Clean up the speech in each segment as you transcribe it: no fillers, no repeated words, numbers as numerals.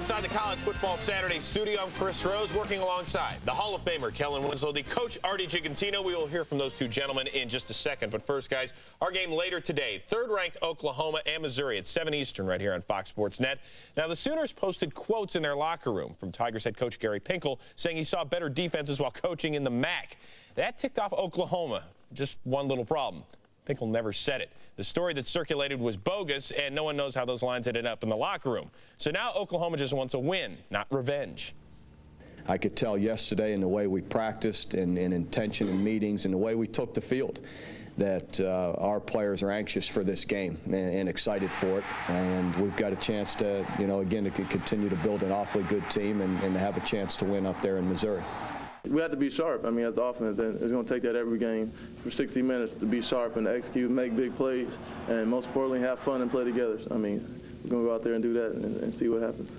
Inside the College Football Saturday studio, I'm Chris Rose, working alongside the Hall of Famer Kellen Winslow, the coach Artie Gigantino. We will hear from those two gentlemen in just a second. But first, guys, our game later today, third-ranked Oklahoma and Missouri at 7 Eastern right here on Fox Sports Net. Now, the Sooners posted quotes in their locker room from Tigers head coach Gary Pinkel saying he saw better defenses while coaching in the MAC. That ticked off Oklahoma. Just one little problem. Pinkel never said it. The story that circulated was bogus, and no one knows how those lines ended up in the locker room. So now Oklahoma just wants a win, not revenge. I could tell yesterday in the way we practiced and intention in meetings and the way we took the field that our players are anxious for this game and excited for it. And we've got a chance to, again, to continue to build an awfully good team and to have a chance to win up there in Missouri. We have to be sharp. I mean, as offense, and it's going to take that every game for 60 minutes to be sharp and to execute, make big plays, and most importantly, have fun and play together. I mean, we're going to go out there and do that and see what happens.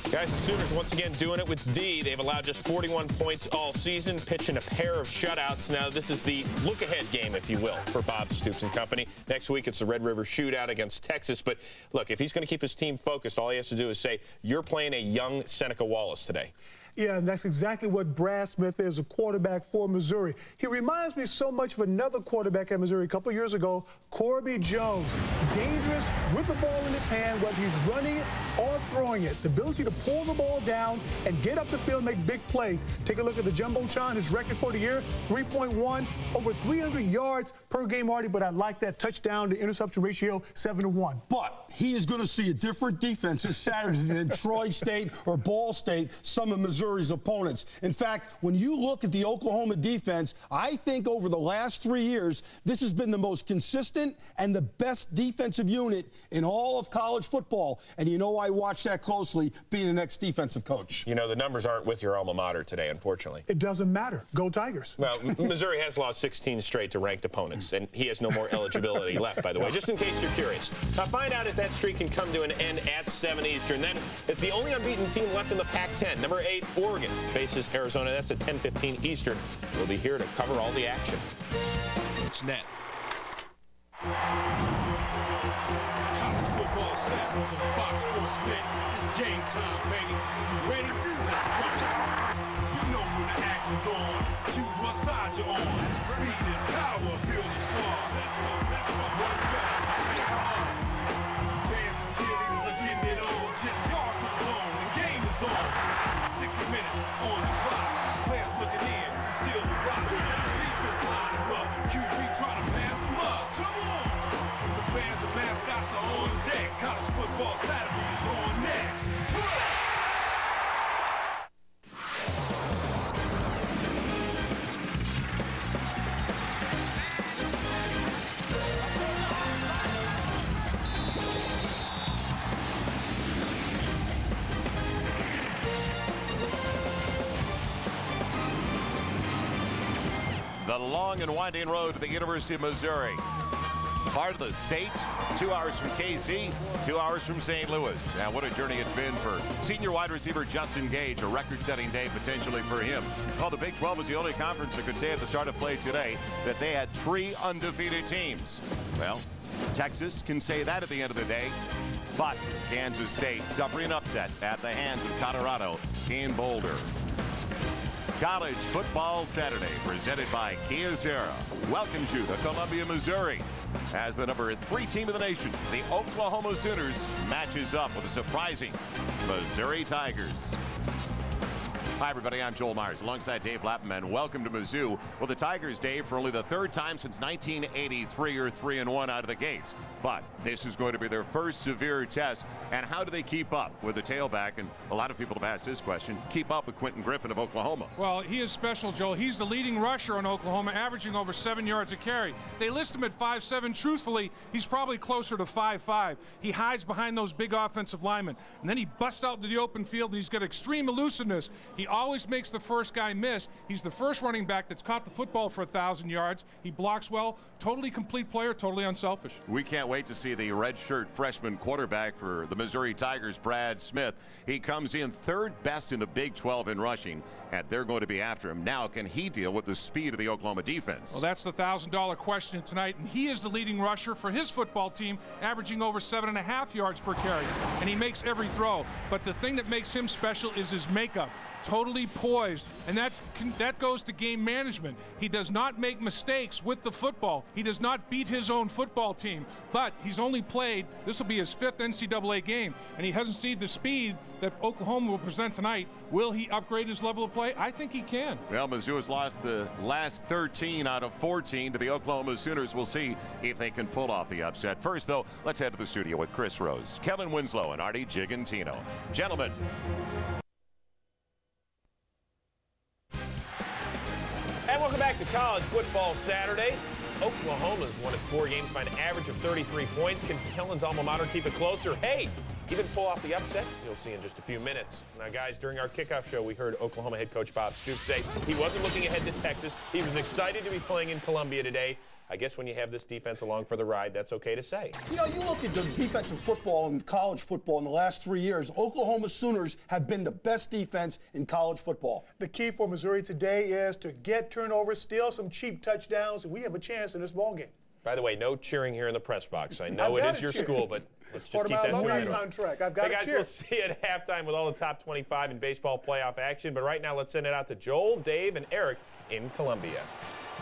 Guys, the Sooners once again doing it with D. They've allowed just 41 points all season, pitching a pair of shutouts. Now, this is the look-ahead game, if you will, for Bob Stoops and company. Next week, it's the Red River Shootout against Texas. But, look, if he's going to keep his team focused, all he has to do is say, you're playing a young Seneca Wallace today. Yeah, and that's exactly what Brad Smith is, a quarterback for Missouri. He reminds me so much of another quarterback at Missouri a couple years ago, Corby Jones. Dangerous with the ball in his hand, whether he's running it or throwing it. The ability to pull the ball down and get up the field and make big plays. Take a look at the Jumbotron, his record for the year, 3.1, over 300 yards per game already, but I like that touchdown to interception ratio, 7-to-1. But he is going to see a different defense this Saturday than Troy State or Ball State, some of Missouri's opponents. In fact, when you look at the Oklahoma defense, I think over the last 3 years, this has been the most consistent and the best defensive unit in all of college football. And you know I watch that closely, being an ex-defensive coach. You know, the numbers aren't with your alma mater today, unfortunately. It doesn't matter. Go Tigers. Well, Missouri has lost 16 straight to ranked opponents, and he has no more eligibility left, by the way, just in case you're curious. Now, find out if that streak can come to an end at 7 Eastern. Then it's the only unbeaten team left in the Pac-10. Number 8, Oregon faces Arizona. That's at 10:15 Eastern. We'll be here to cover all the action. It's net. College football Saturdays on Fox Sports Net. It's game time, baby. You ready? Let's go. You know when the action's on. Choose what side you're on. Speed and power build a squad. Let's go. Let's go. One guy. Change the arm. Fans and cheerleaders are getting it on. Just yards to the zone. The game is on. 60 minutes on the clock. Players looking in to steal the rock. Let the defense line them up. QB trying to pass them up. Come on. The fans and mascots are on deck. College football Saturday is on next. The long and winding road to the University of Missouri. Part of the state, 2 hours from KC, 2 hours from St. Louis. And what a journey it's been for senior wide receiver Justin Gage, a record-setting day potentially for him. Well, the Big 12 was the only conference that could say at the start of play today that they had 3 undefeated teams. Well, Texas can say that at the end of the day, but Kansas State suffering upset at the hands of Colorado in Boulder. College Football Saturday, presented by Kyocera, welcomes you to Columbia, Missouri, as the number 3 team of the nation, the Oklahoma Sooners, matches up with the surprising Missouri Tigers. Hi, everybody. I'm Joel Myers alongside Dave Lapham, and welcome to Mizzou. Well, the Tigers, Dave, for only the 3rd time since 1983 are 3-1 out of the gates. But this is going to be their first severe test. And how do they keep up with the tailback? And a lot of people have asked this question. Keep up with Quentin Griffin of Oklahoma. Well, he is special, Joel. He's the leading rusher on Oklahoma, averaging over 7 yards a carry. They list him at 5'7". Truthfully, he's probably closer to 5'5". He hides behind those big offensive linemen. And then he busts out into the open field, and he's got extreme elusiveness. He He always makes the first guy miss. He's the first running back that's caught the football for 1,000 yards. He blocks well. Totally complete player, totally unselfish. We can't wait to see the redshirt freshman quarterback for the Missouri Tigers, Brad Smith. He comes in third best in the Big 12 in rushing, and they're going to be after him. Now, can he deal with the speed of the Oklahoma defense? Well, that's the $1,000 question tonight, and he is the leading rusher for his football team, averaging over 7.5 yards per carry, and he makes every throw. But the thing that makes him special is his makeup. Totally poised, and that goes to game management. He does not make mistakes with the football. He does not beat his own football team, but he's only played, this will be his 5th NCAA game, and he hasn't seen the speed that Oklahoma will present tonight. Will he upgrade his level of play? I think he can. Well, Mizzou has lost the last 13 out of 14 to the Oklahoma Sooners. We'll see if they can pull off the upset. First, though, let's head to the studio with Chris Rose, Kellen Winslow, and Artie Gigantino. Gentlemen. And welcome back to College Football Saturday. Oklahoma's won its 4 games by an average of 33 points. Can Kellen's alma mater keep it closer? Hey, even pull off the upset? You'll see in just a few minutes. Now, guys, during our kickoff show, we heard Oklahoma head coach Bob Stoops say he wasn't looking ahead to Texas. He was excited to be playing in Columbia today. I guess when you have this defense along for the ride, that's okay to say. You know, you look at the defensive football and college football in the last 3 years, Oklahoma Sooners have been the best defense in college football. The key for Missouri today is to get turnovers, steal some cheap touchdowns, and we have a chance in this ballgame. By the way, no cheering here in the press box. I know it is your school, but let's just keep that contract. I've got hey, guys, we'll see you at halftime with all the top 25 in baseball playoff action. But right now, let's send it out to Joel, Dave, and Eric in Columbia.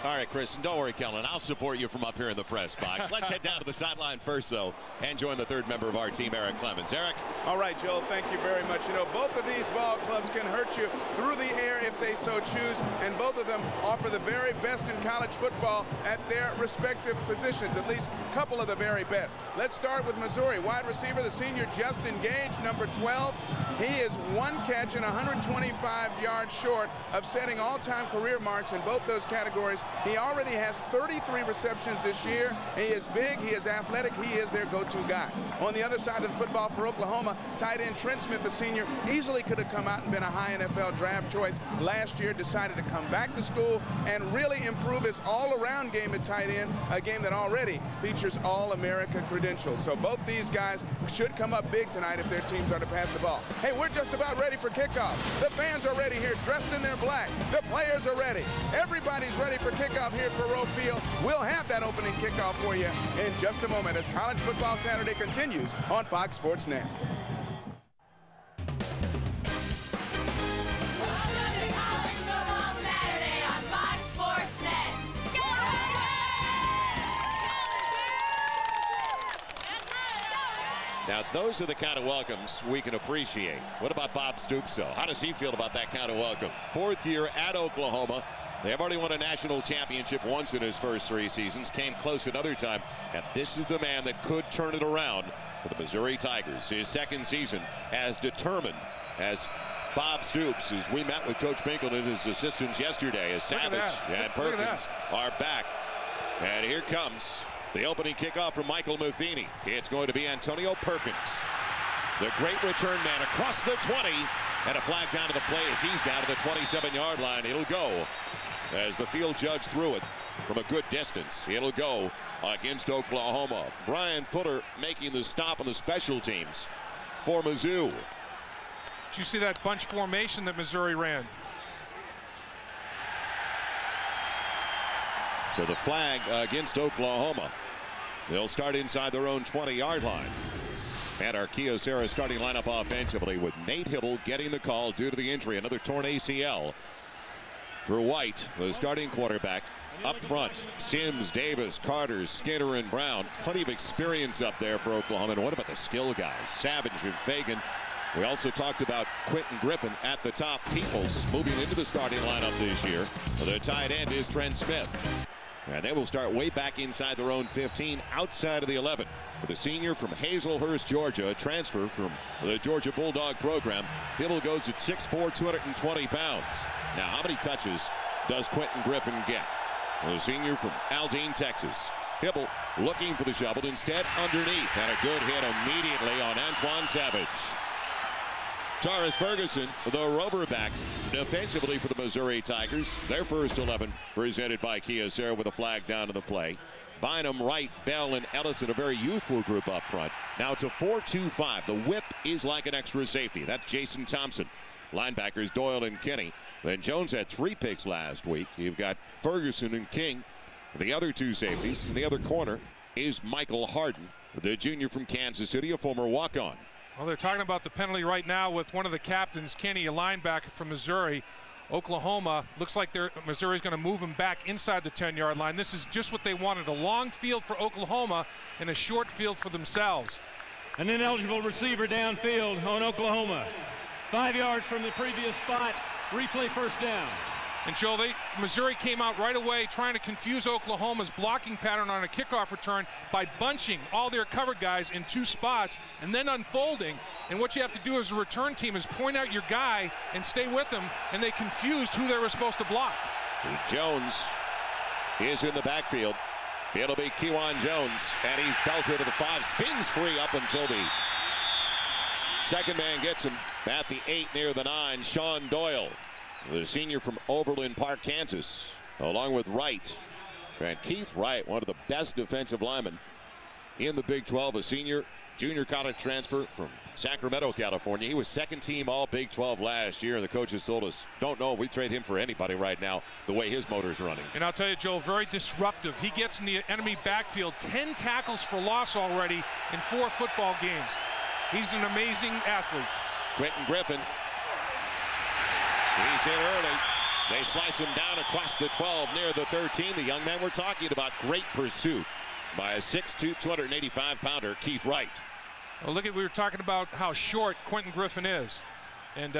All right, Chris, and don't worry, Kellen. I'll support you from up here in the press box. Let's head down to the sideline first, though, and join the third member of our team, Eric Clemens. Eric? All right, Joel, thank you very much. You know, both of these ball clubs can hurt you through the air if they so choose, and both of them offer the very best in college football at their respective positions, at least a couple of the very best. Let's start with Missouri. Wide receiver, the senior Justin Gage, number 12. He is 1 catch and 125 yards short of setting all-time career marks in both those categories. He already has 33 receptions this year. He is big, he is athletic, he is their go-to guy. On the other side of the football for Oklahoma, tight end Trent Smith, the senior, easily could have come out and been a high NFL draft choice last year, decided to come back to school and really improve his all-around game at tight end, a game that already features All-America credentials. So both these guys should come up big tonight if their teams are to pass the ball. Hey, we're just about ready for kickoff. The fans are ready here, dressed in their black. The players are ready. Everybody's ready for kickoff here for Rowe Field. We'll have that opening kickoff for you in just a moment as College Football Saturday continues on Fox Sports Net. Now, those are the kind of welcomes we can appreciate. What about Bob Stoops, though? How does he feel about that kind of welcome? 4th year at Oklahoma. They have already won a national championship once in his first 3 seasons, came close another time, and this is the man that could turn it around for the Missouri Tigers. His 2nd season as determined as Bob Stoops, as we met with Coach Binkle and his assistants yesterday, as Savage and Perkins are back. And here comes the opening kickoff from Michael Muthini. It's going to be Antonio Perkins, the great return man, across the 20, and a flag down to the play as he's down to the 27-yard line. It'll go as the field judge threw it from a good distance. It'll go against Oklahoma. Brian Fuller making the stop on the special teams for Mizzou. Did you see that bunch formation that Missouri ran? So the flag against Oklahoma. They'll start inside their own 20-yard line. And our Kyocera starting lineup offensively with Nate Hibble getting the call due to the injury. Another torn ACL for White, the starting quarterback. Up front, Sims, Davis, Carter, Skinner, and Brown. Plenty of experience up there for Oklahoma. And what about the skill guys? Savage and Fagan. We also talked about Quentin Griffin at the top. Peoples moving into the starting lineup this year. The tight end is Trent Smith. And they will start way back inside their own 15, outside of the 11. For the senior from Hazelhurst, Georgia, a transfer from the Georgia Bulldog program. Hibble goes at 6'4", 220 pounds. Now, how many touches does Quentin Griffin get? The senior from Aldine, Texas. Hibble looking for the shovel, instead underneath. And a good hit immediately on Antoine Savage. Taurus Ferguson, the rover back defensively for the Missouri Tigers. Their first 11 presented by Kia Sarah with a flag down to the play. Bynum, Wright, Bell, and Ellison, a very youthful group up front. Now it's a 4-2-5. The whip is like an extra safety. That's Jason Thompson. Linebackers Doyle and Kinney. Then Jones had 3 picks last week. You've got Ferguson and King. The other 2 safeties. In the other corner is Michael Harden, the junior from Kansas City, a former walk-on. Well, they're talking about the penalty right now with one of the captains, Kinney, a linebacker from Missouri. Oklahoma, looks like Missouri's going to move him back inside the 10-yard line. This is just what they wanted, a long field for Oklahoma and a short field for themselves. An ineligible receiver downfield on Oklahoma. 5 yards from the previous spot. Replay first down. And Joe, Missouri came out right away trying to confuse Oklahoma's blocking pattern on a kickoff return by bunching all their cover guys in 2 spots and then unfolding. And what you have to do as a return team is point out your guy and stay with him, and they confused who they were supposed to block. Jones is in the backfield. It'll be Kewan Jones, and he's belted to the 5, spins free up until the second man gets him at the 8 near the 9, Sean Doyle, the senior from Overland Park, Kansas, along with Wright. And Keith Wright, one of the best defensive linemen in the Big 12, a senior, junior college transfer from Sacramento, California. He was second team all Big 12 last year, and the coaches told us, don't know if we trade him for anybody right now, the way his motor's running. And I'll tell you, Joe, very disruptive. He gets in the enemy backfield, 10 tackles for loss already in 4 football games. He's an amazing athlete. Quentin Griffin. He's in early. They slice him down across the 12 near the 13. The young man we're talking about, great pursuit by a 6'2", 285-pounder, Keith Wright. Well, we were talking about how short Quentin Griffin is. And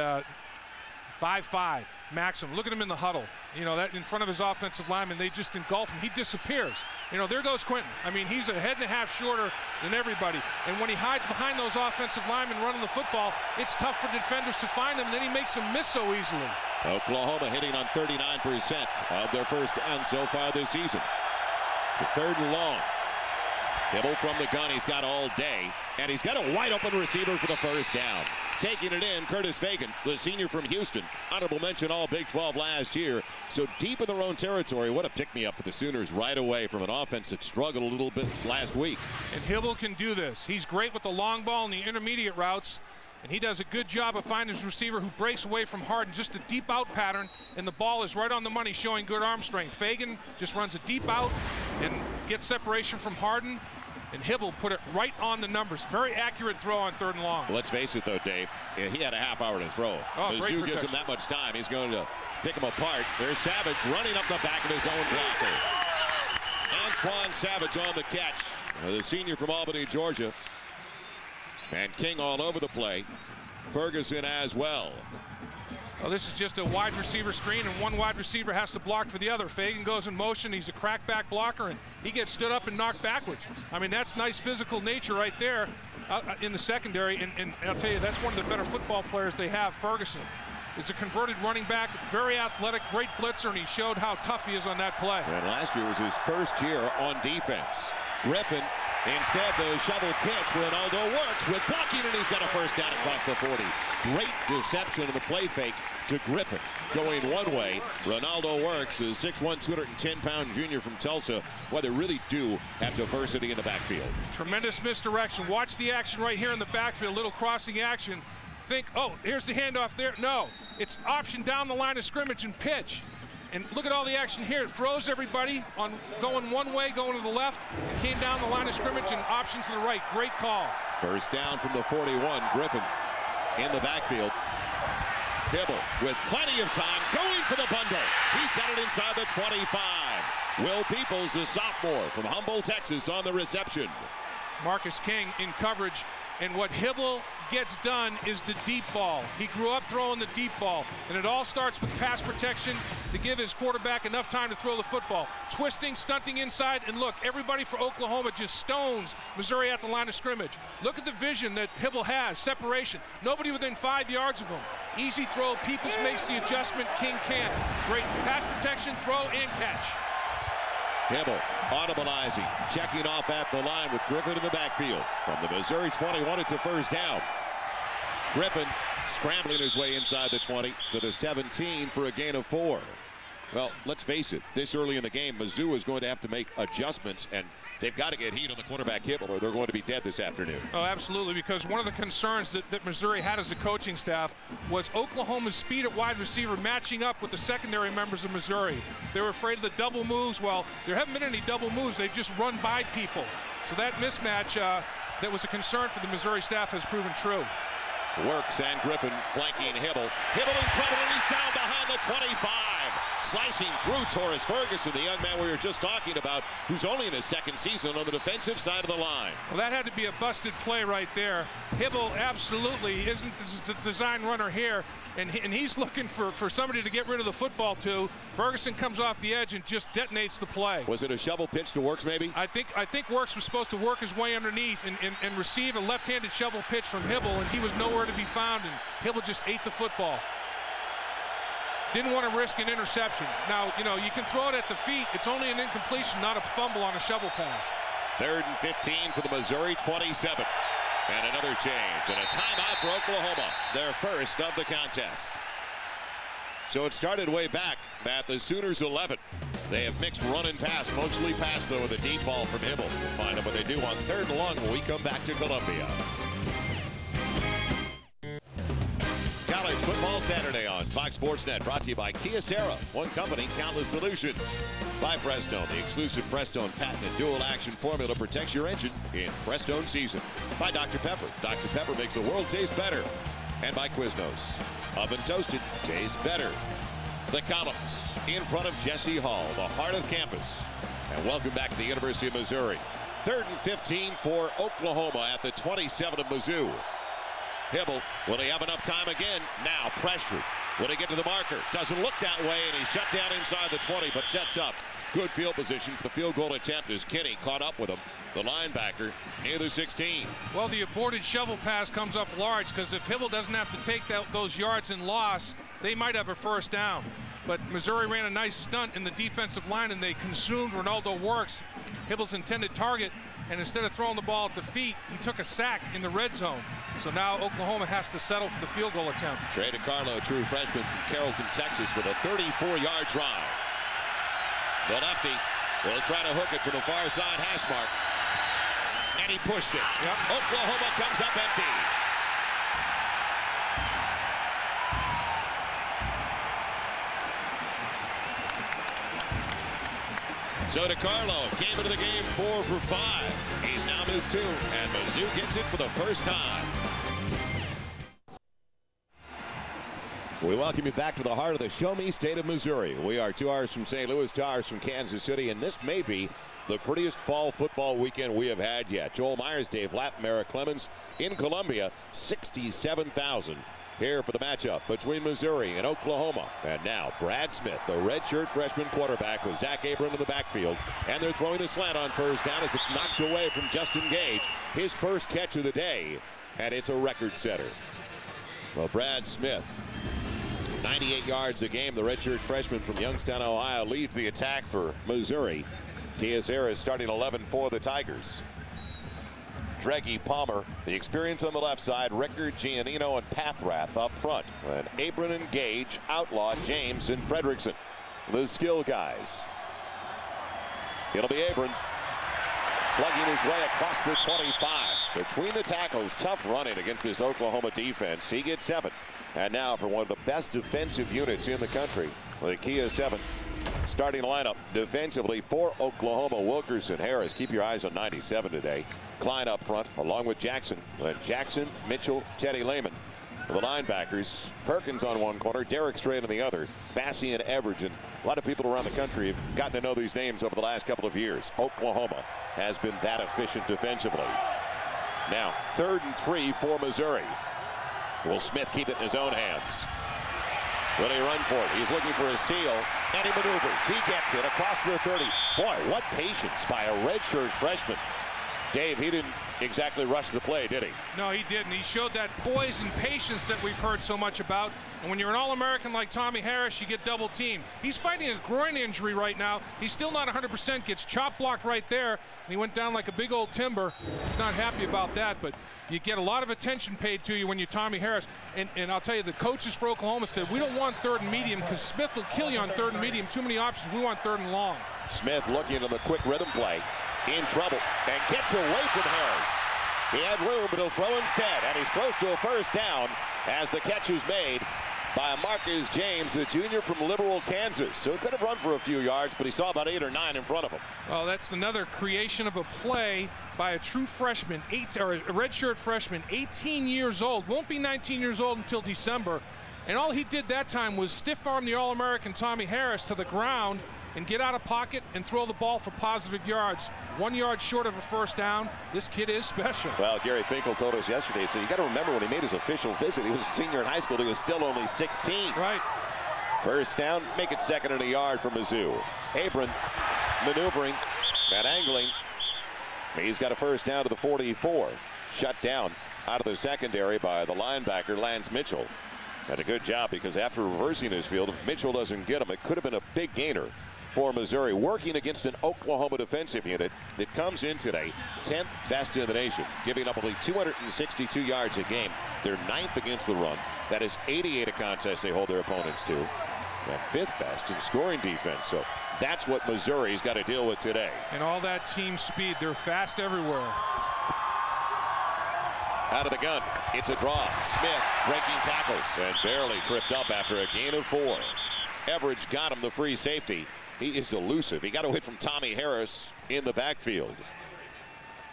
5'5", maximum. Look at him in the huddle. You know, that in front of his offensive lineman, they just engulf him. He disappears. You know, there goes Quentin. I mean, he's a head and a half shorter than everybody. And when he hides behind those offensive linemen running the football, it's tough for defenders to find him. And then he makes them miss so easily. Oklahoma hitting on 39% of their first down so far this season. It's a 3rd and long. Hibble from the gun. He's got all day. And he's got a wide open receiver for the first down. Taking it in, Curtis Fagan, the senior from Houston. Honorable mention all Big 12 last year. So deep in their own territory, what a pick-me-up for the Sooners right away from an offense that struggled a little bit last week. And Hibble can do this. He's great with the long ball and the intermediate routes. And he does a good job of finding his receiver who breaks away from Harden. Just a deep out pattern, and the ball is right on the money, showing good arm strength. Fagan just runs a deep out and gets separation from Harden. And Hibble put it right on the numbers. Very accurate throw on 3rd and long. Let's face it, though, Dave. He had a half hour to throw. Mizzou gives him that much time. He's going to pick him apart. There's Savage running up the back of his own blocker. Antoine Savage on the catch. The senior from Albany, Georgia. And King all over the play. Ferguson as well. Well, this is just a wide receiver screen, and one wide receiver has to block for the other. Fagan goes in motion. He's a crackback blocker, and he gets stood up and knocked backwards. I mean, that's nice physical nature right there in the secondary. And I'll tell you, that's one of the better football players they have, Ferguson. Is a converted running back, very athletic, great blitzer, and he showed how tough he is on that play. And last year was his first year on defense. Griffin, instead the shovel pitch. Ronaldo works with blocking, and he's got a first down across the 40. Great deception of the play fake to Griffin. Going one way, Ronaldo works, is 6'1", 210-pound junior from Tulsa. Well, they really do have diversity in the backfield. Tremendous misdirection. Watch the action right here in the backfield, little crossing action. Think, oh, here's the handoff there. No, it's option down the line of scrimmage and pitch. And look at all the action here. It froze everybody on going one way, going to the left. It came down the line of scrimmage and option to the right. Great call. First down from the 41. Griffin in the backfield. Hibble with plenty of time going for the bundle. He's got it inside the 25. Will Peoples, a sophomore from Humboldt, Texas, on the reception. Marcus King in coverage. And what Hibble gets done is the deep ball. He grew up throwing the deep ball. And it all starts with pass protection to give his quarterback enough time to throw the football. Twisting, stunting inside, and look, everybody for Oklahoma just stones Missouri at the line of scrimmage. Look at the vision that Hibble has, separation. Nobody within 5 yards of him. Easy throw, Peoples makes the adjustment, King can't. Great pass protection, throw, and catch. Hibble audibilizing, checking off at the line with Griffin in the backfield. From the Missouri 21, it's a first down. Griffin scrambling his way inside the 20 to the 17 for a gain of 4. Well, let's face it, this early in the game, Mizzou is going to have to make adjustments, and they've got to get heat on the quarterback Hibble, or they're going to be dead this afternoon. Oh, absolutely, because one of the concerns that Missouri had as a coaching staff was Oklahoma's speed at wide receiver matching up with the secondary members of Missouri. They were afraid of the double moves. Well, there haven't been any double moves. They've just run by people. So that mismatch that was a concern for the Missouri staff has proven true. Works and Griffin flanking Hibble. Hibble in trouble, and he's down behind the 25. Slicing through Torres Ferguson, the young man we were just talking about, who's only in his second season on the defensive side of the line. Well, that had to be a busted play right there. Hibble absolutely isn't the design runner here, and he's looking for somebody to get rid of the football to. Ferguson comes off the edge and just detonates the play. Was it a shovel pitch to Works, maybe? I think Works was supposed to work his way underneath and receive a left-handed shovel pitch from Hibble, and he was nowhere to be found, and Hibble just ate the football. Didn't want to risk an interception. Now, you know, you can throw it at the feet. It's only an incompletion, not a fumble on a shovel pass. 3rd and 15 for the Missouri 27. And another change and a timeout for Oklahoma, their first of the contest. So it started way back at the Sooners 11. They have mixed run and pass, mostly pass, though, with a deep ball from Hibble. We'll find out what they do on 3rd and long when we come back to Columbia. College Football Saturday on Fox Sports Net, brought to you by Kia Sarah. One company, countless solutions. By Prestone, the exclusive Prestone patented dual-action formula protects your engine in Prestone season. By Dr. Pepper. Dr. Pepper makes the world taste better. And by Quiznos. Oven toasted, tastes better. The Columns in front of Jesse Hall, the heart of campus. And welcome back to the University of Missouri. 3rd and 15 for Oklahoma at the 27 of Mizzou. Hibble, will he have enough time again? Now pressured. Will he get to the marker? Doesn't look that way, and he's shut down inside the 20, but sets up. Good field position for the field goal attempt as Kinney caught up with him, the linebacker, near the 16. Well, the aborted shovel pass comes up large, because if Hibble doesn't have to take those yards in loss, they might have a first down. But Missouri ran a nice stunt in the defensive line, and they consumed Ronaldo Works, Hibble's intended target. And instead of throwing the ball at the feet, he took a sack in the red zone. So now Oklahoma has to settle for the field goal attempt. Trey DiCarlo, true freshman from Carrollton, Texas, with a 34-yard drive. The lefty will try to hook it from the far side hash mark. And he pushed it. Yep. Oklahoma comes up empty. So DiCarlo came into the game 4 for 5. He's now missed 2, and Mizzou gets it for the first time. We welcome you back to the heart of the Show Me State of Missouri. We are 2 hours from St. Louis, 2 hours from Kansas City, and this may be the prettiest fall football weekend we have had yet. Joel Myers, Dave Lapp, Merrick Clemens in Columbia, 67,000. Here for the matchup between Missouri and Oklahoma. And now Brad Smith, the redshirt freshman quarterback, with Zach Abram in the backfield. And they're throwing the slant on first down as it's knocked away from Justin Gage. His first catch of the day, and it's a record setter. Well, Brad Smith, 98 yards a game. The redshirt freshman from Youngstown, Ohio, leads the attack for Missouri. Tiazera is starting 11 for the Tigers. Dreggy, Palmer, the experience on the left side, Rickard, Giannino, and Pathrath up front. And Abram and Gage, Outlaw, James, and Fredrickson, the skill guys. It'll be Abram plugging his way across the 25. Between the tackles, tough running against this Oklahoma defense. He gets 7. And now for one of the best defensive units in the country, the Kia 7. Starting lineup defensively for Oklahoma, Wilkerson, Harris. Keep your eyes on 97 today. Klein up front, along with Jackson. Jackson, Mitchell, Teddy Lehman. The linebackers, Perkins on one corner, Derek Strait on the other, Bassey and Everett. A lot of people around the country have gotten to know these names over the last couple of years. Oklahoma has been that efficient defensively. Now, 3rd and 3 for Missouri. Will Smith keep it in his own hands? Will he run for it? He's looking for a seal, and he maneuvers. He gets it across the 30. Boy, what patience by a redshirt freshman. Dave, he didn't exactly rush the play, did he? No, he didn't. He showed that poise and patience that we've heard so much about. And when you're an All-American like Tommy Harris, you get double teamed. He's fighting his groin injury right now. He's still not 100%, gets chop blocked right there, and he went down like a big old timber. He's not happy about that, but you get a lot of attention paid to you when you're Tommy Harris. And I'll tell you, the coaches for Oklahoma said, we don't want third and medium because Smith will kill you on third and medium. Too many options. We want third and long. Smith looking at the quick rhythm play. In trouble and gets away from Harris. He had room, but he'll throw instead, and he's close to a first down as the catch is made by Marcus James, the junior from Liberal, Kansas. So he could have run for a few yards, but he saw about 8 or 9 in front of him. Well, that's another creation of a play by a true freshman, a redshirt freshman, 18 years old. Won't be 19 years old until December. And all he did that time was stiff arm the All-American Tommy Harris to the ground and get out of pocket and throw the ball for positive yards. 1 yard short of a first down. This kid is special. Well, Gary Finkel told us yesterday, he said, you got to remember when he made his official visit, he was a senior in high school, he was still only 16. Right. First down, make it 2nd and a yard for Mizzou. Abram maneuvering and angling. He's got a first down to the 44. Shut down out of the secondary by the linebacker, Lance Mitchell. And a good job, because after reversing his field, if Mitchell doesn't get him, it could have been a big gainer for Missouri, working against an Oklahoma defensive unit that comes in today 10th best in the nation, giving up only 262 yards a game. They're 9th against the run. That is 88 a contest they hold their opponents to. And 5th best in scoring defense. So that's what Missouri's got to deal with today. And all that team speed, they're fast everywhere. Out of the gun, it's a draw. Smith breaking tackles and barely tripped up after a gain of 4. Everidge got him the free safety. He is elusive. He got away from Tommy Harris in the backfield.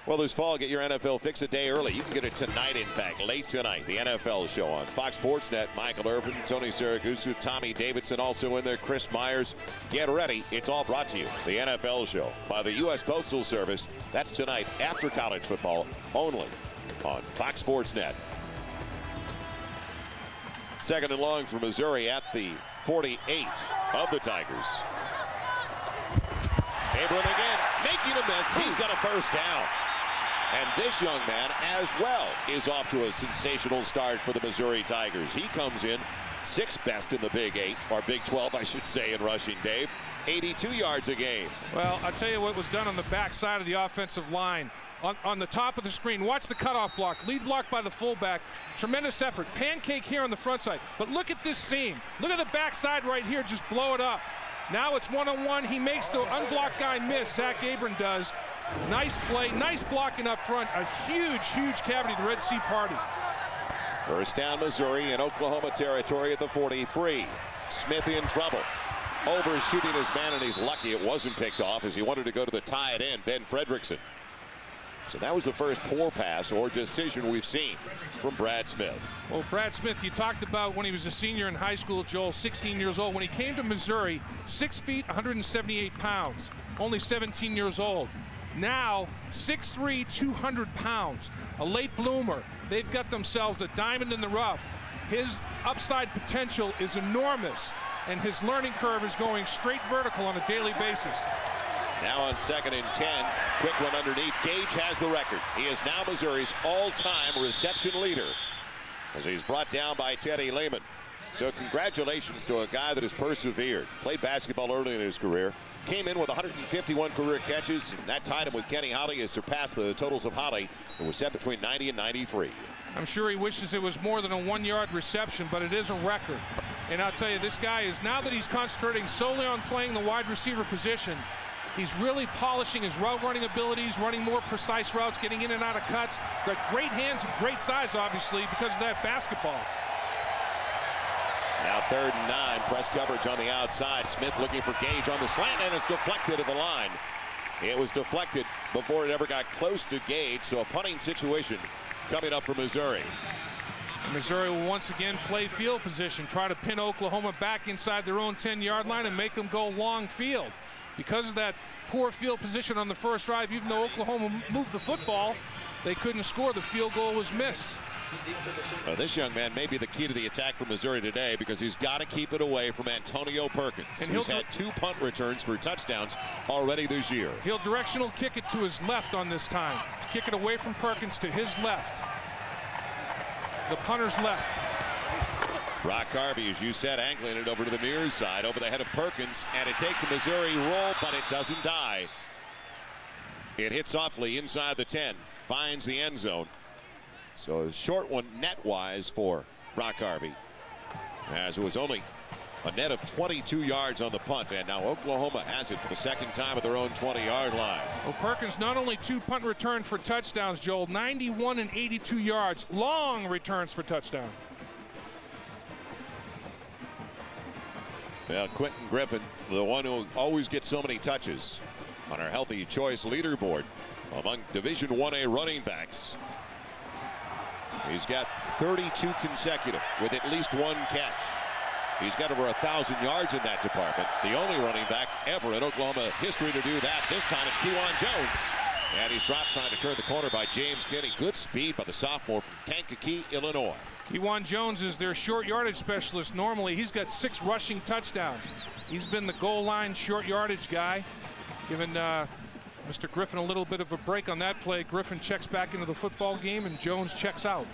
Well, this fall, get your NFL fix a day early. You can get it tonight, in fact, late tonight. The NFL show on Fox Sports Net. Michael Irvin, Tony Saragusa, Tommy Davidson also in there, Chris Myers. Get ready. It's all brought to you. The NFL show by the U.S. Postal Service. That's tonight after college football only on Fox Sports Net. 2nd and long for Missouri at the 48 of the Tigers. Abram again, making a miss. He's got a first down. And this young man as well is off to a sensational start for the Missouri Tigers. He comes in 6th best in the Big 8, or Big 12, I should say, in rushing, Dave. 82 yards a game. Well, I'll tell you what was done on the back side of the offensive line. On the top of the screen, watch the cutoff block. Lead block by the fullback. Tremendous effort. Pancake here on the front side. But look at this seam. Look at the back side right here. Just blow it up. Now it's one-on-one. He makes the unblocked guy miss. Zach Abram does. Nice play. Nice blocking up front. A huge, huge cavity. The Red Sea party. First down, Missouri in Oklahoma territory at the 43. Smith in trouble. Overshooting his man, and he's lucky it wasn't picked off as he wanted to go to the tie at end, Ben Fredrickson. So that was the first poor pass or decision we've seen from Brad Smith. Well, Brad Smith, you talked about when he was a senior in high school, Joel, 16 years old. When he came to Missouri, 6 feet, 178 pounds, only 17 years old. Now, 6'3", 200 pounds, a late bloomer. They've got themselves a diamond in the rough. His upside potential is enormous, and his learning curve is going straight vertical on a daily basis. Now on 2nd and 10, quick one underneath. Gage has the record. He is now Missouri's all-time reception leader as he's brought down by Teddy Lehman. So congratulations to a guy that has persevered. Played basketball early in his career. Came in with 151 career catches. And that tied him with Kenny Holly, has surpassed the totals of Holly, who was set between 90 and 93. I'm sure he wishes it was more than a 1-yard reception, but it is a record. And I'll tell you, this guy is, now that he's concentrating solely on playing the wide receiver position, he's really polishing his route running abilities, running more precise routes, getting in and out of cuts. Got great hands and great size, obviously, because of that basketball. Now 3rd and 9, press coverage on the outside. Smith looking for Gage on the slant, and it's deflected at the line. It was deflected before it ever got close to Gage, so a punting situation coming up for Missouri. Missouri will once again play field position, try to pin Oklahoma back inside their own 10-yard line and make them go long field. Because of that poor field position on the first drive, even though Oklahoma moved the football, they couldn't score. The field goal was missed. This young man may be the key to the attack for Missouri today because he's got to keep it away from Antonio Perkins, and who's had 2 punt returns for touchdowns already this year. He'll directional kick it to his left on this time. Kick it away from Perkins to his left. The punter's left. Brock Harvey, as you said, angling it over to the near side, over the head of Perkins, and it takes a Missouri roll, but it doesn't die. It hits softly inside the 10, finds the end zone. So a short one net-wise for Brock Harvey, as it was only a net of 22 yards on the punt, and now Oklahoma has it for the second time at their own 20-yard line. Well, Perkins not only 2 punt returns for touchdowns, Joel, 91 and 82 yards, long returns for touchdown. Well, Quentin Griffin, the one who always gets so many touches on our healthy choice leaderboard among Division 1A running backs. He's got 32 consecutive with at least 1 catch. He's got over 1,000 yards in that department. The only running back ever in Oklahoma history to do that. This time it's Kewan Jones. And he's dropped trying to turn the corner by James Kinney. Good speed by the sophomore from Kankakee, Illinois. Kewan Jones is their short yardage specialist. Normally, he's got 6 rushing touchdowns. He's been the goal line short yardage guy, giving Mr. Griffin a little bit of a break on that play. Griffin checks back into the football game, and Jones checks out.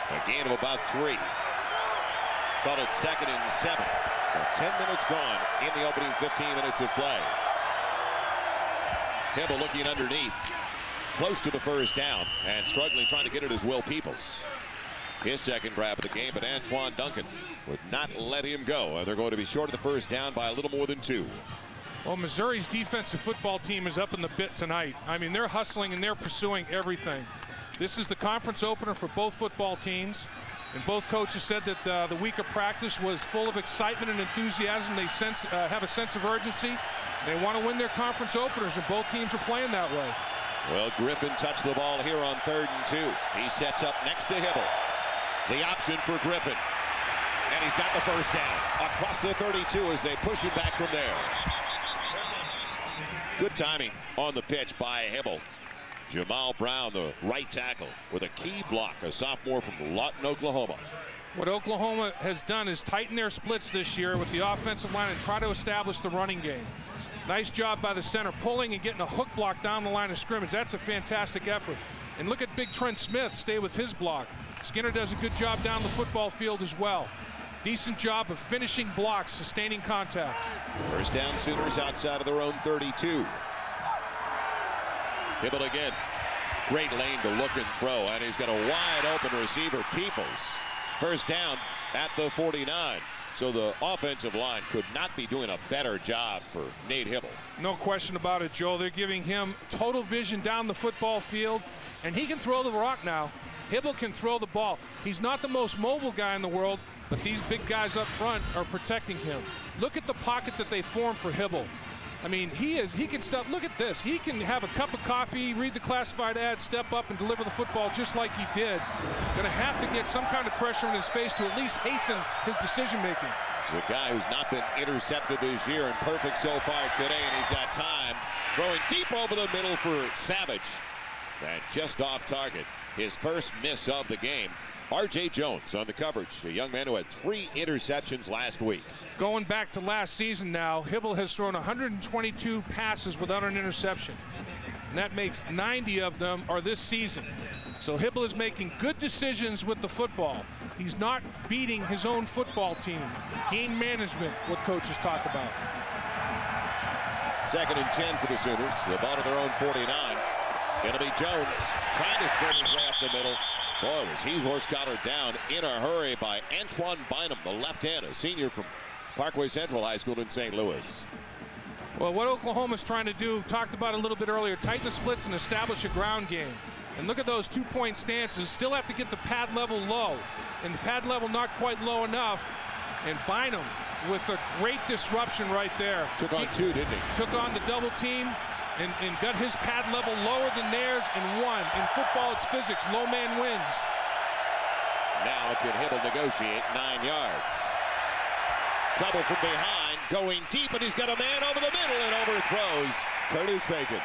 A gain of about 3. Call it 2nd and 7. 10 minutes gone in the opening 15 minutes of play. Hibble looking underneath, close to the first down, and struggling trying to get it as Will Peoples. His second grab of the game, but Antoine Duncan would not let him go. They're going to be short of the first down by a little more than 2. Well, Missouri's defensive football team is up in the bit tonight. I mean, they're hustling and they're pursuing everything. This is the conference opener for both football teams. And both coaches said that the week of practice was full of excitement and enthusiasm. They have a sense of urgency. They want to win their conference openers, and both teams are playing that way. Well, Griffin touched the ball here on 3rd and 2. He sets up next to Hibble. The option for Griffin. And he's got the first down. Across the 32 as they push him back from there. Good timing on the pitch by Hibble. Jamal Brown, the right tackle, with a key block, a sophomore from Lawton, Oklahoma. What Oklahoma has done is tighten their splits this year with the offensive line and try to establish the running game. Nice job by the center, pulling and getting a hook block down the line of scrimmage. That's a fantastic effort. And look at Big Trent Smith stay with his block. Skinner does a good job down the football field as well. Decent job of finishing blocks, sustaining contact. First down, Sooners outside of their own 32. Hibble again. Great lane to look and throw, and he's got a wide open receiver, Peoples. First down at the 49. So the offensive line could not be doing a better job for Nate Hibble. No question about it, Joe. They're giving him total vision down the football field, and he can throw the rock now. Hibble can throw the ball. He's not the most mobile guy in the world, but these big guys up front are protecting him. Look at the pocket that they formed for Hibble. I mean, he can stop. Look at this. He can have a cup of coffee, read the classified ad, step up and deliver the football just like he did. Going to have to get some kind of pressure in his face to at least hasten his decision making. It's a guy who's not been intercepted this year and perfect so far today, and he's got time. Throwing deep over the middle for Savage. And just off target. His first miss of the game. R.J. Jones on the coverage, a young man who had 3 interceptions last week. Going back to last season now, Hibble has thrown 122 passes without an interception. And that makes 90 of them are this season. So Hibble is making good decisions with the football. He's not beating his own football team. Game management, what coaches talk about. 2nd and 10 for the Sooners. The ball to their own 49. It'll be Jones trying to spin his way up the middle. Boy, was he horse-collared down in a hurry by Antoine Bynum, the left hand, a senior from Parkway Central High School in St. Louis. Well, what Oklahoma's trying to do, talked about a little bit earlier, tighten the splits and establish a ground game. And look at those 2-point stances. Still have to get the pad level low. And the pad level not quite low enough. And Bynum with a great disruption right there. Took on 2, didn't he? Took on the double team. And got his pad level lower than theirs and won. In football, it's physics. Low man wins. Now can Hibble negotiate 9 yards. Trouble from behind, going deep, and he's got a man over the middle and overthrows Curtis Bacon.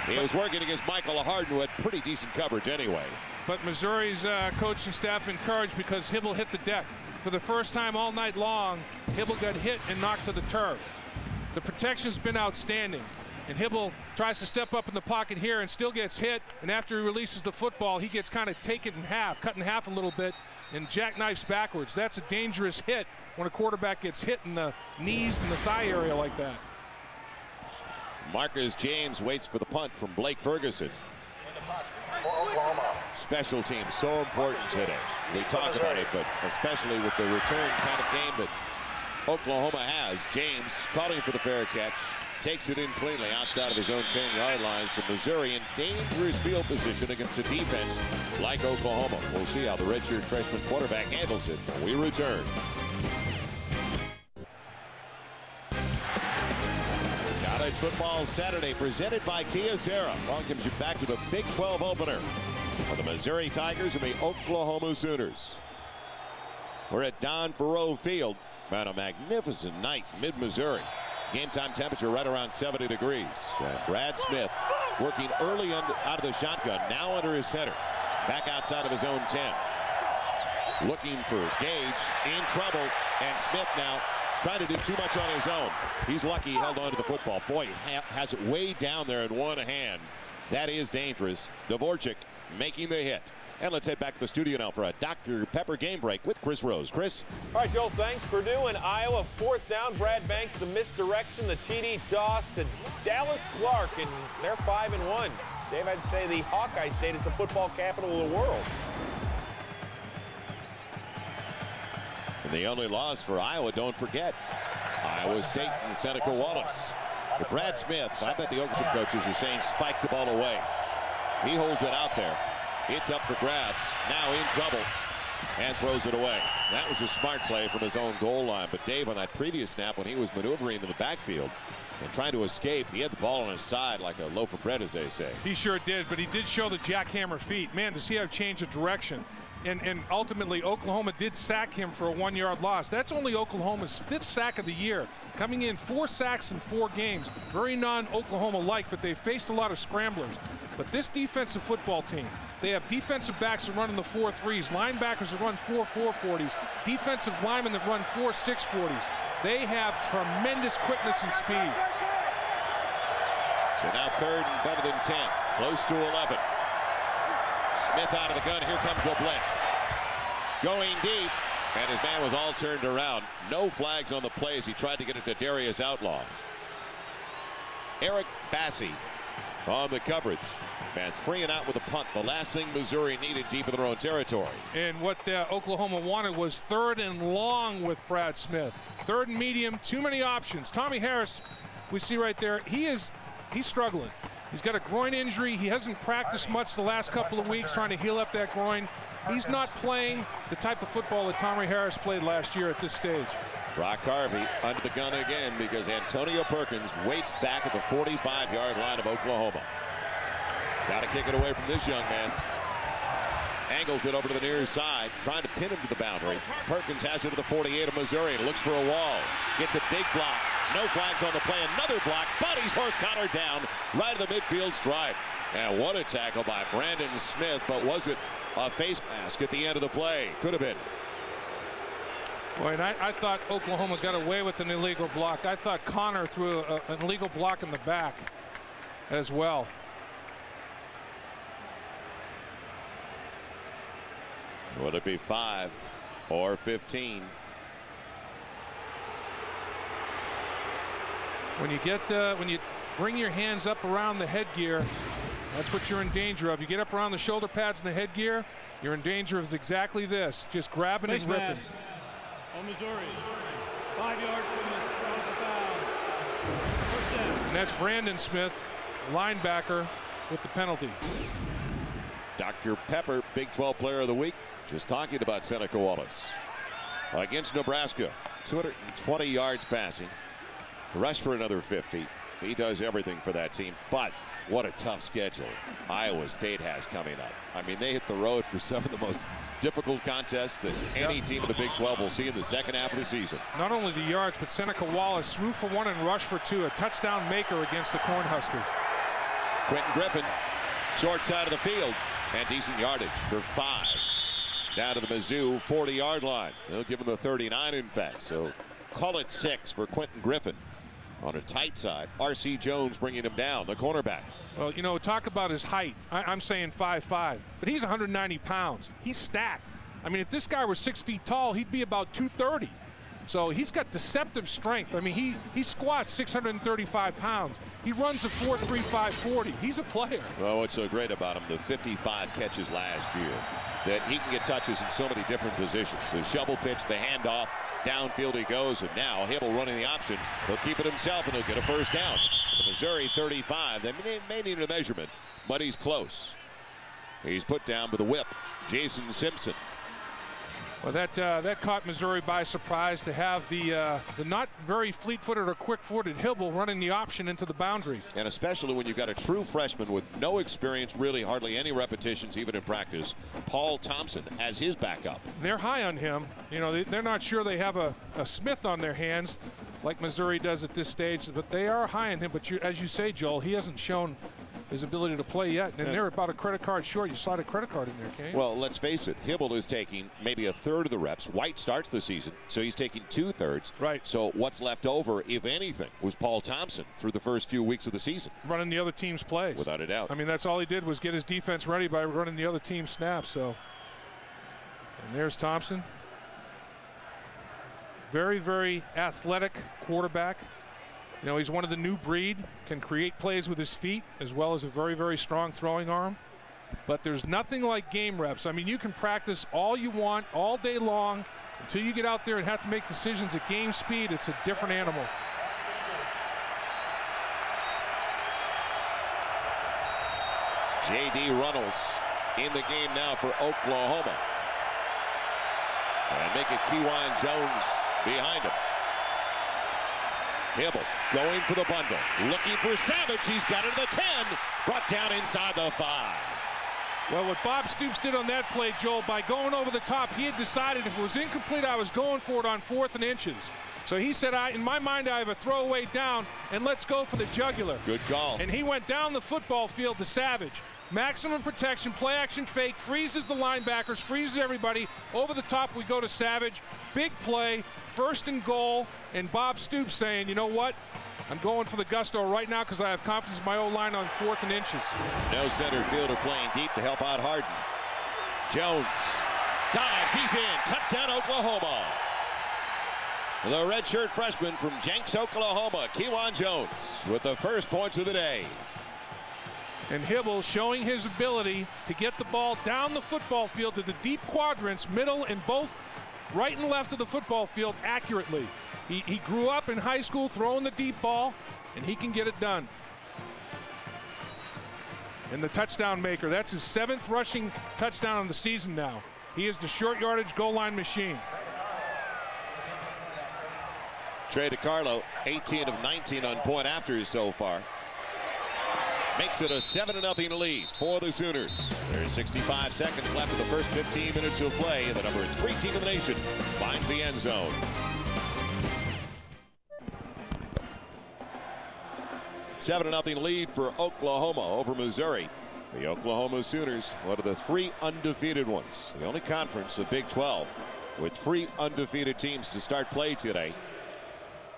He was working against Michael Harden, who had pretty decent coverage anyway. But Missouri's coaching staff encouraged because Hibble hit the deck. For the first time all night long, Hibble got hit and knocked to the turf. The protection's been outstanding. And Hibble tries to step up in the pocket here and still gets hit. And after he releases the football, he gets kind of taken in half, cut in half a little bit, and jackknifes backwards. That's a dangerous hit when a quarterback gets hit in the knees and the thigh area like that. Marcus James waits for the punt from Blake Ferguson. Special teams so important today. We talk about it, but especially with the return kind of game that Oklahoma has. James calling for the fair catch. Takes it in cleanly outside of his own 10-yard line. So Missouri in dangerous field position against a defense like Oklahoma. We'll see how the redshirt freshman quarterback handles it when we return. College football Saturday presented by Kia Sarah. Welcomes you back to the Big 12 opener for the Missouri Tigers and the Oklahoma Sooners. We're at Don Farrow Field. Man, a magnificent night in mid-Missouri. Game time temperature right around 70 degrees. Brad Smith working early out of the shotgun, now under his center. Back outside of his own 10. Looking for Gage, in trouble, and Smith now trying to do too much on his own. He's lucky he held on to the football. Boy, has it way down there in one hand. That is dangerous. Dvorak making the hit. And let's head back to the studio now for a Dr. Pepper game break with Chris Rose. Chris? All right, Joe, thanks. Purdue and Iowa, 4th down. Brad Banks, the misdirection, the TD toss to Dallas Clark, and they're 5-1. Dave, I'd say the Hawkeye State is the football capital of the world. And the only loss for Iowa, don't forget, Iowa State and Seneca Wallace. But Brad Smith, I bet the Oklahoma coaches are saying spike the ball away. He holds it out there. It's up for grabs. Now in trouble and throws it away. That was a smart play from his own goal line. But Dave, on that previous snap when he was maneuvering in the backfield and trying to escape, he had the ball on his side like a loaf of bread, as they say. He sure did, but he did show the jackhammer feet. Man, does he have change of direction. And ultimately, Oklahoma did sack him for a 1-yard loss. That's only Oklahoma's 5th sack of the year. Coming in 4 sacks in 4 games. Very non-Oklahoma-like, but they faced a lot of scramblers. But this defensive football team, they have defensive backs that run in the 4-3s, linebackers that run 4-4-40s, defensive linemen that run 4-6-40s. They have tremendous quickness and speed. So now 3rd and better than 10, close to 11. Smith out of the gun. Here comes the blitz. Going deep, and his man was all turned around. No flags on the play as he tried to get it to Darius Outlaw. Eric Bassey on the coverage. Man, 3 and out with a punt. The last thing Missouri needed deep in their own territory. And what Oklahoma wanted was 3rd and long with Brad Smith. 3rd and medium, too many options. Tommy Harris, we see right there, he's struggling. He's got a groin injury. He hasn't practiced much the last couple of weeks trying to heal up that groin. He's not playing the type of football that Tommy Harris played last year at this stage. Brock Harvey under the gun again because Antonio Perkins waits back at the 45-yard line of Oklahoma. Got to kick it away from this young man. Angles it over to the near side, trying to pin him to the boundary. Perkins has it to the 48 of Missouri and looks for a wall. Gets a big block. No flags on the play. Another block. Buddy's horse counter down right at the midfield stripe. And what a tackle by Brandon Smith. But was it a face mask at the end of the play? Could have been. Boy, and I thought Oklahoma got away with an illegal block. I thought Connor threw an illegal block in the back as well. Will it be 5 or 15? When you bring your hands up around the headgear, that's what you're in danger of. You get up around the shoulder pads and the headgear, you're in danger of exactly this, just grabbing and ripping. On Missouri, 5 yards from the foul. First down. And that's Brandon Smith, linebacker, with the penalty. Dr. Pepper, Big 12 Player of the Week, just talking about Seneca Wallace. Against Nebraska, 220 yards passing. Rush for another 50. He does everything for that team, but what a tough schedule Iowa State has coming up. I mean, they hit the road for some of the most difficult contests that any team in the Big 12 will see in the second half of the season. Not only the yards, but Seneca Wallace threw for 1 and rushed for 2, a touchdown maker against the Cornhuskers. Quentin Griffin, short side of the field, and decent yardage for 5. Down to the Mizzou 40-yard line. They'll give him the 39, in fact. So call it 6 for Quentin Griffin. On a tight side, R.C. Jones bringing him down, the cornerback. Well, you know, talk about his height. I'm saying 5'5", but he's 190 pounds. He's stacked. I mean, if this guy were 6 feet tall, he'd be about 230. So he's got deceptive strength. I mean, he squats 635 pounds. He runs a 4.35 40. He's a player. Well, what's so great about him, the 55 catches last year, that he can get touches in so many different positions. The shovel pitch, the handoff, downfield he goes, and now Hibble running the option. He'll keep it himself, and he'll get a first down. The Missouri 35. They may need a measurement, but he's close. He's put down with a whip. Jason Simpson. Well, that caught Missouri by surprise to have the not very fleet-footed or quick-footed Hibble running the option into the boundary. And especially when you've got a true freshman with no experience, really hardly any repetitions, even in practice, Paul Thompson as his backup. They're high on him. You know, they're not sure they have a Smith on their hands like Missouri does at this stage, but they are high on him. But as you say, Joel, he hasn't shown his ability to play yet, and they're about a credit card short. You slide a credit card in there, Kane. Well, let's face it, Hibble is taking maybe a third of the reps. White starts the season, so he's taking 2/3. Right. So what's left over, if anything, was Paul Thompson through the first few weeks of the season. Running the other team's plays. Without a doubt. I mean, that's all he did was get his defense ready by running the other team's snaps. So, and there's Thompson. Very, very athletic quarterback. You know, he's one of the new breed, can create plays with his feet as well as a very, very strong throwing arm. But there's nothing like game reps. I mean, you can practice all you want all day long until you get out there and have to make decisions at game speed. It's a different animal. J.D. Runnels in the game now for Oklahoma. And make it Kewan Jones behind him. Hibble going for the bundle, looking for Savage. He's got it to the 10, brought down inside the 5. Well, what Bob Stoops did on that play, Joel, by going over the top, he had decided if it was incomplete, I was going for it on 4th and inches. So he said, in my mind, I have a throwaway down, and let's go for the jugular. Good call. And he went down the football field to Savage. Maximum protection, play action fake, freezes the linebackers, freezes everybody. Over the top, we go to Savage. Big play, 1st and goal, and Bob Stoops saying, you know what? I'm going for the gusto right now because I have confidence in my O-line on 4th and inches. No center fielder playing deep to help out Harden. Jones dives, he's in. Touchdown, Oklahoma. The redshirt freshman from Jenks, Oklahoma, Kewan Jones, with the first points of the day. And Hibble showing his ability to get the ball down the football field to the deep quadrants, middle and both right and left of the football field accurately. He grew up in high school throwing the deep ball, and he can get it done. And the touchdown maker, that's his 7th rushing touchdown of the season now. He is the short yardage goal line machine. Trey DiCarlo, 18 of 19 on point afters so far. Makes it a 7-0 lead for the Sooners. There's 65 seconds left in the first 15 minutes of play, and the number 3 team in the nation finds the end zone. $7-0 lead for Oklahoma over Missouri. The Oklahoma Sooners, one of the 3 undefeated ones. The only conference of Big 12 with 3 undefeated teams to start play today.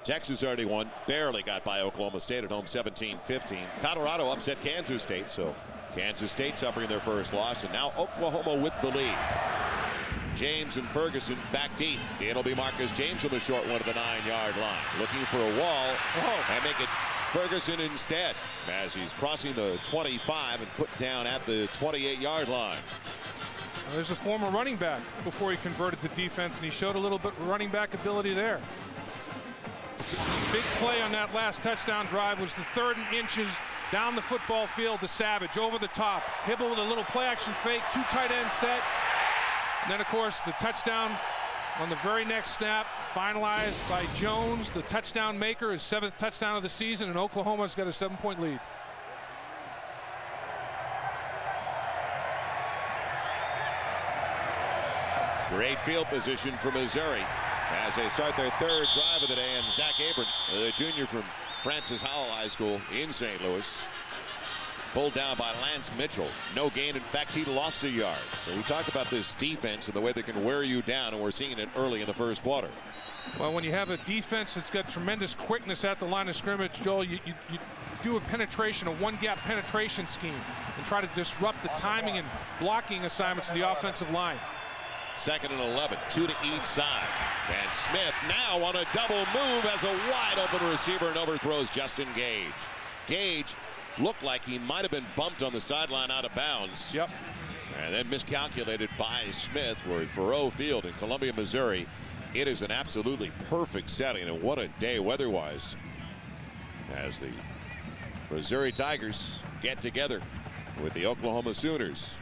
Texas already won, barely got by Oklahoma State at home 17-15. Colorado upset Kansas State, so Kansas State suffering their first loss, and now Oklahoma with the lead. James and Ferguson back deep. It'll be Marcus James on the short one to the 9-yard line. Looking for a wall and make it Ferguson instead as he's crossing the 25 and put down at the 28-yard line. There's a former running back before he converted to defense, and he showed a little bit of running back ability there. Big play on that last touchdown drive was the 3rd and inches down the football field to Savage over the top. Hibble with a little play action fake, 2 tight end set. And then, of course, the touchdown on the very next snap, finalized by Jones, the touchdown maker, his 7th touchdown of the season, and Oklahoma's got a 7-point lead. Great field position for Missouri as they start their 3rd drive of the day, and Zach Abram, the junior from Francis Howell High School in St. Louis, pulled down by Lance Mitchell. No gain. In fact, he lost a yard. So we talked about this defense and the way they can wear you down, and we're seeing it early in the first quarter. Well, when you have a defense that's got tremendous quickness at the line of scrimmage, Joel, you do a one-gap penetration scheme and try to disrupt the timing and blocking assignments of the offensive line. 2nd and 11, 2 to each side. And Smith now on a double move has a wide open receiver and overthrows Justin Gage. Gage looked like he might have been bumped on the sideline out of bounds. Yep. And then miscalculated by Smith. We're at Faurot Field in Columbia, Missouri. It is an absolutely perfect setting, and what a day weather-wise as the Missouri Tigers get together with the Oklahoma Sooners.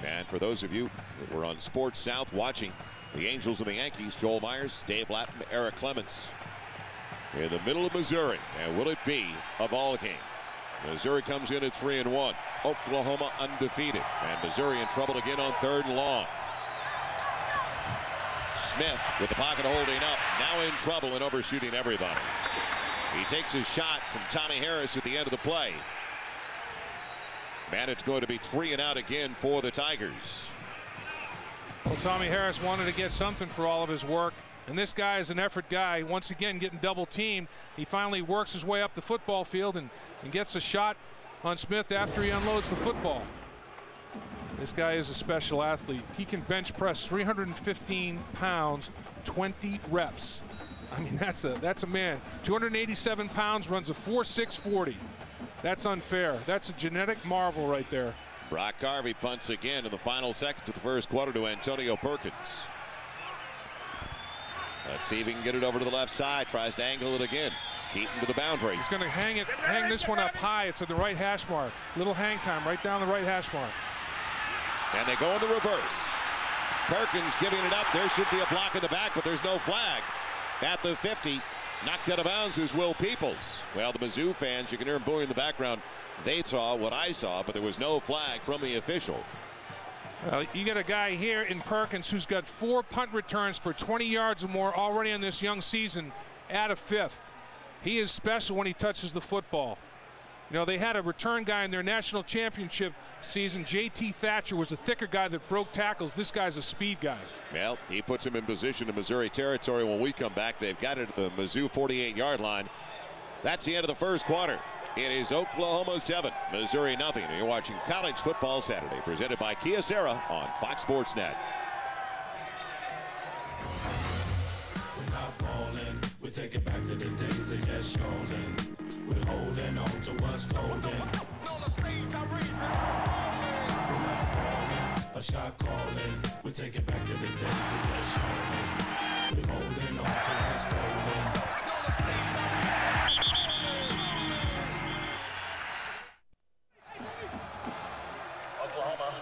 And for those of you that were on Sports South watching the Angels and the Yankees, Joel Myers, Dave Lapham, Eric Clements in the middle of Missouri. And will it be a ball game? Missouri comes in at 3-1. Oklahoma undefeated. And Missouri in trouble again on 3rd and long. Smith with the pocket holding up, now in trouble and overshooting everybody. He takes his shot from Tommy Harris at the end of the play. And it's going to be 3 and out again for the Tigers. Well, Tommy Harris wanted to get something for all of his work. And this guy is an effort guy. Once again, getting double teamed. He finally works his way up the football field and gets a shot on Smith after he unloads the football. This guy is a special athlete. He can bench press 315 pounds, 20 reps. I mean, that's a man. 287 pounds, runs a 4.640. That's unfair. That's a genetic marvel right there. Brock Harvey punts again in the final seconds of the first quarter to Antonio Perkins. Let's see if he can get it over to the left side. Tries to angle it again. Keaton to the boundary. He's going to hang this one up high. It's at the right hash mark. Little hang time right down the right hash mark. And they go in the reverse. Perkins giving it up. There should be a block in the back, but there's no flag. At the 50, knocked out of bounds is Will Peoples. Well, the Mizzou fans, you can hear them booing in the background. They saw what I saw, but there was no flag from the official. You got a guy here in Perkins who's got 4 punt returns for 20 yards or more already in this young season at a 5th. He is special when he touches the football. You know, they had a return guy in their national championship season. J.T. Thatcher was a thicker guy that broke tackles. This guy's a speed guy. Well, he puts him in position in Missouri territory. When we come back, they've got it at the Mizzou 48-yard line. That's the end of the first quarter. It is Oklahoma 7, Missouri nothing. You're watching College Football Saturday, presented by Kia Sarah on Fox Sports Net. We're not falling. We take it back to the days of yes, yawning. We're holding on to what's golden. We're not falling. A shot calling. We take it back to the days of yes, yawning. We're holding on to what's golden.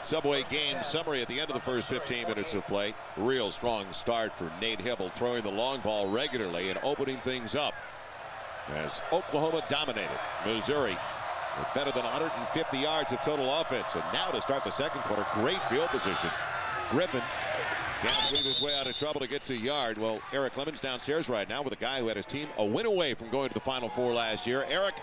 Subway game summary at the end of the first 15 minutes of play. Real strong start for Nate Hibble, throwing the long ball regularly and opening things up as Oklahoma dominated Missouri with better than 150 yards of total offense. And now to start the second quarter, great field position. Griffin can't weave his way out of trouble to get a yard. Well, Eric Clements downstairs right now with a guy who had his team a win away from going to the Final Four last year. Eric.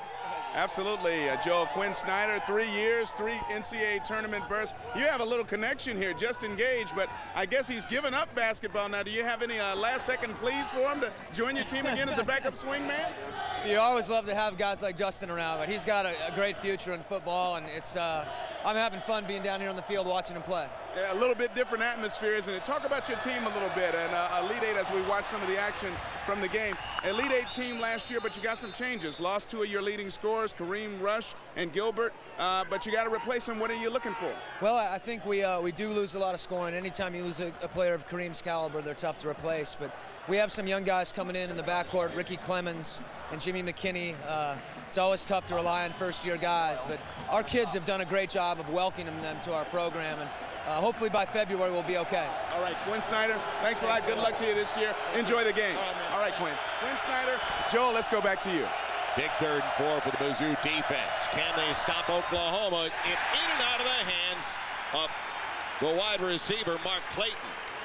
Absolutely, Joel. Quinn Snyder, 3 years, 3 NCAA tournament berths. You have a little connection here, Justin Gage, but I guess he's given up basketball now. Do you have any last-second pleas for him to join your team again as a backup swing man? You always love to have guys like Justin around, but he's got a great future in football, and it's I'm having fun being down here on the field watching him play. Yeah, a little bit different atmosphere, isn't it? Talk about your team a little bit, and Elite Eight as we watch some of the action from the game. Elite Eight team last year, but you got some changes. Lost 2 of your leading scorers, Kareem Rush and Gilbert, but you got to replace them. What are you looking for? Well, I think we do lose a lot of scoring. Anytime you lose a player of Kareem's caliber, they're tough to replace. But we have some young guys coming in the backcourt, Ricky Clemens and Jimmy McKinney. It's always tough to rely on first-year guys, but our kids have done a great job of welcoming them to our program, and hopefully by February we'll be okay. All right, Quinn Snyder, thanks a lot. Good luck to you this year. Enjoy the game. All right, Quinn. Quinn Snyder. Joel, let's go back to you. Big 3rd and 4 for the Mizzou defense. Can they stop Oklahoma? It's in and out of the hands of the wide receiver, Mark Clayton.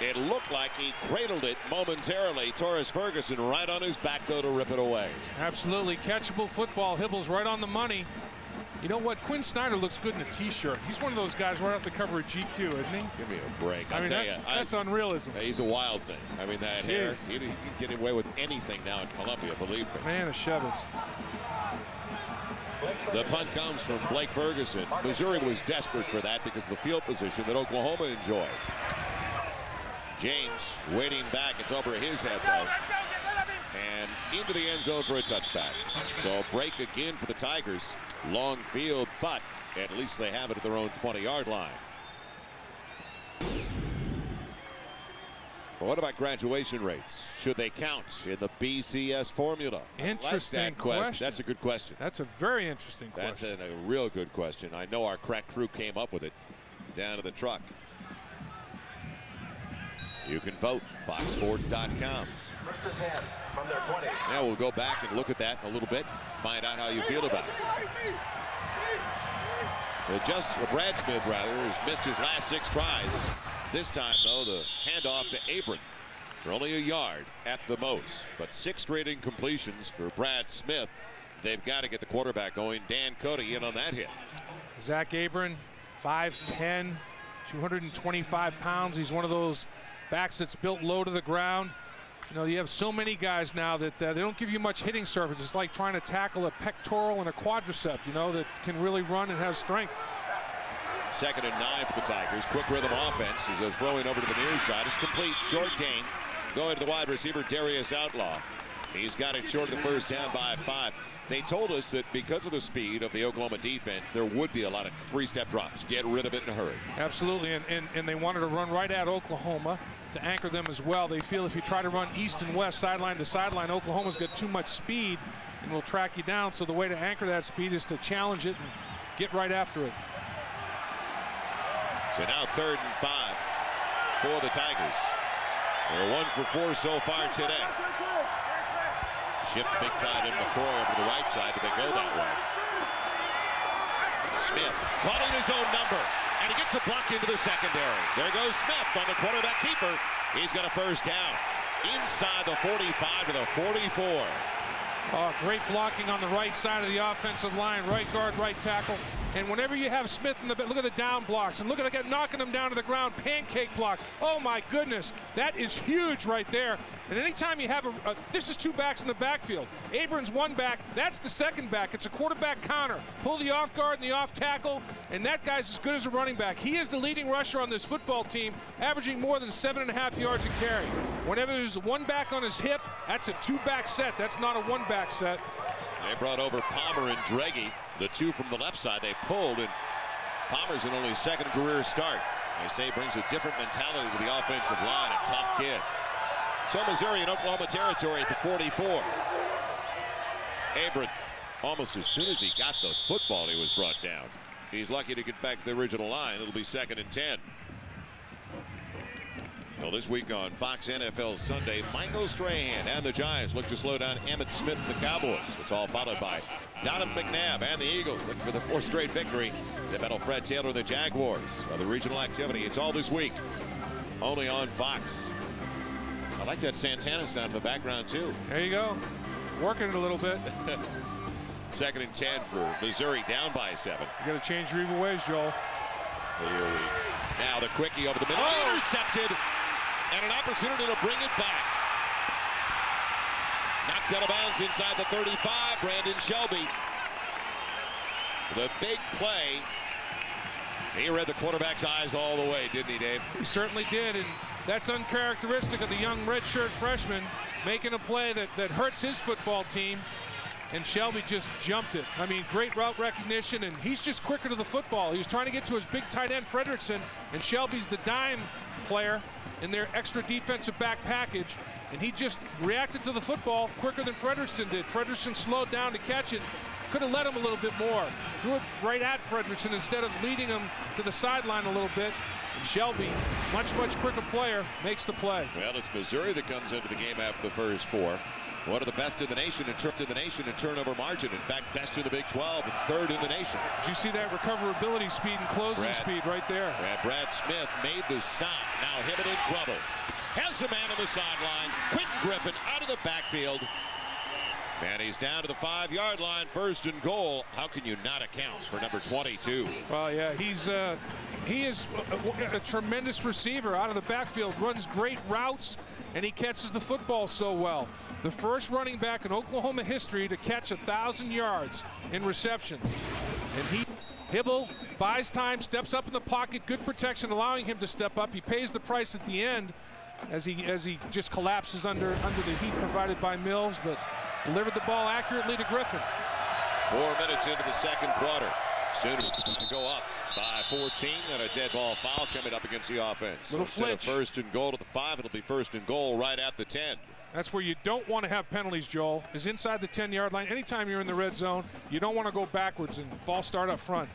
It looked like he cradled it momentarily. Torres Ferguson right on his back, though, to rip it away. Absolutely catchable football. Hibble's right on the money. You know what? Quinn Snyder looks good in a T-shirt. He's one of those guys right off the cover of GQ, isn't he? Give me a break. I'll tell you. That's unrealism. He's a wild thing. I mean, that hair, he can get away with anything now in Columbia, believe me. Man, a Shevitz. The punt comes from Blake Ferguson. Missouri was desperate for that because of the field position that Oklahoma enjoyed. James waiting back. It's over his head, though. And into the end zone for a touchback. So break again for the Tigers. Long field, but at least they have it at their own 20-yard line. But what about graduation rates? Should they count in the BCS formula? Interesting question. That's a good question. That's a very interesting question. That's a real good question. I know our crack crew came up with it down to the truck. You can vote, foxsports.com. From their 20. Now we'll go back and look at that in a little bit, find out how you feel about it. Brad Smith, has missed his last 6 tries. This time, though, the handoff to Abram for only a yard at the most. But 6 straight incompletions for Brad Smith. They've got to get the quarterback going. Dan Cody in on that hit. Zach Abram, 5'10", 225 pounds. He's one of those backs that's built low to the ground. You know, you have so many guys now that they don't give you much hitting surface. It's like trying to tackle a pectoral and a quadricep, you know, that can really run and has strength. 2nd and 9 for the Tigers. Quick rhythm offense as they're throwing over to the near side. It's complete, short gain. Going to the wide receiver, Darius Outlaw. He's got it short of the first down by 5. They told us that because of the speed of the Oklahoma defense, there would be a lot of 3-step drops. Get rid of it in a hurry. Absolutely, and they wanted to run right at Oklahoma to anchor them as well. They feel if you try to run east and west, sideline to sideline, Oklahoma's got too much speed and will track you down. So the way to anchor that speed is to challenge it and get right after it. So now 3rd and 5 for the Tigers. They're 1 for 4 so far today. Shipped big tight end McCoy over to the right side. Did they go that way? Smith calling his own number, and he gets a block into the secondary. There goes Smith on the quarterback keeper. He's got a first down inside the 45 to the 44. Oh, great blocking on the right side of the offensive line, right guard, right tackle. And whenever you have Smith in the look at the down blocks and look at it knocking them down to the ground, pancake blocks. Oh my goodness, that is huge right there. And anytime you have this is 2 backs in the backfield. Abrams 1 back, that's the 2nd back. It's a quarterback counter. Pull the off guard and the off tackle, and that guy's as good as a running back. He is the leading rusher on this football team, averaging more than 7.5 yards a carry. Whenever there's 1 back on his hip, that's a 2-back set. That's not a 1-back set. They brought over Palmer and Dregge, the 2 from the left side. They pulled, and Palmer's in only his 2nd career start. They say brings a different mentality to the offensive line, a tough kid. So Missouri in Oklahoma territory at the 44. Abram, almost as soon as he got the football, he was brought down. He's lucky to get back to the original line. It'll be 2nd and 10. Well, this week on Fox NFL Sunday, Michael Strahan and the Giants look to slow down Emmitt Smith and the Cowboys. It's all followed by Donovan McNabb and the Eagles looking for the 4th straight victory. They battle Fred Taylor and the Jaguars. Other regional activity, it's all this week, only on Fox. I like that Santana sound in the background, too. There you go. Working it a little bit. 2nd and 10 for Missouri, down by 7. You got to change your evil ways, Joel. Now the quickie over the middle. Oh! Intercepted. And an opportunity to bring it back. Knocked out of bounds inside the 35. Brandon Shelby. The big play. He read the quarterback's eyes all the way, didn't he, Dave? He certainly did, and that's uncharacteristic of the young redshirt freshman making a play that hurts his football team, and Shelby just jumped it. I mean, great route recognition, and he's just quicker to the football. He was trying to get to his big tight end, Fredrickson, and Shelby's the dime player in their extra defensive back package, and he just reacted to the football quicker than Fredrickson did. Fredrickson slowed down to catch it. Could have let him a little bit more. Threw it right at Fredrickson instead of leading him to the sideline a little bit. And Shelby, much quicker player, makes the play. Well, it's Missouri that comes into the game after the first 4. One of the best in the nation in turnover margin. In fact, best in the Big 12 and 3rd in the nation. Did you see that recoverability speed and closing speed right there? Brad Smith made the stop. Now him in trouble. Has a man on the sideline. Quentin Griffin out of the backfield. And he's down to the 5-yard line, 1st and goal. How can you not account for number 22? Well, yeah, he is a tremendous receiver out of the backfield, runs great routes, and he catches the football so well. The first running back in Oklahoma history to catch 1,000 yards in reception. And Hibble buys time, steps up in the pocket, good protection, allowing him to step up. He pays the price at the end as he just collapses under the heat provided by Mills, but delivered the ball accurately to Griffin. 4 minutes into the second quarter. Sooners to go up by 14 and a dead ball foul coming up against the offense. Little so instead of 1st and goal to the 5, it'll be 1st and goal right at the 10. That's where you don't want to have penalties, Joel, is inside the 10-yard line. Anytime you're in the red zone, you don't want to go backwards and false start up front.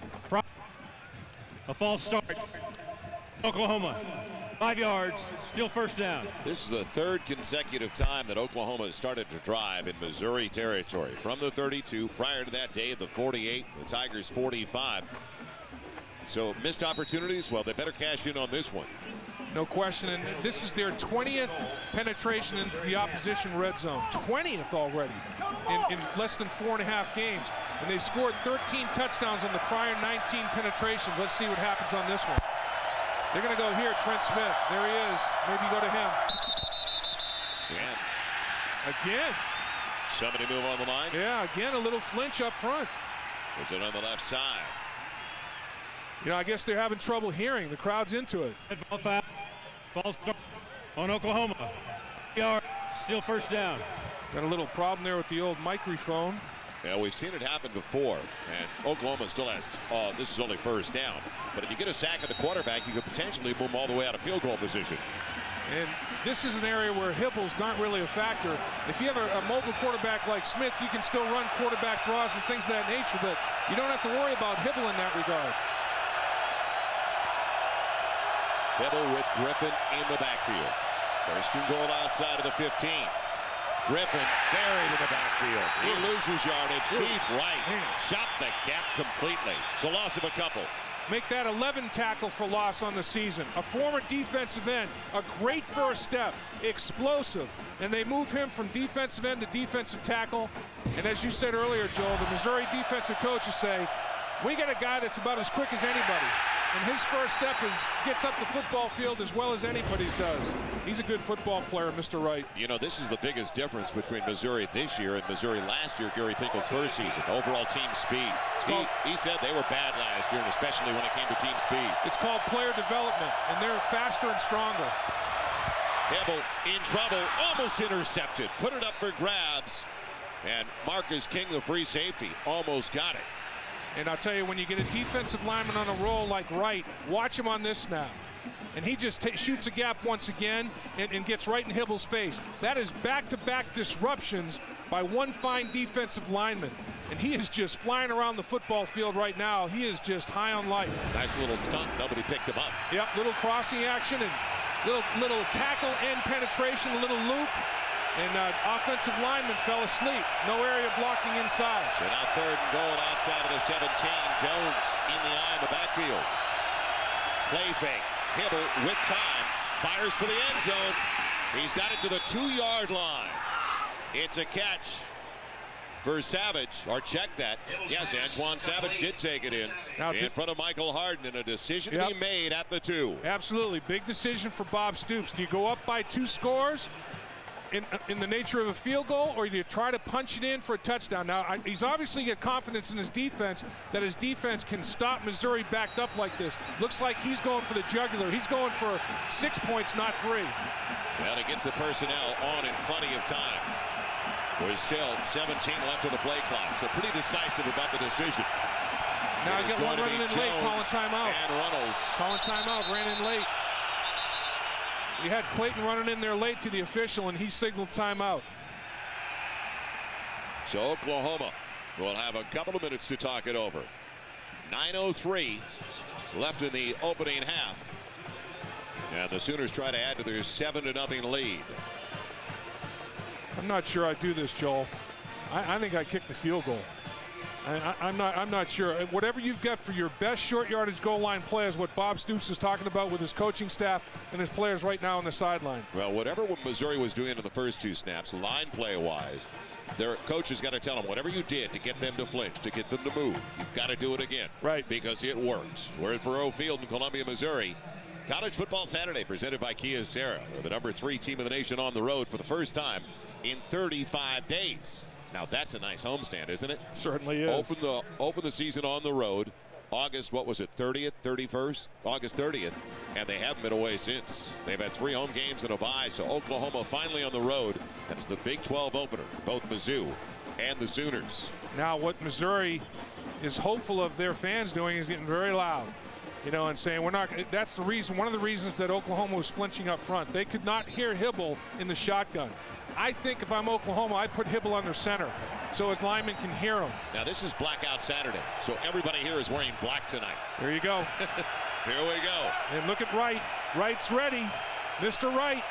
A false start. Oklahoma. 5 yards, still 1st down. This is the 3rd consecutive time that Oklahoma has started to drive in Missouri territory. From the 32, prior to that day, the 48, the Tigers 45. So missed opportunities, well, they better cash in on this one. No question, and this is their 20th penetration into the opposition red zone. 20th already in less than 4.5 games. And they've scored 13 touchdowns on the prior 19 penetrations. Let's see what happens on this one. They're going to go here, Trent Smith. There he is. Maybe go to him. Again. Somebody move on the line. Yeah, again, a little flinch up front. Is it on the left side? You know, I guess they're having trouble hearing. The crowd's into it. False start on Oklahoma. Still 1st down. Got a little problem there with the old microphone. Yeah, we've seen it happen before, and Oklahoma still has, this is only 1st down. But if you get a sack of the quarterback, you could potentially move all the way out of field goal position. And this is an area where Hibble's not really a factor. If you have a mobile quarterback like Smith, you can still run quarterback draws and things of that nature, but you don't have to worry about Hibble in that regard. Hibble with Griffin in the backfield. 1st and goal outside of the 15. Griffin buried in the backfield. He loses yardage. Keith Wright shot the gap completely. It's a loss of a couple. Make that 11 tackle for loss on the season. A former defensive end, a great first step, explosive. And they move him from defensive end to defensive tackle. And as you said earlier, Joel, the Missouri defensive coaches say, we got a guy that's about as quick as anybody. And his first step gets up the football field as well as anybody's does. He's a good football player, Mr. Wright. You know, this is the biggest difference between Missouri this year and Missouri last year, Gary Pinkel's first season. Overall team speed. He said they were bad last year, and especially when it came to team speed. It's called player development, and they're faster and stronger. Hibble in trouble, almost intercepted. Put it up for grabs. And Marcus King, the free safety, almost got it. And I'll tell you, when you get a defensive lineman on a roll like Wright, watch him on this snap. And he just shoots a gap once again and gets right in Hibble's face. That is back-to-back disruptions by one fine defensive lineman. And he is just flying around the football field right now. He is just high on life. Nice little stunt. Nobody picked him up. Yep, little crossing action and little tackle and penetration, a little loop. And offensive lineman fell asleep. No area blocking inside. So now 3rd and goal outside of the 17. Jones in the eye of the backfield. Play fake. Hibble with time. Fires for the end zone. He's got it to the 2-yard line. It's a catch for Savage. Or check that. Yes, Antoine Savage did take it in front of Michael Harden, and a decision to be made at the 2. Absolutely. Big decision for Bob Stoops. Do you go up by 2 scores? In the nature of a field goal, or do you try to punch it in for a touchdown? Now, he's obviously got confidence in his defense that his defense can stop Missouri backed up like this. Looks like he's going for the jugular. He's going for 6 points, not 3. Well, he gets the personnel on in plenty of time. There's still 17 left of the play clock, so pretty decisive about the decision. Now you got one running in late, calling timeout. And Runnels. Calling timeout, ran in late. You had Clayton running in there late to the official, and he signaled timeout. So Oklahoma will have a couple of minutes to talk it over. 9:03 left in the opening half. And the Sooners try to add to their 7-0 lead. I'm not sure I do this, Joel. I think I kicked the field goal. I'm not sure. Whatever you've got for your best short yardage goal line play is what Bob Stoops is talking about with his coaching staff and his players right now on the sideline. Well, whatever Missouri was doing in the first 2 snaps, line play wise, their coach has got to tell them, whatever you did to get them to flinch, to get them to move, you've got to do it again. Right. Because it worked. We're at Faroe Field in Columbia, Missouri. College Football Saturday presented by Kia Sarah. We're the #3 team in the nation on the road for the first time in 35 days. Now that's a nice homestand, isn't it? Certainly is. Open the season on the road. August, what was it, 30th, 31st? August 30th, and they haven't been away since. They've had 3 home games and a bye, so Oklahoma finally on the road. That is the Big 12 opener for both Mizzou and the Sooners. Now what Missouri is hopeful of their fans doing is getting very loud, you know, and saying we're not. That's the reason, one of the reasons that Oklahoma was flinching up front. They could not hear Hibble in the shotgun. I think if I'm Oklahoma, I'd put Hibble under center so his linemen can hear him. Now this is Blackout Saturday, so everybody here is wearing black tonight. There you go. Here we go. And look at Wright. Wright's ready. Mr. Wright.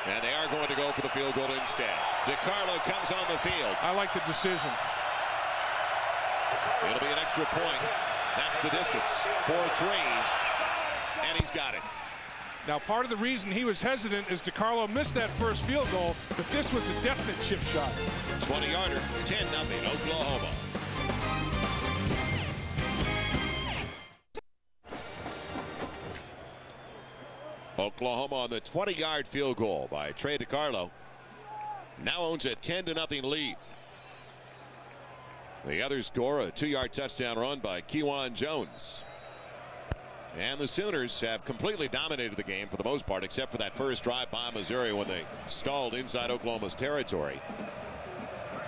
And they are going to go for the field goal instead. DiCarlo comes on the field. I like the decision. It'll be an extra point. That's the distance. 4-3. And he's got it. Now, part of the reason he was hesitant is DiCarlo missed that first field goal, but this was a definite chip shot. 20-yarder, 10-0 Oklahoma. Oklahoma on the 20-yard field goal by Trey DiCarlo. Now owns a 10-0 lead. The other score, a 2-yard touchdown run by Kewan Jones. And the Sooners have completely dominated the game for the most part, except for that first drive by Missouri when they stalled inside Oklahoma's territory.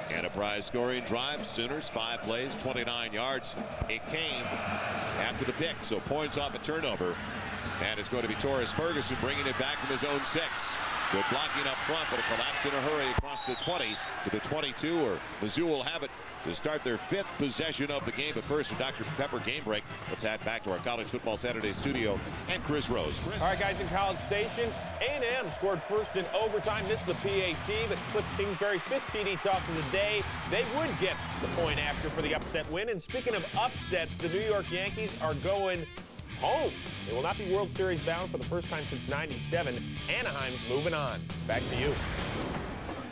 Enterprise scoring drive. Sooners 5 plays, 29 yards. It came after the pick, so points off a turnover. And it's going to be Torres Ferguson bringing it back from his own 6. Good blocking up front, but it collapsed in a hurry across the 20 to the 22, or Mizzou will have it to start their 5th possession of the game. But first, a Dr. Pepper game break. Let's head back to our College Football Saturday studio and Chris Rose. Chris. All right, guys, in College Station, A&M scored first in overtime. This is the PAT, but Cliff Kingsbury's 5th TD toss of the day. They would get the point after for the upset win. And speaking of upsets, the New York Yankees are going home. They will not be World Series bound for the first time since '97. Anaheim's moving on. Back to you.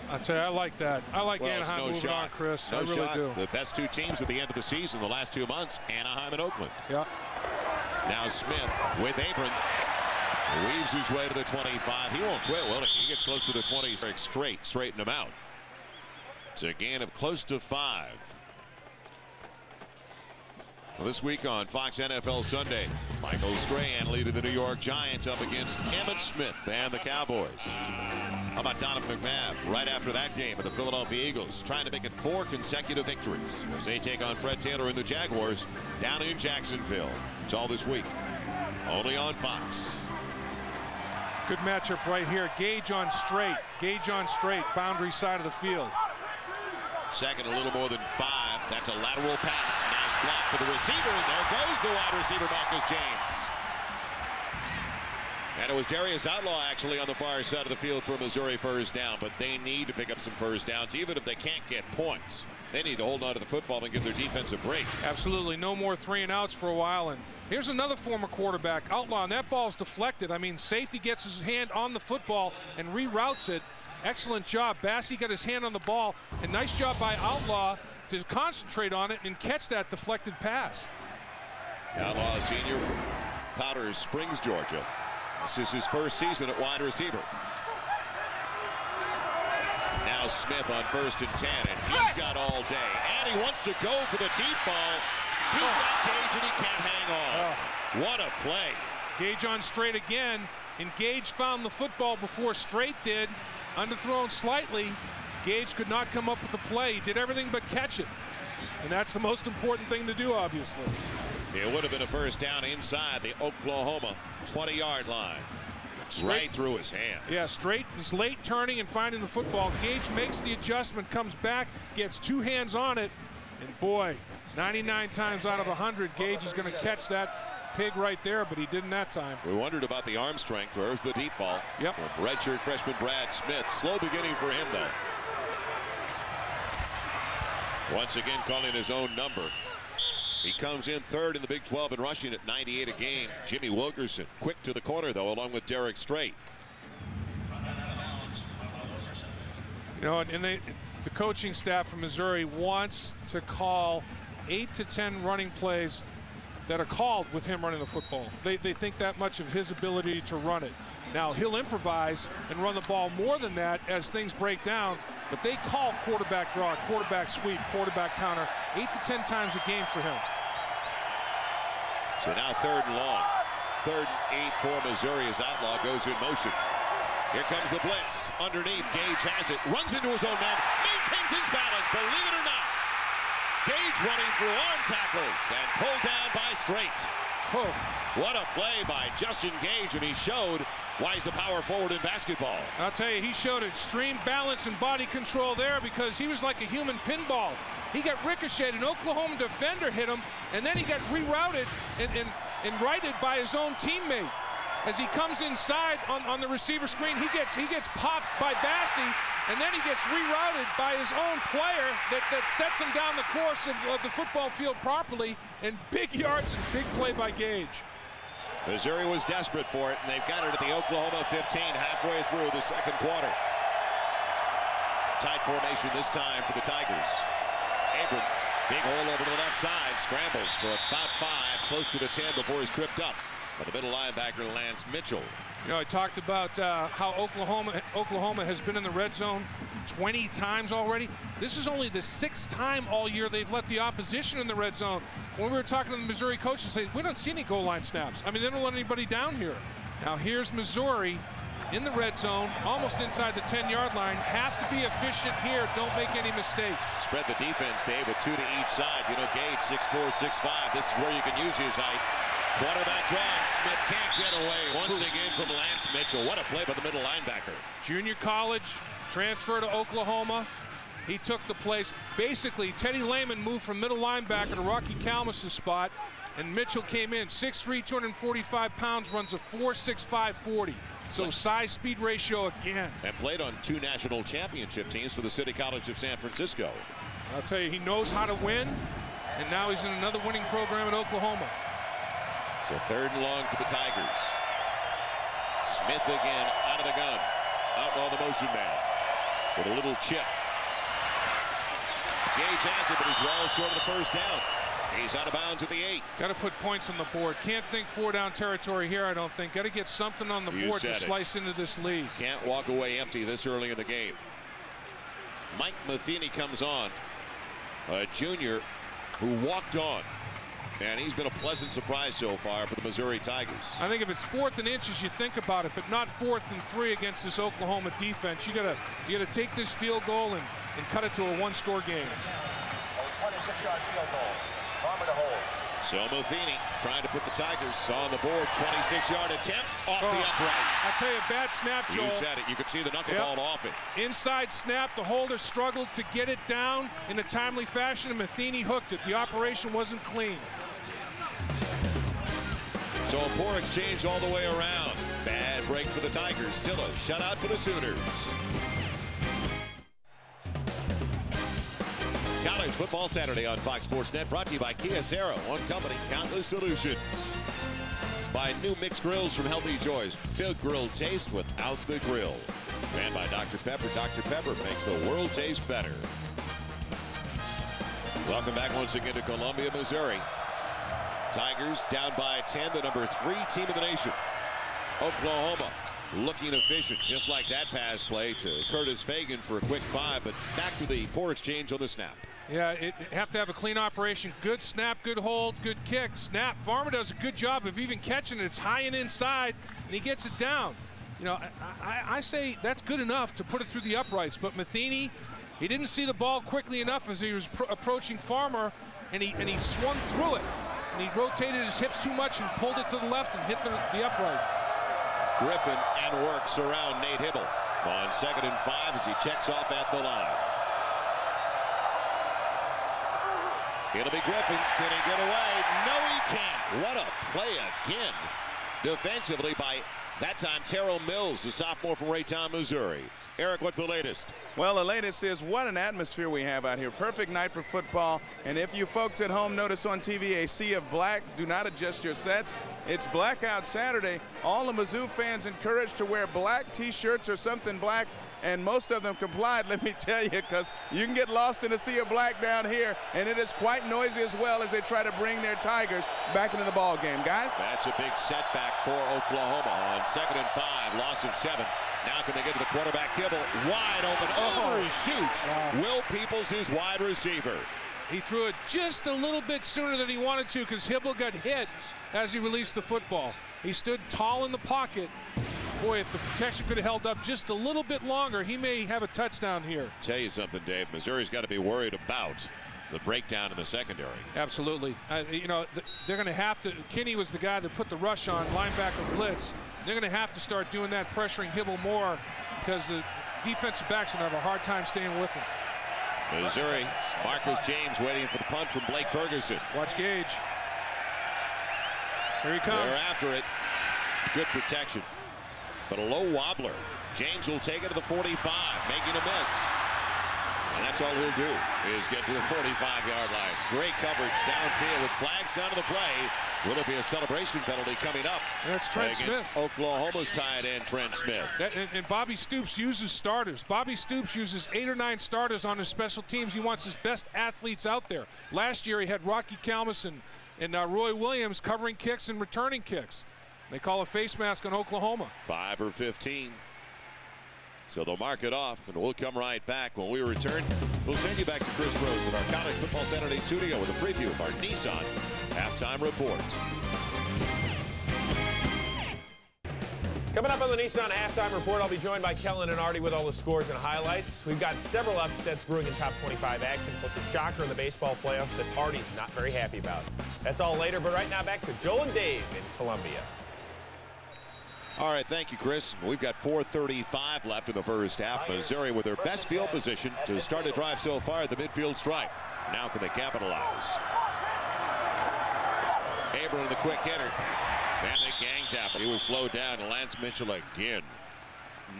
I'll tell you, I like that. I like Anaheim moving on, Chris. I really do. The best 2 teams at the end of the season, the last 2 months, Anaheim and Oakland. Yeah. Now Smith with Abram. Weaves his way to the 25. He won't quit, will he? He gets close to the 20 straight. Straighten him out. It's a gain of close to 5. Well, this week on Fox NFL Sunday, Michael Strahan leading the New York Giants up against Emmitt Smith and the Cowboys. How about Donovan McNabb right after that game with the Philadelphia Eagles, trying to make it 4 consecutive victories as they take on Fred Taylor and the Jaguars down in Jacksonville. It's all this week, only on Fox. Good matchup right here. Gage on straight. Gage on straight. Boundary side of the field. Second, a little more than 5. That's a lateral pass. Nice block for the receiver, and there goes the wide receiver, Marcus James. And it was Darius Outlaw actually on the far side of the field for a Missouri first down, but they need to pick up some first downs, even if they can't get points. They need to hold on to the football and give their defense a break. Absolutely. No more 3-and-outs for a while. And here's another former quarterback, Outlaw, and that ball's deflected. I mean, safety gets his hand on the football and reroutes it. Excellent job. Bassey got his hand on the ball, and nice job by Outlaw to concentrate on it and catch that deflected pass. Outlaw, a senior from Powder Springs, Georgia. This is his first season at wide receiver. Now Smith on 1st and 10, and he's got all day. And he wants to go for the deep ball. He's got Gage, and he can't hang on. What a play. Gage on straight again, and Gage found the football before Straight did. Underthrown slightly. Gage could not come up with the play. He did everything but catch it. And that's the most important thing to do, obviously. It would have been a first down inside the Oklahoma 20-yard line. Straight right through his hands. Yeah, Straight is late turning and finding the football. Gage makes the adjustment, comes back, gets 2 hands on it. And boy, 99 times out of 100, Gage is going to catch that pig right there, but he didn't that time. We wondered about the arm strength. Where's the deep ball? Yep. From redshirt freshman Brad Smith. Slow beginning for him, though. Once again calling his own number. He comes in 3rd in the Big 12 in rushing at 98 a game. Jimmy Wilkerson quick to the corner, though, along with Derek Strait. You know, and the coaching staff from Missouri wants to call 8 to 10 running plays that are called with him running the football. They think that much of his ability to run it. Now, he'll improvise and run the ball more than that as things break down, but they call quarterback draw, quarterback sweep, quarterback counter 8 to 10 times a game for him. So now 3rd and long. 3rd and 8 for Missouri as Outlaw goes in motion. Here comes the blitz. Underneath, Gage has it, runs into his own man, maintains his balance, believe it or not. Gage running through arm tackles and pulled down by Straight. Oh. What a play by Justin Gage, and he showed why he's a power forward in basketball. I'll tell you, he showed extreme balance and body control there because he was like a human pinball. He got ricocheted, an Oklahoma defender hit him, and then he got rerouted and righted by his own teammate. As he comes inside on the receiver screen, he gets popped by Bassey, and then he gets rerouted by his own player that sets him down the course of the football field properly, and big yards and big play by Gage. Missouri was desperate for it, and they've got it at the Oklahoma 15 halfway through the 2nd quarter. Tight formation this time for the Tigers. Abram, big hole over to the left side, scrambles for about 5, close to the 10 before he's tripped up. But the middle linebacker, Lance Mitchell. You know, I talked about how Oklahoma has been in the red zone 20 times already. This is only the 6th time all year they've let the opposition in the red zone. When we were talking to the Missouri coaches, they say, we don't see any goal line snaps. I mean, they don't let anybody down here. Now here's Missouri in the red zone, almost inside the 10-yard line. Have to be efficient here. Don't make any mistakes. Spread the defense, Dave, with 2 to each side. You know, Gage, 6'4", 6'5". This is where you can use his height. Quarterback draw, Smith can't get away once again from Lance Mitchell. What a play by the middle linebacker. Junior college, transfer to Oklahoma. He took the place. Basically, Teddy Lehman moved from middle linebacker to Rocky Kalmus' spot, and Mitchell came in. 6'3", 245 pounds, runs a 4.65 40. So size-speed ratio again. And played on 2 national championship teams for the City College of San Francisco. I'll tell you, he knows how to win, and now he's in another winning program at Oklahoma. So 3rd and long for the Tigers. Smith again out of the gun. Outlaw the motion man with a little chip. Gage has it, but he's well short of the 1st down. He's out of bounds at the 8. Got to put points on the board. Can't think 4-down territory here, I don't think. Got to get something on the board to slice into this lead. Can't walk away empty this early in the game. Mike Matheny comes on, a junior who walked on. And he's been a pleasant surprise so far for the Missouri Tigers. I think if it's 4th and inches, you think about it, but not 4th and 3 against this Oklahoma defense. You gotta take this field goal and cut it to a 1-score game. A 26-yard field goal. Farmer to hold. So Matheny trying to put the Tigers on the board. 26-yard attempt off the upright. I'll tell you, a bad snap, Joel. You said it. You could see the knuckleball off it. Inside snap. The holder struggled to get it down in a timely fashion, and Matheny hooked it. The operation wasn't clean. So a poor exchange all the way around. Bad break for the Tigers. Still a shutout for the Sooners. College Football Saturday on Fox Sports Net, brought to you by Kia Sero, one company, countless solutions. By new mixed grills from Healthy Choice, good grilled taste without the grill. And by Dr. Pepper. Dr. Pepper makes the world taste better. Welcome back once again to Columbia, Missouri. Tigers down by 10, the number 3 team in the nation. Oklahoma looking efficient, just like that pass play to Curtis Fagan for a quick 5, but back to the poor exchange on the snap. Yeah, it have to have a clean operation. Good snap, good hold, good kick. Snap. Farmer does a good job of even catching it. It's high and inside, and he gets it down. You know, I say that's good enough to put it through the uprights, but Matheny, he didn't see the ball quickly enough as he was approaching Farmer, and he swung through it. And he rotated his hips too much and pulled it to the left and hit the upright. Griffin and works around Nate Hibble on 2nd and 5 as he checks off at the line. It'll be Griffin. Can he get away? No, he can't. What a play again defensively by, that time, Terrell Mills, the sophomore from Raytown, Missouri. Eric, what's the latest? Well, the latest is what an atmosphere we have out here. Perfect night for football. And if you folks at home notice on TV a sea of black, do not adjust your sets. It's Blackout Saturday. All the Mizzou fans encouraged to wear black T-shirts or something black. and most of them complied, let me tell you, because you can get lost in a sea of black down here, and it is quite noisy as well as they try to bring their Tigers back into the ball game, guys. That's a big setback for Oklahoma on 2nd and 5, loss of 7. Now can they get to the quarterback? Kibble wide open, overshoots. Will Peoples, his wide receiver. He threw it just a little bit sooner than he wanted to because Hibble got hit as he released the football. He stood tall in the pocket. Boy, if the protection could have held up just a little bit longer, he may have a touchdown here. Tell you something, Dave. Missouri's got to be worried about the breakdown in the secondary. Absolutely. You know, they're going to have to. Kinney was the guy that put the rush on, linebacker blitz. They're going to have to start doing that, pressuring Hibble more, because the defensive backs are going to have a hard time staying with him. Missouri, Marcus James waiting for the punt from Blake Ferguson. Watch Gage. Here he comes. They're after it. Good protection. But a low wobbler. James will take it to the 45, making a miss. And that's all he'll do is get to the 45-yard line. Great coverage downfield with flags down to the play. Will it be a celebration penalty coming up? And that's Trent Smith. Oklahoma's tight end, Trent Smith. And Bobby Stoops uses starters. Bobby Stoops uses 8 or 9 starters on his special teams. He wants his best athletes out there. Last year he had Rocky Kalmus and Roy Williams covering kicks and returning kicks. They call a face mask on Oklahoma. 5 or 15. So they'll mark it off, and we'll come right back. When we return, we'll send you back to Chris Rose in our College Football Saturday studio with a preview of our Nissan halftime report. Coming up on the Nissan halftime report, I'll be joined by Kellen and Artie with all the scores and highlights. We've got several upsets brewing in top 25 action, plus a shocker in the baseball playoffs that Artie's not very happy about. That's all later, but right now back to Joel and Dave in Columbia. All right, thank you, Chris. We've got 4:35 left in the first half. Missouri with their best field position to start a drive so far at the midfield stripe. Now can they capitalize? Abram, the quick hitter. And the gang tap. He was slowed down. Lance Mitchell again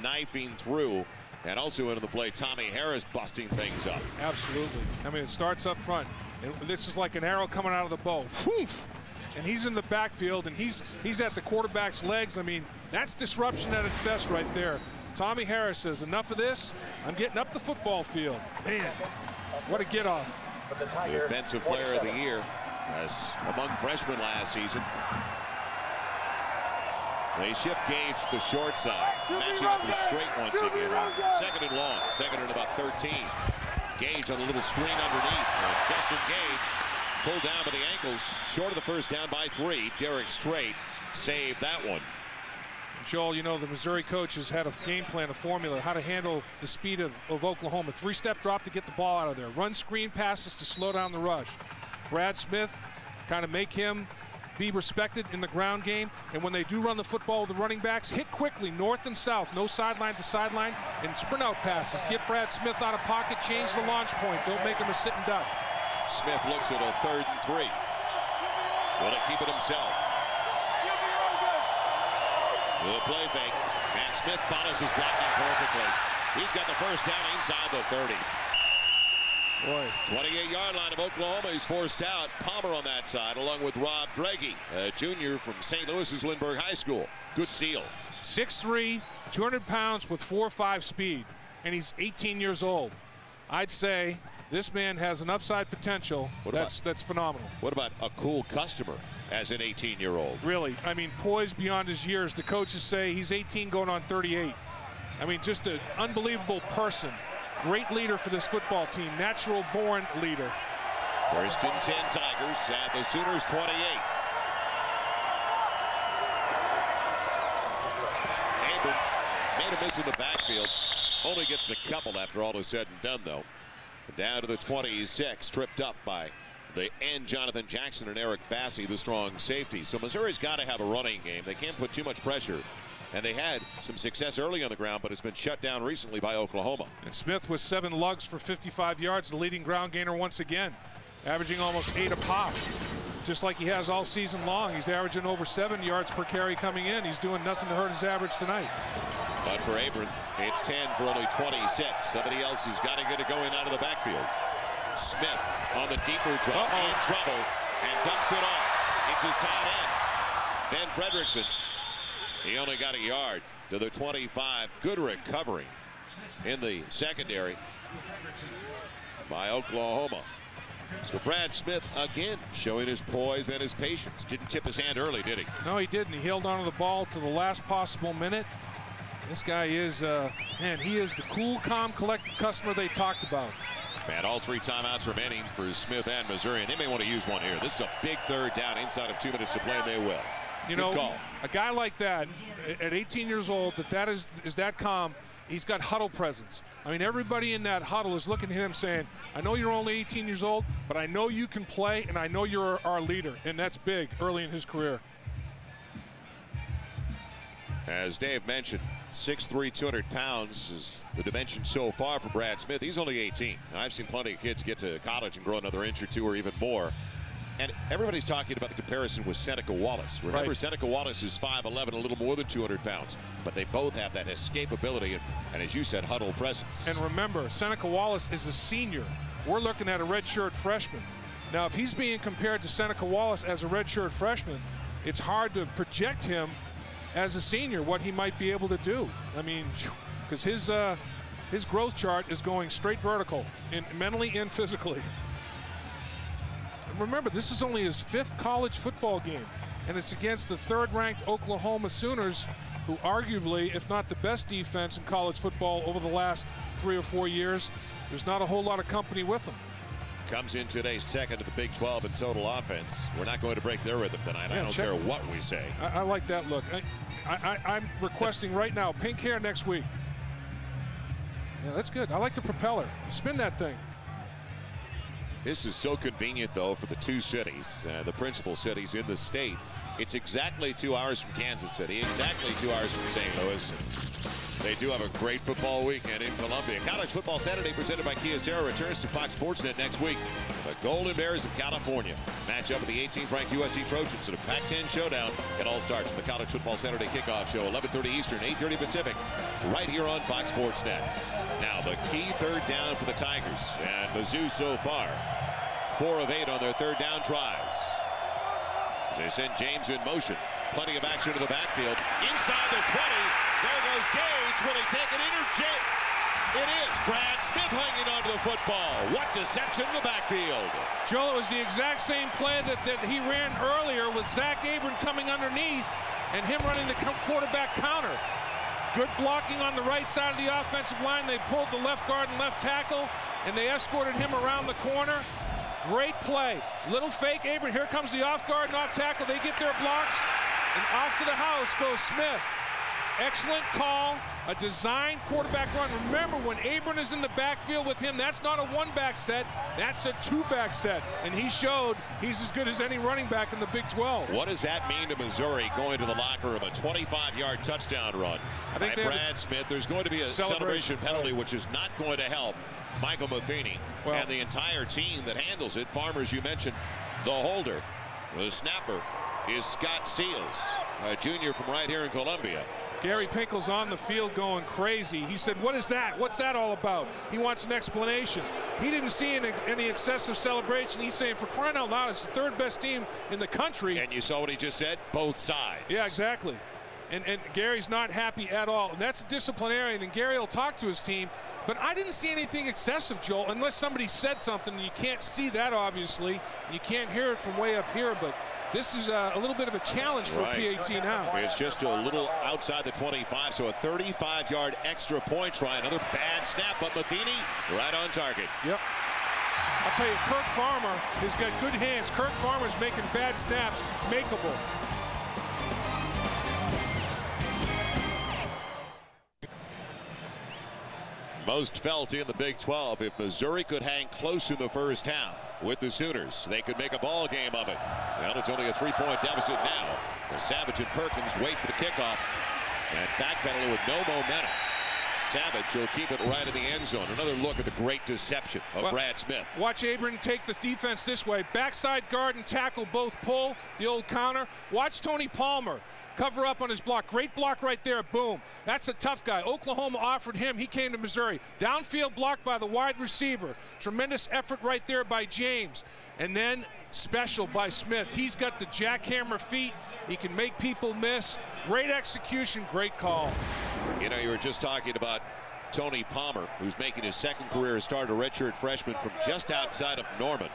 knifing through. And also into the play, Tommy Harris busting things up. Absolutely. I mean, it starts up front. And this is like an arrow coming out of the bow. Woof! And he's in the backfield, and he's at the quarterback's legs. I mean, that's disruption at its best right there. Tommy Harris says, enough of this. I'm getting up the football field. Man, what a get-off. Defensive player of the year, as among freshmen last season. They shift Gage to the short side, matching up with straight once again. 2nd and long, 2nd and about 13. Gage on a little screen underneath. Justin Gage pulled down by the ankles, short of the first down by 3. Derek Strait saved that one. Joel, you know, the Missouri coaches had a game plan, a formula, how to handle the speed of Oklahoma. 3-step drop to get the ball out of there. Run screen passes to slow down the rush. Brad Smith, kind of make him be respected in the ground game. And when they do run the football with the running backs, hit quickly, north and south, no sideline to sideline, and sprint out passes. Get Brad Smith out of pocket, change the launch point. Don't make him a sitting duck. Smith looks at a 3rd and 3. Will he keep it himself? The play fake, and Smith follows his blocking perfectly. He's got the first down inside the 30. Boy. 28-yard line of Oklahoma. He's forced out. Palmer on that side, along with Rob Draghi, a junior from St. Louis's Lindbergh High School. Good seal. 6'3", 200 pounds with 4.5 speed, and he's 18 years old. I'd say this man has an upside potential that's phenomenal. What about a cool customer as an 18-year-old? Really, I mean, poised beyond his years. The coaches say he's 18 going on 38. I mean, just an unbelievable person. Great leader for this football team, natural-born leader. 1st and 10 Tigers at the Sooners 28. Abram made a miss in the backfield. Only gets a couple after all is said and done, though. Down to the 26, tripped up by the end Jonathan Jackson and Eric Bassey, the strong safety. So Missouri's got to have a running game. They can't put too much pressure. And they had some success early on the ground, but it's been shut down recently by Oklahoma. And Smith with 7 lugs for 55 yards, the leading ground gainer once again, averaging almost 8 a pop. Just like he has all season long. He's averaging over 7 yards per carry coming in. He's doing nothing to hurt his average tonight. But for Abram, it's 10 for only 26. Somebody else has got to get it going out of the backfield. Smith on the deeper drop, in trouble, and dumps it off. It's his tight end, Ben Fredrickson. He only got a yard to the 25. Good recovery in the secondary by Oklahoma. So Brad Smith again showing his poise and his patience. Didn't tip his hand early, did he? No, he didn't. He held onto the ball to the last possible minute. This guy is, man, he is the cool, calm, collected customer they talked about. Man, all 3 timeouts remaining for Smith and Missouri, and they may want to use one here. This is a big third down inside of 2 minutes to play, and they will. You know, a guy like that, at 18 years old, that is that calm, he's got huddle presence. I mean, everybody in that huddle is looking at him saying, I know you're only 18 years old, but I know you can play, and I know you're our leader, and that's big early in his career. As Dave mentioned, 6'3", 200 pounds is the dimension so far for Brad Smith. He's only 18. And I've seen plenty of kids get to college and grow another inch or 2 or even more. And everybody's talking about the comparison with Seneca Wallace. Remember, right. Seneca Wallace is 5'11", a little more than 200 pounds. But they both have that escapability and as you said, huddle presence. And remember, Seneca Wallace is a senior. We're looking at a redshirt freshman. Now, if he's being compared to Seneca Wallace as a redshirt freshman, it's hard to project him as a senior, what he might be able to do. I mean, because his growth chart is going straight vertical, mentally and physically. And remember, this is only his 5th college football game, and it's against the 3rd-ranked Oklahoma Sooners, who arguably, if not the best defense in college football over the last 3 or 4 years. There's not a whole lot of company with them. Comes in today second to the Big 12 in total offense. We're not going to break their rhythm tonight. I don't care what we say. I like that look. I'm requesting right now pink hair next week. Yeah, that's good. I like the propeller. Spin that thing. This is so convenient, though, for the 2 cities, the principal cities in the state. It's exactly 2 hours from Kansas City, exactly 2 hours from St. Louis. They do have a great football weekend in Columbia. College Football Saturday presented by Kyocera returns to Fox Sports Net next week. The Golden Bears of California match up with the 18th-ranked USC Trojans in a Pac-10 showdown. It all starts with the College Football Saturday kickoff show, 11:30 Eastern, 8:30 Pacific, right here on Fox Sports Net. Now the key 3rd down for the Tigers, and Mizzou so far 4 of 8 on their 3rd down tries. As they send James in motion, plenty of action to the backfield, inside the 20. There goes Gage. Will he take it in or It is Brad Smith hanging onto the football. What deception in the backfield. Joel, it was the exact same play that he ran earlier with Zach Abram coming underneath and him running the quarterback counter. Good blocking on the right side of the offensive line. They pulled the left guard and left tackle, and they escorted him around the corner. Great play. Little fake Abram. Here comes the off guard and off tackle. They get their blocks, and off to the house goes Smith. Excellent call, a design quarterback run. Remember, when Abram is in the backfield with him, that's not a 1-back set, that's a 2-back set. And he showed he's as good as any running back in the Big 12. What does that mean to Missouri going to the locker room? A 25-yard touchdown run by Brad Smith. There's going to be a celebration penalty, which is not going to help Michael Matheny and the entire team that handles it. Farmers, you mentioned, the holder. The snapper is Scott Seals, a junior from right here in Columbia. Gary Pinkel's on the field going crazy. He said, what is that? What's that all about? He wants an explanation. He didn't see any excessive celebration. He's saying, for crying out loud, it's the 3rd best team in the country. And you saw what he just said? Both sides. Yeah, exactly. And Gary's not happy at all. And that's a disciplinarian, and Gary will talk to his team. But I didn't see anything excessive, Joel, unless somebody said something. And you can't see that, obviously. You can't hear it from way up here, but this is a little bit of a challenge for PAT now. It's just a little outside the 25, so a 35-yard extra point try. Another bad snap, but Matheny right on target. Yep. I'll tell you, Kirk Farmer has got good hands. Kirk Farmer's making bad snaps makeable. Most felt in the Big 12. If Missouri could hang close in the first half with the Sooners, they could make a ball game of it. Well, it's only a 3-point deficit now. The Savage and Perkins wait for the kickoff and backpedaling with no momentum. Savage will keep it right in the end zone. Another look at the great deception of Brad Smith. Watch Abram take the defense this way. Backside guard and tackle both pull, the old counter. Watch Tony Palmer cover up on his block. Great block right there. Boom. That's a tough guy. Oklahoma offered him. He came to Missouri. Downfield block by the wide receiver. Tremendous effort right there by James. And then special by Smith. He's got the jackhammer feet. He can make people miss. Great execution. Great call. You know, you were just talking about Tony Palmer, who's making his second career start, a redshirt freshman from just outside of Norman.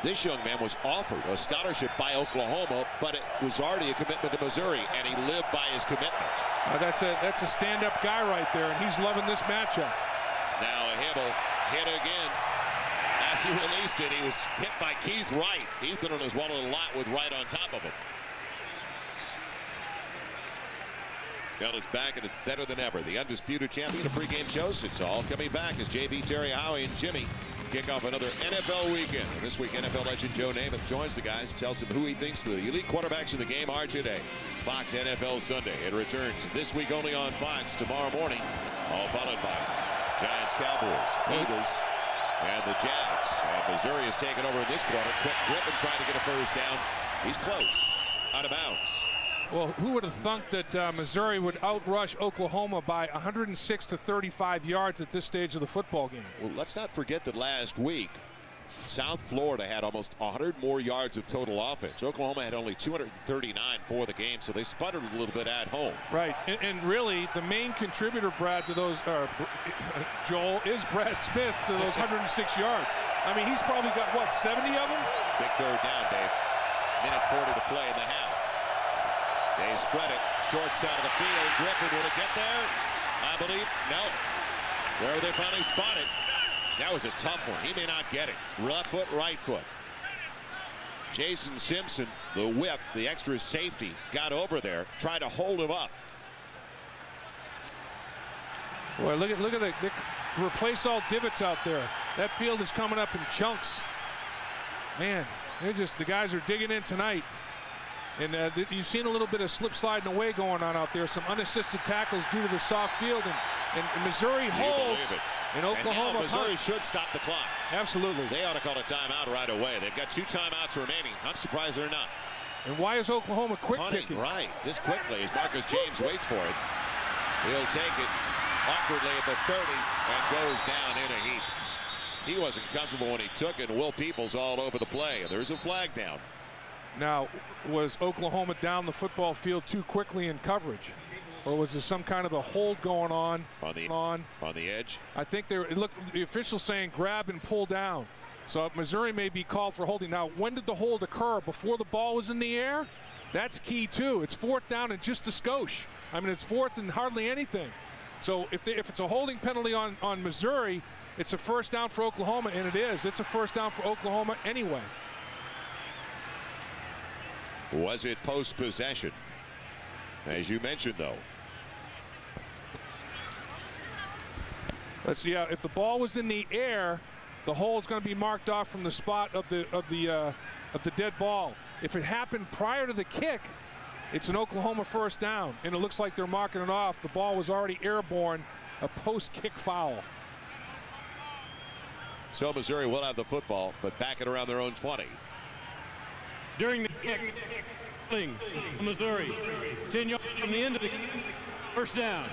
This young man was offered a scholarship by Oklahoma, but it was already a commitment to Missouri, and he lived by his commitment. That's a stand-up guy right there, and he's loving this matchup. Now Hibble hit again. As he released it, he was hit by Keith Wright. He's been on his wall a lot with Wright on top of him. Now it's back, and it's better than ever. The undisputed champion of pregame shows. It's all coming back as JB, Terry, Howie, and Jimmy kick off another NFL weekend. And this week, NFL legend Joe Namath joins the guys, tells them who he thinks the elite quarterbacks in the game are today. Fox NFL Sunday. It returns this week only on Fox tomorrow morning, all followed by Giants, Cowboys, Eagles, and the Jags. And Missouri has taken over in this quarter. Quick grip and trying to get a first down. He's close. Out of bounds. Well, who would have thunk that Missouri would outrush Oklahoma by 106 to 35 yards at this stage of the football game? Well, let's not forget that last week, South Florida had almost 100 more yards of total offense. Oklahoma had only 239 for the game, so they sputtered a little bit at home. Right, and really the main contributor, Brad, to those, Joel, is Brad Smith to those 106 yards. I mean, he's probably got, what, 70 of them? Big third down, Dave. Minute 40 to play in the half. They spread it, short side of the field. Griffin, will it get there? I believe, no. Where they finally spot it. That was a tough one. He may not get it. Left foot, right foot. Jason Simpson, the whip, the extra safety, got over there, tried to hold him up. Boy, look at the to replace all divots out there. That field is coming up in chunks. Man, the guys are digging in tonight. And you've seen a little bit of slip sliding away going on out there. Some unassisted tackles due to the soft field. And Missouri holds. And Oklahoma Missouri should stop the clock. Absolutely. They ought to call a timeout right away. They've got 2 timeouts remaining. I'm surprised they're not. And why is Oklahoma quick kicking? Right, this quickly as Marcus James waits for it. He'll take it awkwardly at the 30 and goes down in a heap. He wasn't comfortable when he took it. Will Peoples all over the play. There's a flag down. Now, was Oklahoma down the football field too quickly in coverage? Or was there some kind of a hold going on the edge? I think it looked, the official saying grab and pull down. So Missouri may be called for holding. Now, when did the hold occur? Before the ball was in the air? That's key too. It's 4th down and just a skosh. I mean, it's 4th and hardly anything. So if it's a holding penalty on Missouri, it's a first down for Oklahoma, and it is. It's a first down for Oklahoma anyway. Was it post-possession? As you mentioned, though. Let's see. If the ball was in the air, the hole is going to be marked off from the spot of the dead ball. If it happened prior to the kick, it's an Oklahoma first down, and it looks like they're marking it off. The ball was already airborne, a post-kick foul. So Missouri will have the football, but back at around their own 20. During the kick, Missouri, 10 yards from the end of the kick, first down.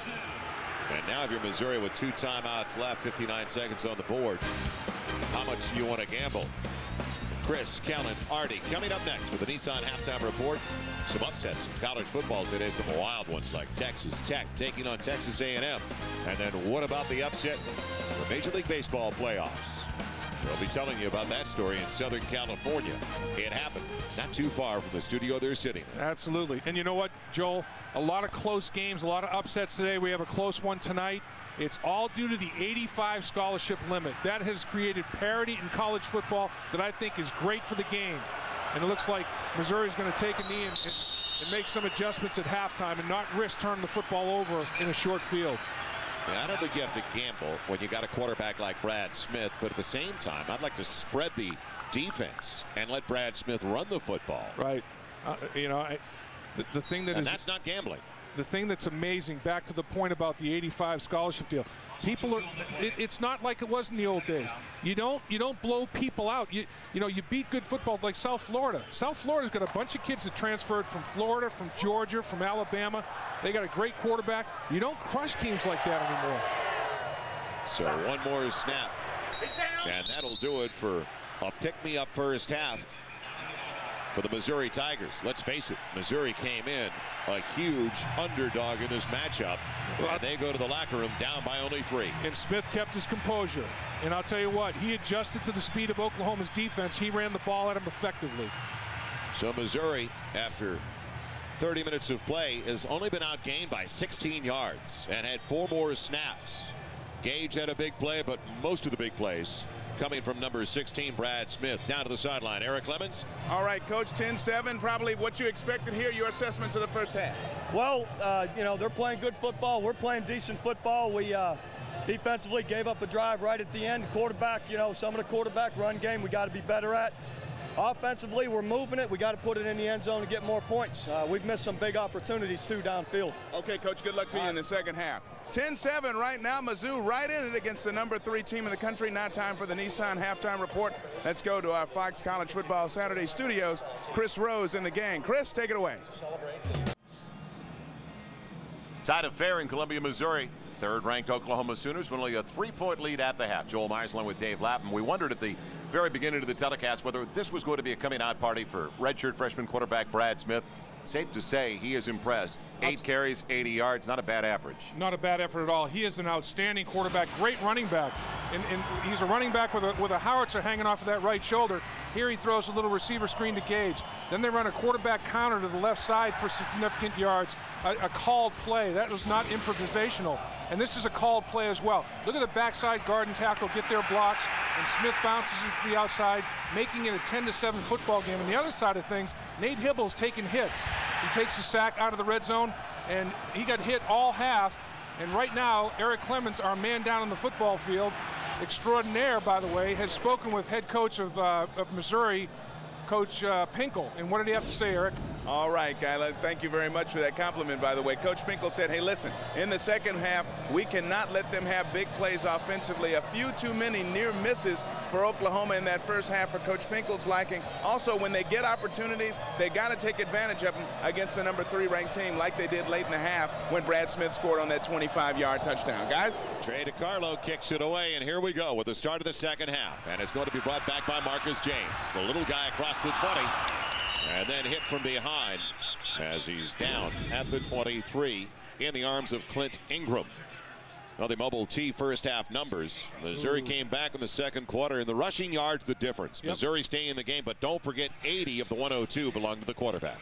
And now if you're Missouri with 2 timeouts left, 59 seconds on the board, how much do you want to gamble? Chris, Kellen, Artie, coming up next with the Nissan Halftime Report. Some upsets in college football today, some wild ones like Texas Tech taking on Texas A&M. And then what about the upset for Major League Baseball playoffs? We'll be telling you about that story in Southern California. It happened not too far from the studio they're sitting in. Absolutely. And you know what, Joel? A lot of close games, a lot of upsets today. We have a close one tonight. It's all due to the 85 scholarship limit. That has created parity in college football that I think is great for the game. And it looks like Missouri is going to take a knee and make some adjustments at halftime and not risk turning the football over in a short field. Yeah, I don't think you have to gamble when you got a quarterback like Brad Smith, but at the same time, I'd like to spread the defense and let Brad Smith run the football. Right. You know, the thing that's not gambling. The thing that's amazing, back to the point about the 85 scholarship deal, people are, it's not like it was in the old days. You don't blow people out. You know, you beat good football like South Florida. South Florida's got a bunch of kids that transferred from Florida, from Georgia, from Alabama. They got a great quarterback. You don't crush teams like that anymore. So one more snap, and that'll do it for a pick-me-up first half. for the Missouri Tigers. Let's face it, Missouri came in a huge underdog in this matchup. And they go to the locker room down by only 3. And Smith kept his composure. And I'll tell you what, he adjusted to the speed of Oklahoma's defense. He ran the ball at him effectively. So Missouri, after 30 minutes of play, has only been outgained by 16 yards and had 4 more snaps. Gage had a big play, but most of the big plays coming from number 16, Brad Smith. Down to the sideline, Eric Clemens. All right, Coach, 10-7, probably what you expected here, your assessments of the first half. Well, you know, they're playing good football. We're playing decent football. We defensively gave up a drive right at the end. Quarterback, you know, some of the quarterback run game we got to be better at. Offensively, we're moving it. We got to put it in the end zone to get more points. We've missed some big opportunities, too, downfield. Okay, Coach, good luck to you in the second half. 10-7 right now. Mizzou right in it against the number 3 team in the country. Now time for the Nissan halftime report. Let's go to our Fox College Football Saturday studios. Chris Rose and the gang. Chris, take it away. Tied affair in Columbia, Missouri. Third-ranked Oklahoma Sooners with only a 3-point lead at the half. Joel Myers along with Dave Lapham. We wondered at the very beginning of the telecast whether this was going to be a coming-out party for redshirt freshman quarterback Brad Smith. Safe to say he is impressed. 8 carries, 80 yards, not a bad average. Not a bad effort at all. He is an outstanding quarterback, great running back. And he's a running back with a howitzer hanging off of that right shoulder. Here he throws a little receiver screen to Gage. Then they run a quarterback counter to the left side for significant yards. A called play. That was not improvisational. And this is a called play as well. Look at the backside guard and tackle get their blocks, and Smith bounces to the outside, making it a 10-7 football game. On the other side of things, Nate Hibble's taking hits. He takes a sack out of the red zone, and he got hit all half. And right now, Eric Clemens, our man down on the football field, extraordinaire, by the way, has spoken with head coach of Missouri, Coach Pinkel. And what did he have to say, Eric? All right, Guy, thank you very much for that compliment, by the way. Coach Pinkel said, hey, listen, in the second half, we cannot let them have big plays offensively. A few too many near misses for Oklahoma in that first half for Coach Pinkel's liking. Also, when they get opportunities, they got to take advantage of them against the number 3 ranked team like they did late in the half when Brad Smith scored on that 25-yard touchdown. Guys? Trey DiCarlo kicks it away, and here we go with the start of the second half. And it's going to be brought back by Marcus James, the little guy across the 20. And then hit from behind as he's down at the 23 in the arms of Clint Ingram. Well, the Mobile T first half numbers. Missouri came back in the second quarter, and the rushing yards the difference. Yep. Missouri staying in the game, but don't forget 80 of the 102 belong to the quarterback.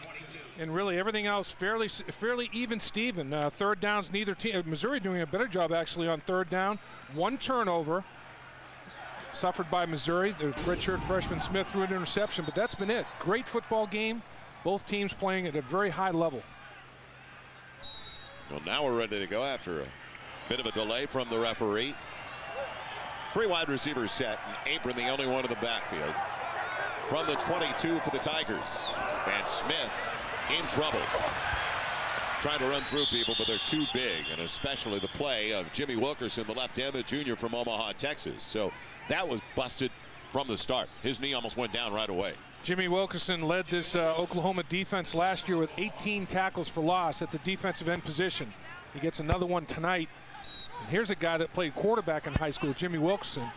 And really everything else fairly even Steven. Third downs, neither team. Missouri doing a better job actually on third down. 1 turnover suffered by Missouri. The redshirt freshman Smith threw an interception, but that's been it. Great football game. Both teams playing at a very high level. Well, now we're ready to go after a bit of a delay from the referee. 3 wide receivers set, and Apron the only one in the backfield. From the 22 for the Tigers. And Smith in trouble. Trying to run through people, but they're too big, and especially the play of Jimmy Wilkerson, the left end, the junior from Omaha, Texas. So that was busted from the start. His knee almost went down right away. Jimmy Wilkerson led this Oklahoma defense last year with 18 tackles for loss at the defensive end position. He gets another one tonight. And here's a guy that played quarterback in high school, Jimmy Wilkerson.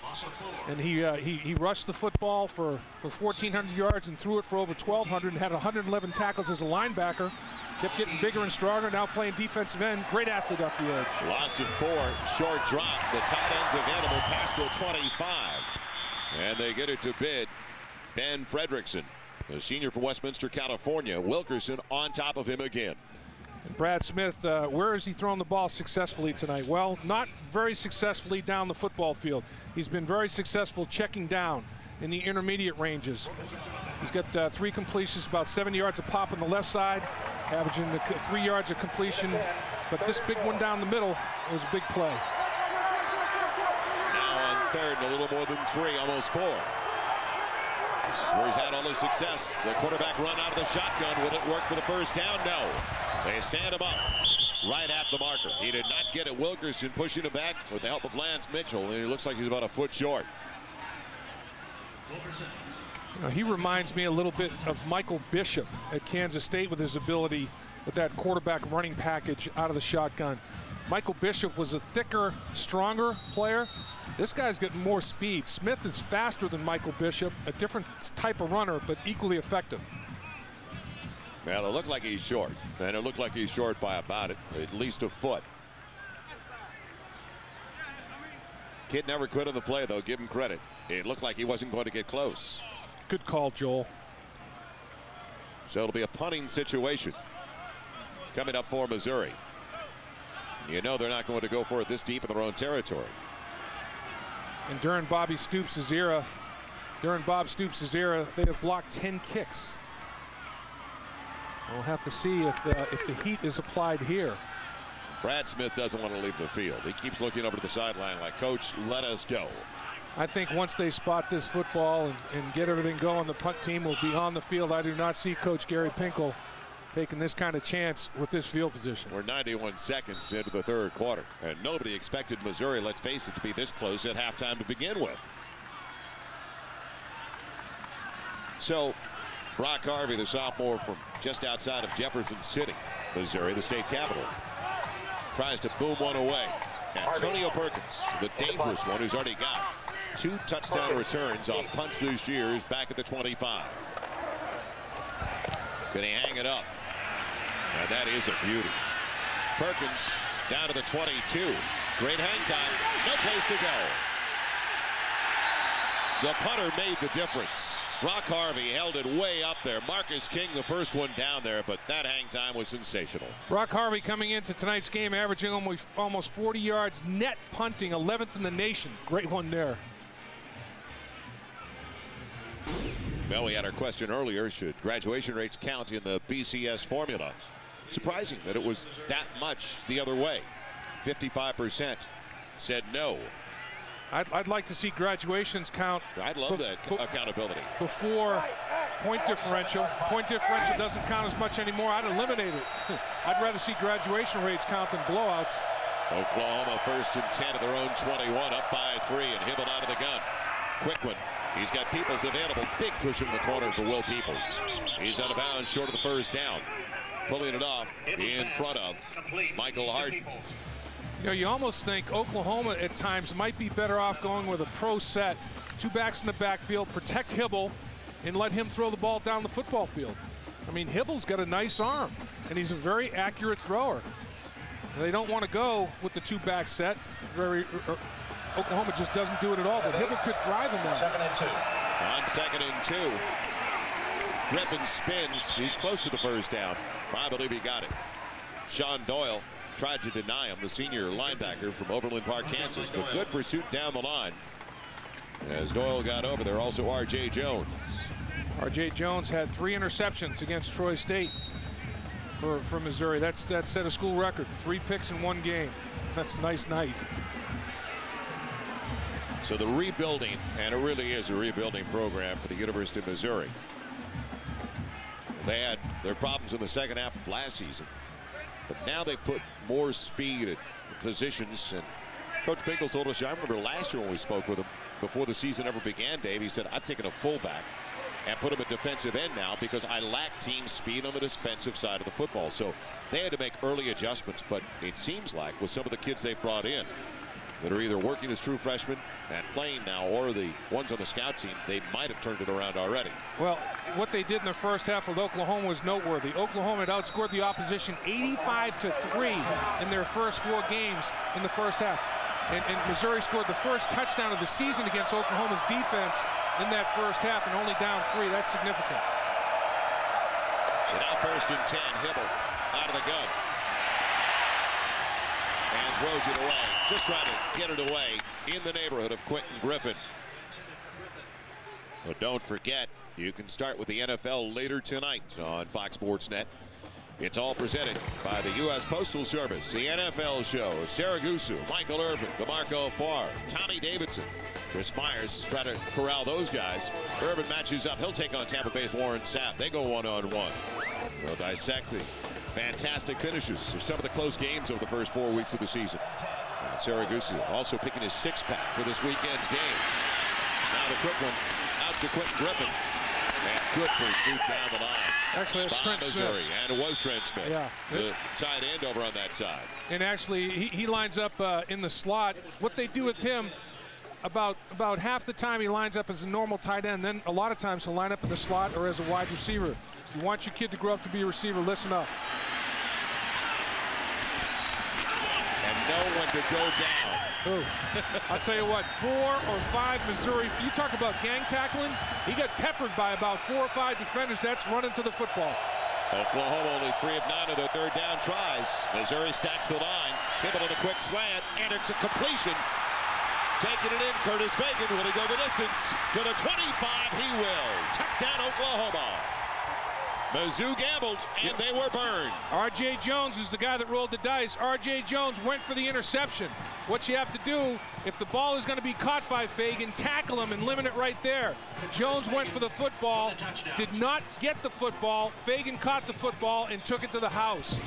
And he rushed the football for 1,400 yards and threw it for over 1,200 and had 111 tackles as a linebacker. Kept getting bigger and stronger, now playing defensive end. Great athlete off the edge. Loss of 4, short drop. The tight ends available past the 25. And they get it to Ben Fredrickson, the senior from Westminster, California. Wilkerson on top of him again. And Brad Smith, where has he thrown the ball successfully tonight? Well, not very successfully down the football field. He's been very successful checking down in the intermediate ranges. He's got 3 completions, about 70 yards a pop on the left side, averaging 3 yards of completion. But this big one down the middle was a big play. Now on third, a little more than 3, almost 4. This is where he's had all the success. The quarterback run out of the shotgun. Will it work for the first down? No. They stand him up right at the marker. He did not get it. Wilkerson pushing him back with the help of Lance Mitchell, and he looks like he's about a foot short. He reminds me a little bit of Michael Bishop at Kansas State with his ability with that quarterback running package out of the shotgun. Michael Bishop was a thicker, stronger player. This guy's got more speed. Smith is faster than Michael Bishop, a different type of runner, but equally effective. Well, it looked like he's short, and it looked like he's short by about at least a foot. Kid never quit on the play, though. Give him credit. It looked like he wasn't going to get close. Good call, Joel. So it'll be a punting situation coming up for Missouri. You know they're not going to go for it this deep in their own territory. And during Bob Stoops' era, they have blocked 10 kicks. So we'll have to see if the heat is applied here. Brad Smith doesn't want to leave the field. He keeps looking over to the sideline like, Coach, let us go. I think once they spot this football and get everything going, the punt team will be on the field. I do not see Coach Gary Pinkel taking this kind of chance with this field position. We're 91 seconds into the third quarter, and nobody expected Missouri, let's face it, to be this close at halftime to begin with. So Brock Harvey, the sophomore from just outside of Jefferson City, Missouri, the state capital, tries to boom one away. Antonio Perkins, the dangerous one who's already got 2 touchdown returns off punts this year, is back at the 25. Can he hang it up? And that is a beauty. Perkins down to the 22. Great hang time. No place to go. The punter made the difference. Brock Harvey held it way up there. Marcus King, the first one down there, but that hang time was sensational. Brock Harvey coming into tonight's game averaging almost 40 yards net punting, 11th in the nation. Great one there. Well, we had our question earlier, should graduation rates count in the BCS formula? Surprising that it was that much the other way. 55% said no. I'd like to see graduations count. I'd love that accountability. Before point differential. Point differential doesn't count as much anymore. I'd eliminate it. I'd rather see graduation rates count than blowouts. Oklahoma 1st and 10 of their own 21, up by 3, and Hibble out of the gun. Quick one. He's got Peoples available. Big push in the corner for Will Peoples. He's out of bounds short of the first down. Pulling it off in front of Michael Harden. You know, you almost think Oklahoma at times might be better off going with a pro set. 2 backs in the backfield, protect Hibble, and let him throw the ball down the football field. I mean, Hibble's got a nice arm, and he's a very accurate thrower. They don't want to go with the 2-back set. Oklahoma just doesn't do it at all, but Hibble could thrive in that. 2nd and 2. On 2nd and 2. Griffin spins. He's close to the first down. I believe he got it. Sean Doyle tried to deny him, the senior linebacker from Overland Park, Kansas, but good pursuit down the line. As Doyle got over there, also R.J. Jones. R.J. Jones had 3 interceptions against Troy State for Missouri. That set a school record. 3 picks in 1 game. That's a nice night. So the rebuilding, and it really is a rebuilding program for the University of Missouri. They had their problems in the second half of last season, but now they put more speed at positions. And Coach Pinkel told us, I remember last year when we spoke with him before the season ever began, Dave, he said, I've taken a fullback and put him at defensive end now because I lack team speed on the defensive side of the football. So they had to make early adjustments, but it seems like with some of the kids they brought in that are either working as true freshmen and playing now, or the ones on the scout team, they might have turned it around already. Well, what they did in the first half with Oklahoma was noteworthy. Oklahoma had outscored the opposition 85-3 in their first 4 games in the first half. And Missouri scored the first touchdown of the season against Oklahoma's defense in that first half, and only down 3. That's significant. So now 1st and 10, Hibble out of the gun. And throws it away. Just trying to get it away in the neighborhood of Quentin Griffin. But don't forget, you can start with the NFL later tonight on Fox Sports Net. It's all presented by the U.S. Postal Service, the NFL Show, Sarah Gusu, Michael Irvin, DeMarco Farr, Tommy Davidson. Chris Myers try to corral those guys. Irvin matches up. He'll take on Tampa Bay's Warren Sapp. They go one-on-one. We'll dissect the fantastic finishes of some of the close games over the first 4 weeks of the season. Saragusa also picking his 6-pack for this weekend's games. Now the quick one out to Quentin Griffin. And good pursuit down the line. Actually, it's Trent Missouri. Smith. And it was Trent Smith. Yeah. The tight end over on that side. And actually, he lines up in the slot. What they do with him, about half the time he lines up as a normal tight end. Then a lot of times he'll line up in the slot or as a wide receiver. If you want your kid to grow up to be a receiver, listen up. And know when to go down. Ooh. I'll tell you what, 4 or 5 Missouri, you talk about gang tackling, he got peppered by about 4 or 5 defenders. That's running to the football. Oklahoma only 3 of 9 of their third down tries. Missouri stacks the line, Hibble on a quick slant, and it's a completion. Taking it in, Curtis Fagan. Will he go the distance? To the 25, he will. Touchdown, Oklahoma. Mizzou gambled, and they were burned. R.J. Jones is the guy that rolled the dice. R.J. Jones went for the interception. What you have to do, if the ball is going to be caught by Fagan, tackle him and limit it right there. Jones went for the football, did not get the football. Fagan caught the football and took it to the house.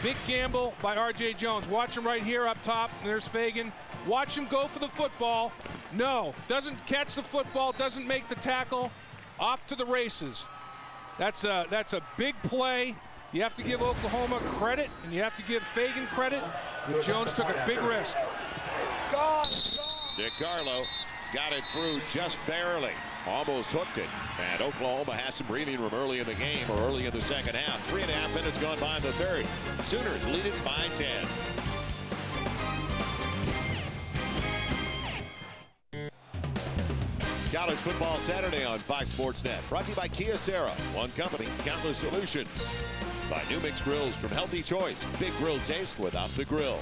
Big gamble by R.J. Jones. Watch him right here up top. There's Fagan. Watch him go for the football. No, doesn't catch the football, doesn't make the tackle. Off to the races. That's a big play. You have to give Oklahoma credit, and you have to give Fagan credit. But Jones took a big risk. DiCarlo got it through just barely. Almost hooked it. And Oklahoma has some breathing room early in the game or early in the second half. 3.5 minutes gone by in the third. Sooners lead it by 10. College Football Saturday on Fox Sports Net. Brought to you by Kia Sarah. One company, countless solutions. By New Mix Grills from Healthy Choice. Big grill taste without the grill.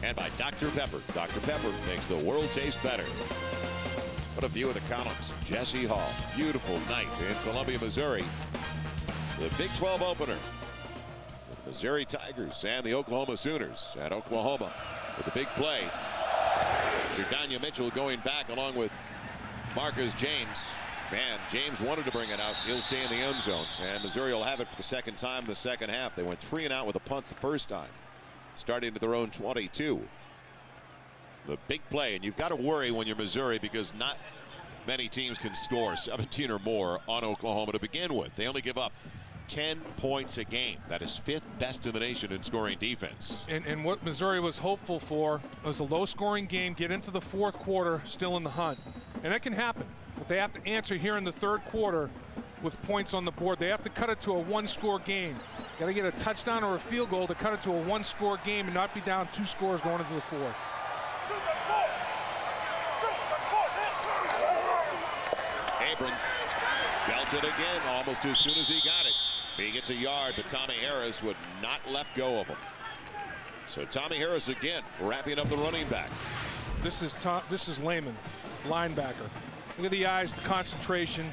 And by Dr. Pepper. Dr. Pepper makes the world taste better. What a view of the columns. Jesse Hall. Beautiful night in Columbia, Missouri. The Big 12 opener. The Missouri Tigers and the Oklahoma Sooners at Oklahoma with a big play. Jordania Mitchell going back along with Marcus James. Man, James wanted to bring it out. He'll stay in the end zone. And Missouri will have it for the second time in the second half. They went 3 and out with a punt the first time. Starting at their own 22. The big play. And you've got to worry when you're Missouri because not many teams can score 17 or more on Oklahoma to begin with. They only give up 10 points a game. That is 5th best in the nation in scoring defense. And what Missouri was hopeful for was a low-scoring game, get into the fourth quarter, still in the hunt. And that can happen. But they have to answer here in the third quarter with points on the board. They have to cut it to a 1-score game. Got to get a touchdown or a field goal to cut it to a 1-score game and not be down 2 scores going into the fourth. Abram belted again almost as soon as he got it. He gets a yard, but Tommy Harris would not let go of him. So Tommy Harris again wrapping up the running back. This is Lehman, linebacker. Look at the eyes, the concentration.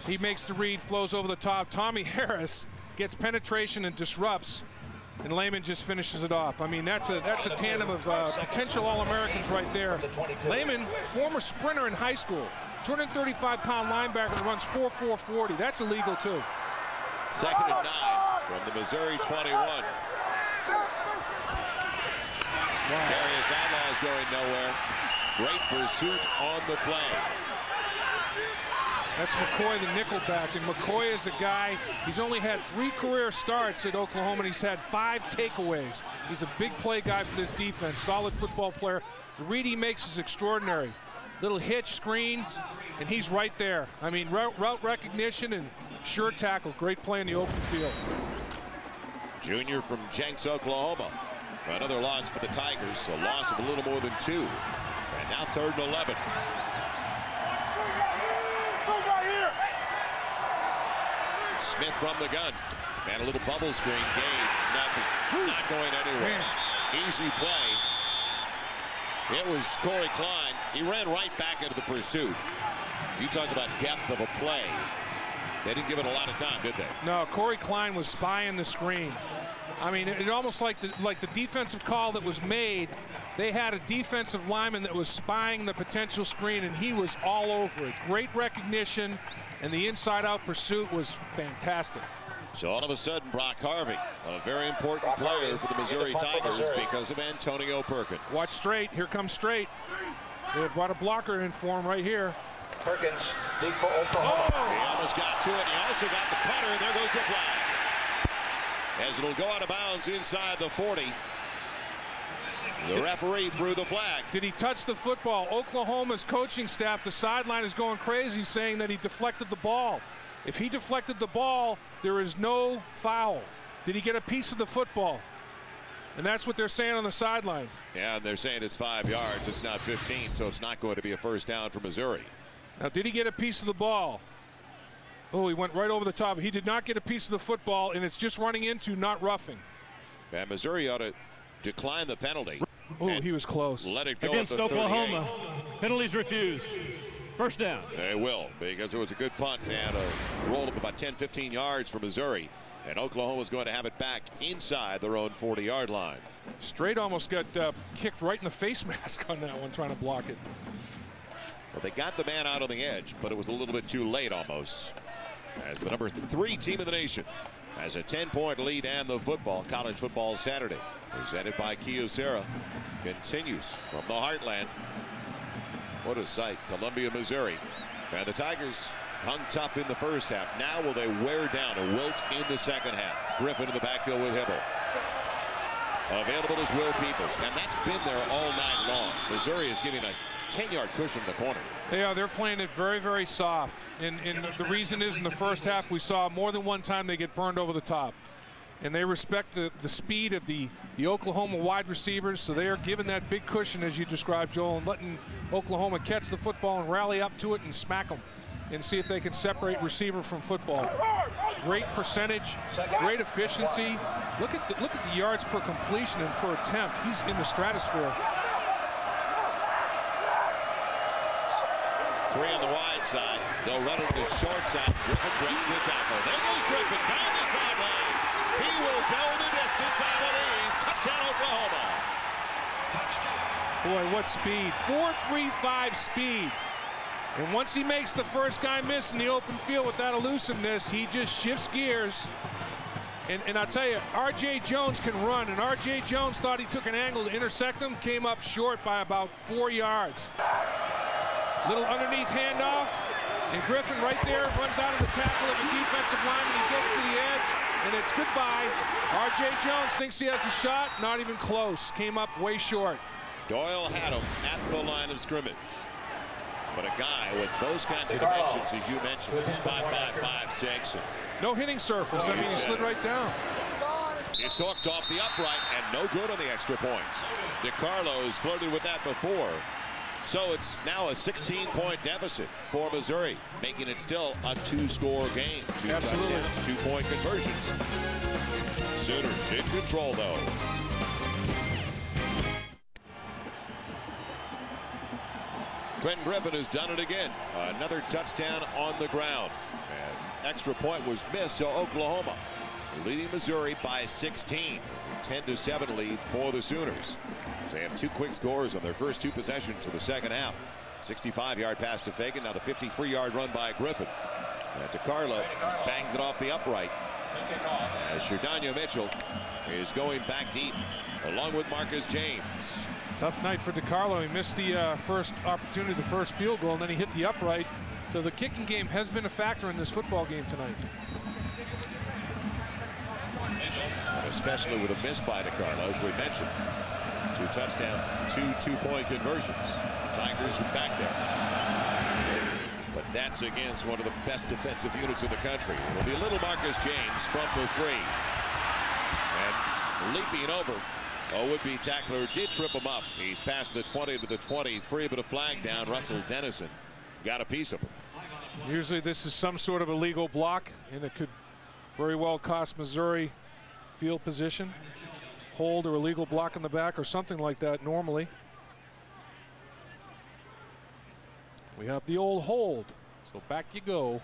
He makes the read, flows over the top. Tommy Harris gets penetration and disrupts, and Lehman just finishes it off. I mean, that's a tandem of potential All-Americans right there. Lehman, former sprinter in high school, 235-pound linebacker that runs 4.440. That's illegal too. 2nd and 9 from the Missouri 21. Wow. Darius Outlaw is going nowhere. Great pursuit on the play. That's McCoy, the nickelback, and McCoy is a guy, he's only had 3 career starts at Oklahoma, and he's had 5 takeaways. He's a big play guy for this defense, solid football player. The read he makes is extraordinary. Little hitch, screen, and he's right there. I mean, route recognition and sure tackle. Great play in the open field. Junior from Jenks, Oklahoma. Another loss for the Tigers, a loss of a little more than 2. And now 3rd and 11. Smith from the gun. And a little bubble screen. Gage, nothing. It's not going anywhere. Man. Easy play. It was Corey Klein. He ran right back into the pursuit. You talk about depth of a play. They didn't give it a lot of time, did they? No, Corey Klein was spying the screen. I mean, it almost like the defensive call that was made. They had a defensive lineman that was spying the potential screen, and he was all over it. Great recognition, and the inside-out pursuit was fantastic. So all of a sudden, Brock Harvey, a very important player for the Missouri Tigers because of Antonio Perkins. Watch Straight. Here comes Straight. They brought a blocker in for him right here. Perkins, big for Oklahoma. Oh, he almost got to it. He also got the punter, and there goes the flag. As it'll go out of bounds inside the 40. The referee threw the flag. Did he touch the football? Oklahoma's coaching staff, the sideline is going crazy saying that he deflected the ball. If he deflected the ball, there is no foul. Did he get a piece of the football? And that's what they're saying on the sideline. Yeah, and they're saying it's 5 yards. It's not 15, so it's not going to be a first down for Missouri. Now, did he get a piece of the ball? Oh, he went right over the top. He did not get a piece of the football, and it's just running into, not roughing. And Missouri ought to decline the penalty. Oh, he was close. Let it go against at the Oklahoma. Penalties refused. First down. They will, because it was a good punt and a roll up about 10, 15 yards for Missouri. And Oklahoma's going to have it back inside their own 40-yard line. Straight almost got kicked right in the face mask on that one, trying to block it. Well, they got the man out on the edge, but it was a little bit too late almost. As the number 3 team in the nation has a 10-point lead and the football. College football Saturday, presented by Kyocera, continues from the heartland. What a sight, Columbia, Missouri. And the Tigers hung tough in the first half. Now will they wear down and wilt in the second half? Griffin in the backfield with Hibble. Available is Will Peoples, and that's been there all night long. Missouri is giving a 10-yard cushion to the corner. Yeah, they're playing it very, very soft. And the reason is in the first half we saw more than one time they get burned over the top. And they respect the speed of the Oklahoma wide receivers, so they are giving that big cushion, as you described, Joel, and letting Oklahoma catch the football and rally up to it and smack them and see if they can separate receiver from football. Great percentage, great efficiency. Look at the yards per completion and per attempt. He's in the stratosphere. 3 on the wide side. They'll run it to the short side. Griffin breaks the tackle. There goes Griffin down the sideline. He will go the distance, I believe. Touchdown, Oklahoma. Boy, what speed. 4.35 speed. And once he makes the first guy miss in the open field with that elusiveness, he just shifts gears. And I'll tell you, R.J. Jones can run, and R.J. Jones thought he took an angle to intersect him, came up short by about 4 yards. Little underneath handoff, and Griffin right there runs out of the tackle of the defensive lineman. He gets to the edge, and it's goodbye. R.J. Jones thinks he has a shot, not even close. Came up way short. Doyle had him at the line of scrimmage. But a guy with those kinds of dimensions, as you mentioned, is 5'5", 5'6". No hitting surface. I mean, he slid right down. It's hooked off the upright and no good on the extra points. DiCarlo's flirted with that before. So it's now a 16-point deficit for Missouri, making it still a 2-score game. 2 touchdowns, 2-point conversions. Sooners in control, though. Quentin Griffin has done it again. Another touchdown on the ground. And extra point was missed, so Oklahoma leading Missouri by 16. 10-7 lead for the Sooners. So they have 2 quick scores on their first 2 possessions of the second half. 65-yard pass to Fagan. Now the 53-yard run by Griffin. And DiCarlo just banged it off the upright. As Sherdania Mitchell is going back deep, along with Marcus James. Tough night for DiCarlo. He missed the first opportunity, the first field goal, and then he hit the upright. So the kicking game has been a factor in this football game tonight. Especially with a miss by DiCarlo, as we mentioned. 2 touchdowns, 2 2-point conversions. Tigers are back there. But that's against one of the best defensive units in the country. It'll be little Marcus James from the 3. And leaping over, a would-be tackler did trip him up. He's past the 20 to the 23, but a flag down. Russell Dennison got a piece of him. Usually this is some sort of illegal block, and it could very well cost Missouri field position, hold or illegal block in the back or something like that normally. We have the old hold, so back you go.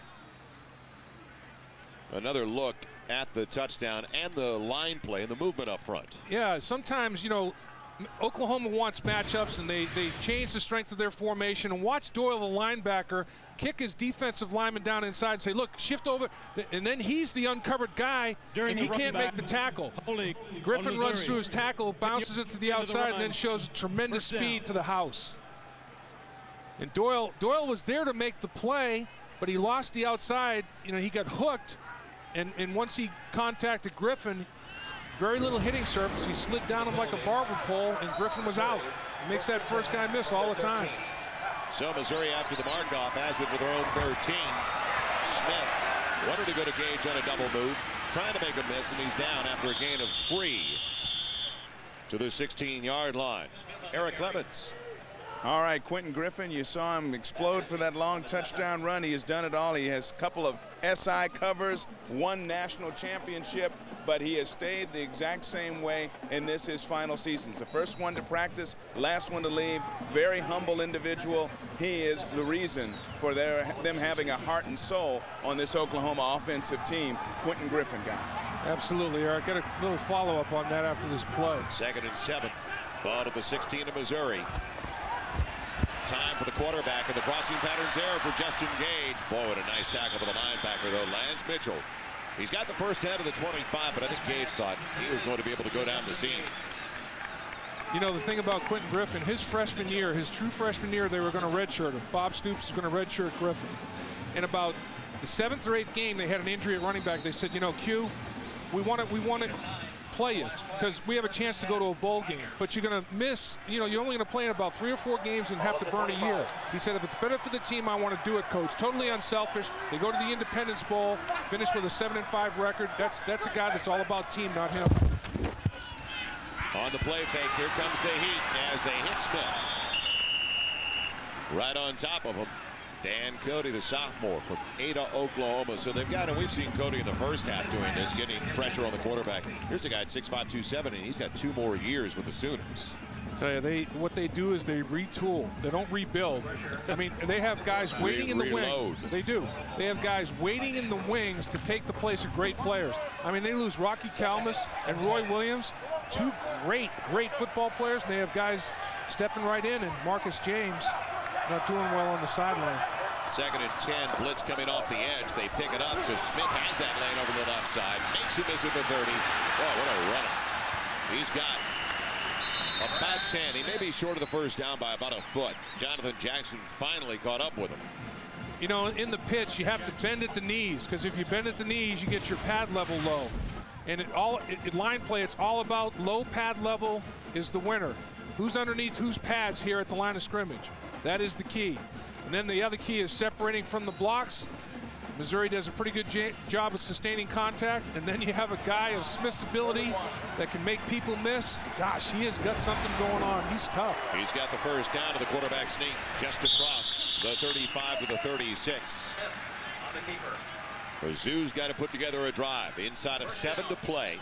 Another look at the touchdown and the line play and the movement up front. Yeah, sometimes, you know, Oklahoma wants matchups and they change the strength of their formation, and watch Doyle, the linebacker, kick his defensive lineman down inside and say, look, shift over, and then he's the uncovered guy and he can't make the tackle. Griffin runs through his tackle, bounces it to the outside, and then shows tremendous speed to the house. And Doyle was there to make the play, but he lost the outside. You know, he got hooked, and once he contacted Griffin, very little hitting surface. He slid down him like a barber pole, and Griffin was out. He makes that first guy miss all the time. So Missouri after the mark-off has it with their own 13. Smith wanted to go to Gage on a double move, trying to make a miss, and he's down after a gain of 3 to the 16-yard line. Eric Clemens. All right, Quentin Griffin, you saw him explode for that long touchdown run. He has done it all. He has a couple of SI covers, 1 national championship, but he has stayed the exact same way in his final season. He's the first one to practice, last one to leave. Very humble individual. He is the reason for them having a heart and soul on this Oklahoma offensive team. Quentin Griffin, guys. Absolutely, Eric. Get a little follow-up on that after this play. 2nd and 7. Ball to the 16 of Missouri. Time for the quarterback, and the crossing pattern's there for Justin Gage. Boy, what a nice tackle for the linebacker, though. Lance Mitchell. He's got the first down to the 25, but I think Gage thought he was going to be able to go down the seam. You know, the thing about Quentin Griffin, his freshman year, his true freshman year, they were going to redshirt him. Bob Stoops was going to redshirt Griffin. In about the 7th or 8th game, they had an injury at running back. They said, you know, Q, we want to play you because we have a chance to go to a bowl game, but you're going to miss, you know, you're only going to play in about 3 or 4 games and have to burn a year. He said, if it's better for the team, I want to do it, coach. Totally unselfish. They go to the Independence Bowl, finish with a 7-5 record. That's a guy that's all about team, not him. On the play fake, here comes the heat as they hit Smith. Right on top of him. Dan Cody, the sophomore from Ada, Oklahoma. So they've got, and we've seen Cody in the first half doing this, getting pressure on the quarterback. Here's a guy at 6'5", 270, and he's got 2 more years with the Sooners. I tell you, what they do is they retool. They don't rebuild. I mean, they have guys waiting in the wings. They do. They have guys waiting in the wings to take the place of great players. I mean, they lose Rocky Kalmus and Roy Williams, 2 great football players, and they have guys stepping right in, and Marcus James not doing well on the sideline. 2nd and 10, blitz coming off the edge. They pick it up, so Smith has that lane over the left side. Makes a miss at the 30. Oh, what a run. He's got about 10. He may be short of the first down by about a foot. Jonathan Jackson finally caught up with him. You know, in the pitch, you have to bend at the knees, because if you bend at the knees, you get your pad level low. And line play, it's all about low pad level is the winner. Who's underneath whose pads here at the line of scrimmage? That is the key. And then the other key is separating from the blocks. Missouri does a pretty good job of sustaining contact, and then you have a guy of Smith's ability that can make people miss. Gosh, he has got something going on. He's tough. He's got the first down to the quarterback sneak just across the 35 to the 36. Mizzou's got to put together a drive. Inside of 7 to play.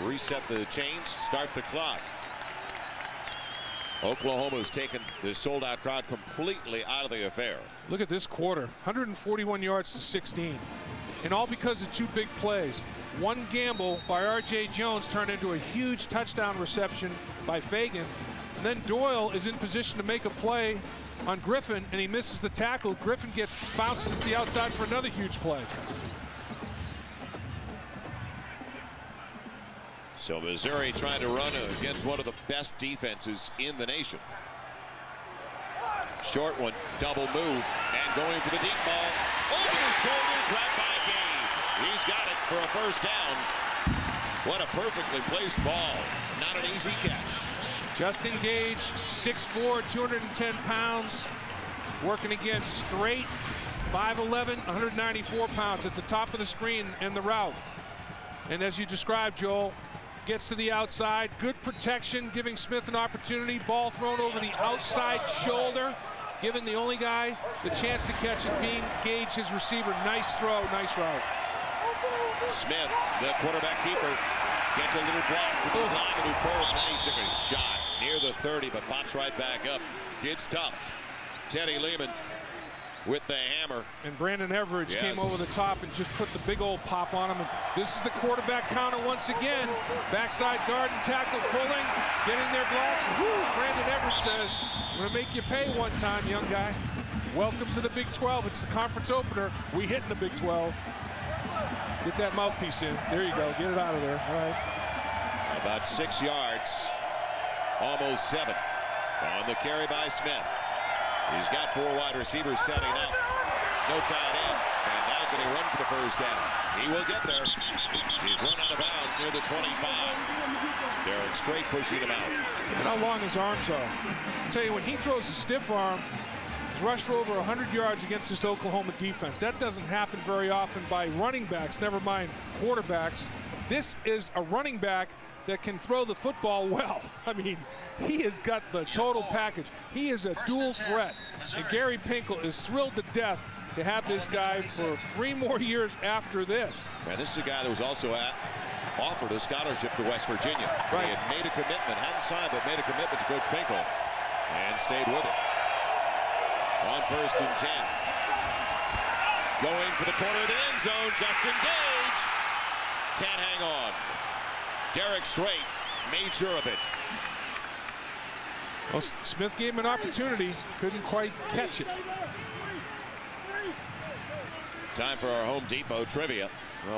Reset the chains, start the clock. Oklahoma's taken the sold-out crowd completely out of the affair. Look at this quarter, 141 yards to 16. And all because of 2 big plays. One gamble by R.J. Jones turned into a huge touchdown reception by Fagan. And then Doyle is in position to make a play on Griffin, and he misses the tackle. Griffin gets bounced to the outside for another huge play. So Missouri trying to run against one of the best defenses in the nation. Short one, double move, and going for the deep ball. Over the shoulder, grabbed by Gage. He's got it for a first down. What a perfectly placed ball. Not an easy catch. Justin Gage, 6'4", 210 pounds, working against straight 5'11", 194 pounds at the top of the screen in the route. And as you described, Joel, gets to the outside, good protection, giving Smith an opportunity. Ball thrown over the outside shoulder, giving the only guy the chance to catch it being Gage, his receiver. Nice throw, nice route. Smith, the quarterback keeper, gets a little block from his lineman who pulled, and then he took a shot near the 30, but pops right back up. Kid's tough. Teddy Lehman with the hammer. And Brandon Everidge came over the top and just put the big old pop on him. And this is the quarterback counter once again. Backside guard and tackle pulling, getting their blocks. Woo! Brandon Everidge says, I'm going to make you pay one time, young guy. Welcome to the Big 12. It's the conference opener. We hit in the Big 12. Get that mouthpiece in. There you go. Get it out of there. All right. About 6 yards. Almost 7. On the carry by Smith. He's got 4 wide receivers setting up. No tight end. And now can he run for the first down? He will get there. He's run out of bounds near the 25. Derek Strait pushing him out. And how long his arms are. I'll tell you, when he throws a stiff arm, he's rushed for over 100 yards against this Oklahoma defense. That doesn't happen very often by running backs, never mind quarterbacks. This is a running back that can throw the football well. I mean, he has got the total package. He is a dual threat. And Gary Pinkel is thrilled to death to have this guy for 3 more years after this. And this is a guy that was also offered a scholarship to West Virginia. Right. He had made a commitment, hadn't signed, but made a commitment to Coach Pinkel and stayed with it. On 1st and 10. Going for the corner of the end zone, Justin Gage can't hang on. Derek Strait made sure of it. Well, Smith gave him an opportunity, couldn't quite catch it. Time for our Home Depot trivia.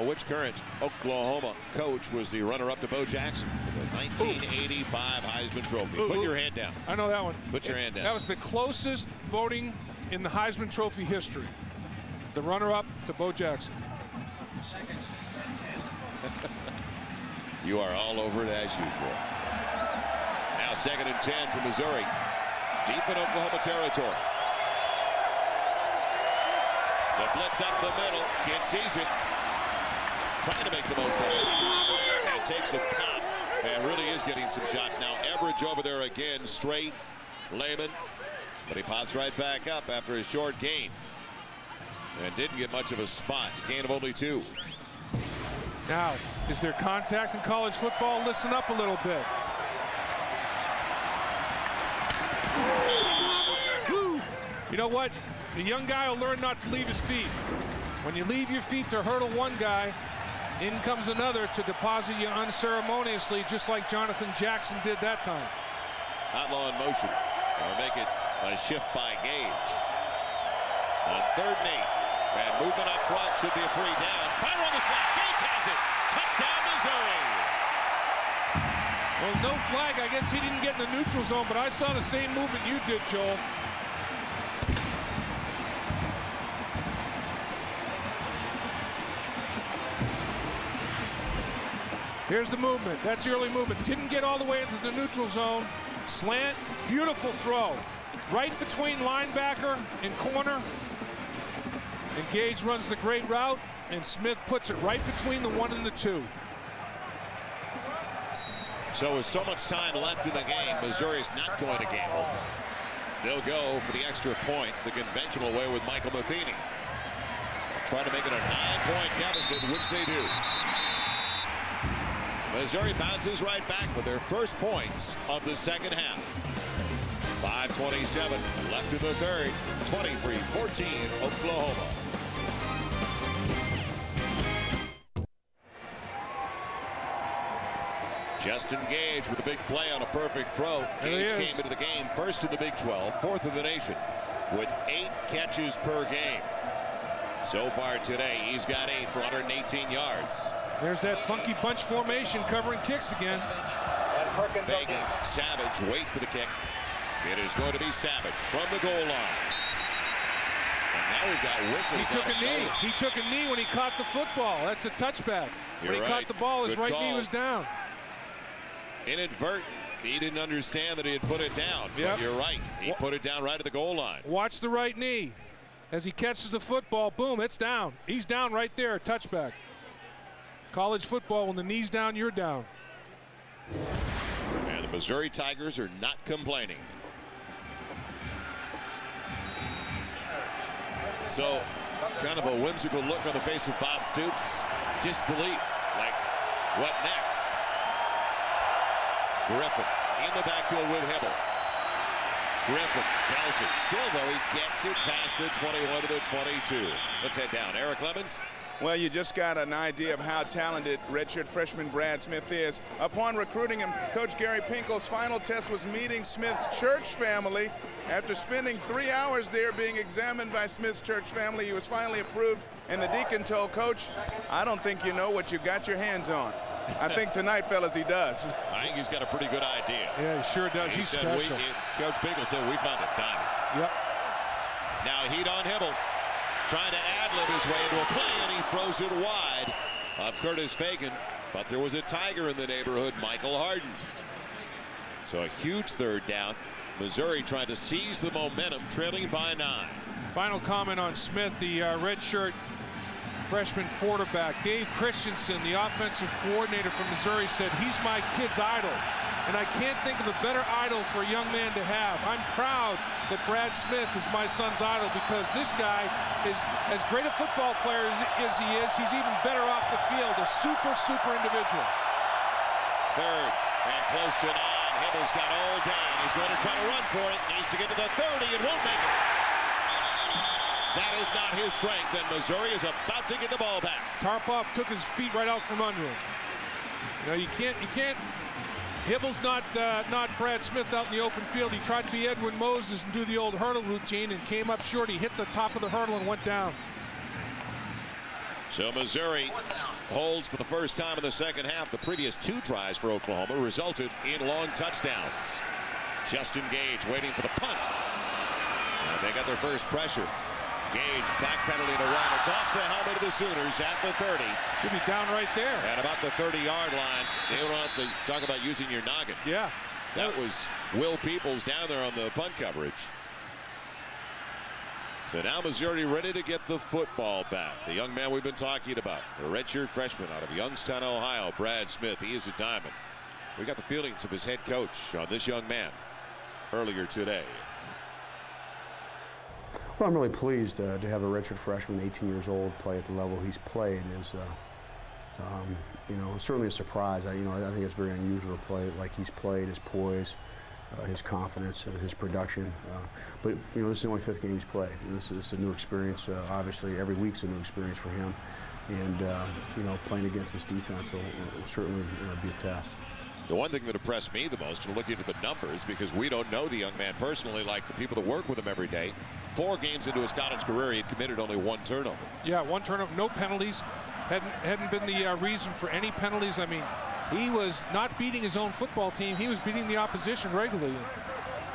Which current Oklahoma coach was the runner-up to Bo Jackson for the 1985 Heisman Trophy? Put your hand down. I know that one. Put your hand down. That was the closest voting in the Heisman Trophy history. The runner-up to Bo Jackson. You are all over it as usual. Now 2nd and 10 for Missouri. Deep in Oklahoma territory. The blitz up the middle. Kid sees it. Trying to make the most of it. And takes a pop. And really is getting some shots now. Everidge over there again. Straight. Lehman. But he pops right back up after his short gain. And didn't get much of a spot. Gain of only 2. Now, is there contact in college football? Listen up a little bit. Woo. You know what? The young guy will learn not to leave his feet. When you leave your feet to hurdle one guy, in comes another to deposit you unceremoniously, just like Jonathan Jackson did that time. Outlaw in motion, or make it a shift by Gage. On 3rd and 8, and movement up front should be a free down. Fire on the slot, Gage has it. Touchdown, Missouri. Well, no flag. I guess he didn't get in the neutral zone, but I saw the same movement you did, Joel. Here's the movement. That's the early movement. Didn't get all the way into the neutral zone. Slant, beautiful throw. Right between linebacker and corner. And Gage runs the great route, and Smith puts it right between the 1 and the 2. So with so much time left in the game, Missouri's not going to gamble. They'll go for the extra point the conventional way with Michael Matheny. Try to make it a 9-point deficit, which they do. Missouri bounces right back with their first points of the 2nd half. 5:27 left in the 3rd. 23-14 Oklahoma. Justin Gage with a big play on a perfect throw. Gage came into the game first in the Big 12, 4th in the nation, with 8 catches per game. So far today, he's got 8 for 118 yards. There's that funky bunch formation covering kicks again. Fagan, Savage, wait for the kick. It is going to be Savage from the goal line. And now we've got whistles. He took a knee. He took a knee when he caught the football. That's a touchback. When he caught the ball, his right knee was down. Inadvertent. He didn't understand that he had put it down. But you're right. He put it down right at the goal line. Watch the right knee. As he catches the football, boom, it's down. He's down right there, touchback. College football, when the knee's down, you're down. And the Missouri Tigers are not complaining. So, kind of a whimsical look on the face of Bob Stoops. Disbelief, like, what next? Griffin in the backfield with Hibbell. Griffin belts it. Still, though, he gets it past the 21 to the 22. Let's head down. Eric Lemons. Well, you just got an idea of how talented redshirt freshman Brad Smith is. Upon recruiting him, Coach Gary Pinkel's final test was meeting Smith's church family. After spending 3 hours there being examined by Smith's church family, he was finally approved, and the deacon told Coach, I don't think you know what you got your hands on. I think tonight, fellas, he does. I think he's got a pretty good idea. Yeah, he sure does. He's special. Coach Pinkel said, we found a diamond. Yep. Now heat on Hibbell. Trying to ad-lib his way into a play, and he throws it wide of Curtis Fagan. but there was a Tiger in the neighborhood, Michael Harden. So a huge third down. Missouri trying to seize the momentum, trailing by 9. Final comment on Smith, the redshirt freshman quarterback. Dave Christensen, the offensive coordinator from Missouri, said he's my kid's idol. And I can't think of a better idol for a young man to have. I'm proud that Brad Smith is my son's idol because this guy is as great a football player as he is. He's even better off the field. A super, super individual. Third and close to 9. Hibble's got all day, and he's going to try to run for it. Needs to get to the 30 and won't make it. That is not his strength, and Missouri is about to get the ball back. Tarpoff took his feet right out from under him. You know, you can't. Hibble's not Brad Smith out in the open field. He tried to be Edwin Moses and do the old hurdle routine and came up short. He hit the top of the hurdle and went down. So Missouri holds for the first time in the second half. The previous 2 tries for Oklahoma resulted in long touchdowns. Justin Gage waiting for the punt. And they got their first pressure. Gage backpedaling to run. It's off the helmet of the Sooners at the 30. Should be down right there. At about the 30-yard line. They don't have to talk about using your noggin. Yeah. That was Will Peoples down there on the punt coverage. So now Missouri ready to get the football back. The young man we've been talking about, the redshirt freshman out of Youngstown, Ohio, Brad Smith. He is a diamond. We got the feelings of his head coach on this young man earlier today. Well, I'm really pleased to have a redshirt freshman, 18 years old, play at the level he's played. Is you know, certainly a surprise. I think it's very unusual to play like he's played. His poise, his confidence, his production. But you know, this is the only 5th game he's played. This is a new experience. Obviously, every week's a new experience for him, and you know, playing against this defense will certainly be a test. The one thing that impressed me the most in looking at the numbers, because we don't know the young man personally like the people that work with him every day, 4 games into his college career, he had committed only 1 turnover. Yeah, 1 turnover, no penalties. Hadn't been the reason for any penalties. I mean, he was not beating his own football team. He was beating the opposition regularly.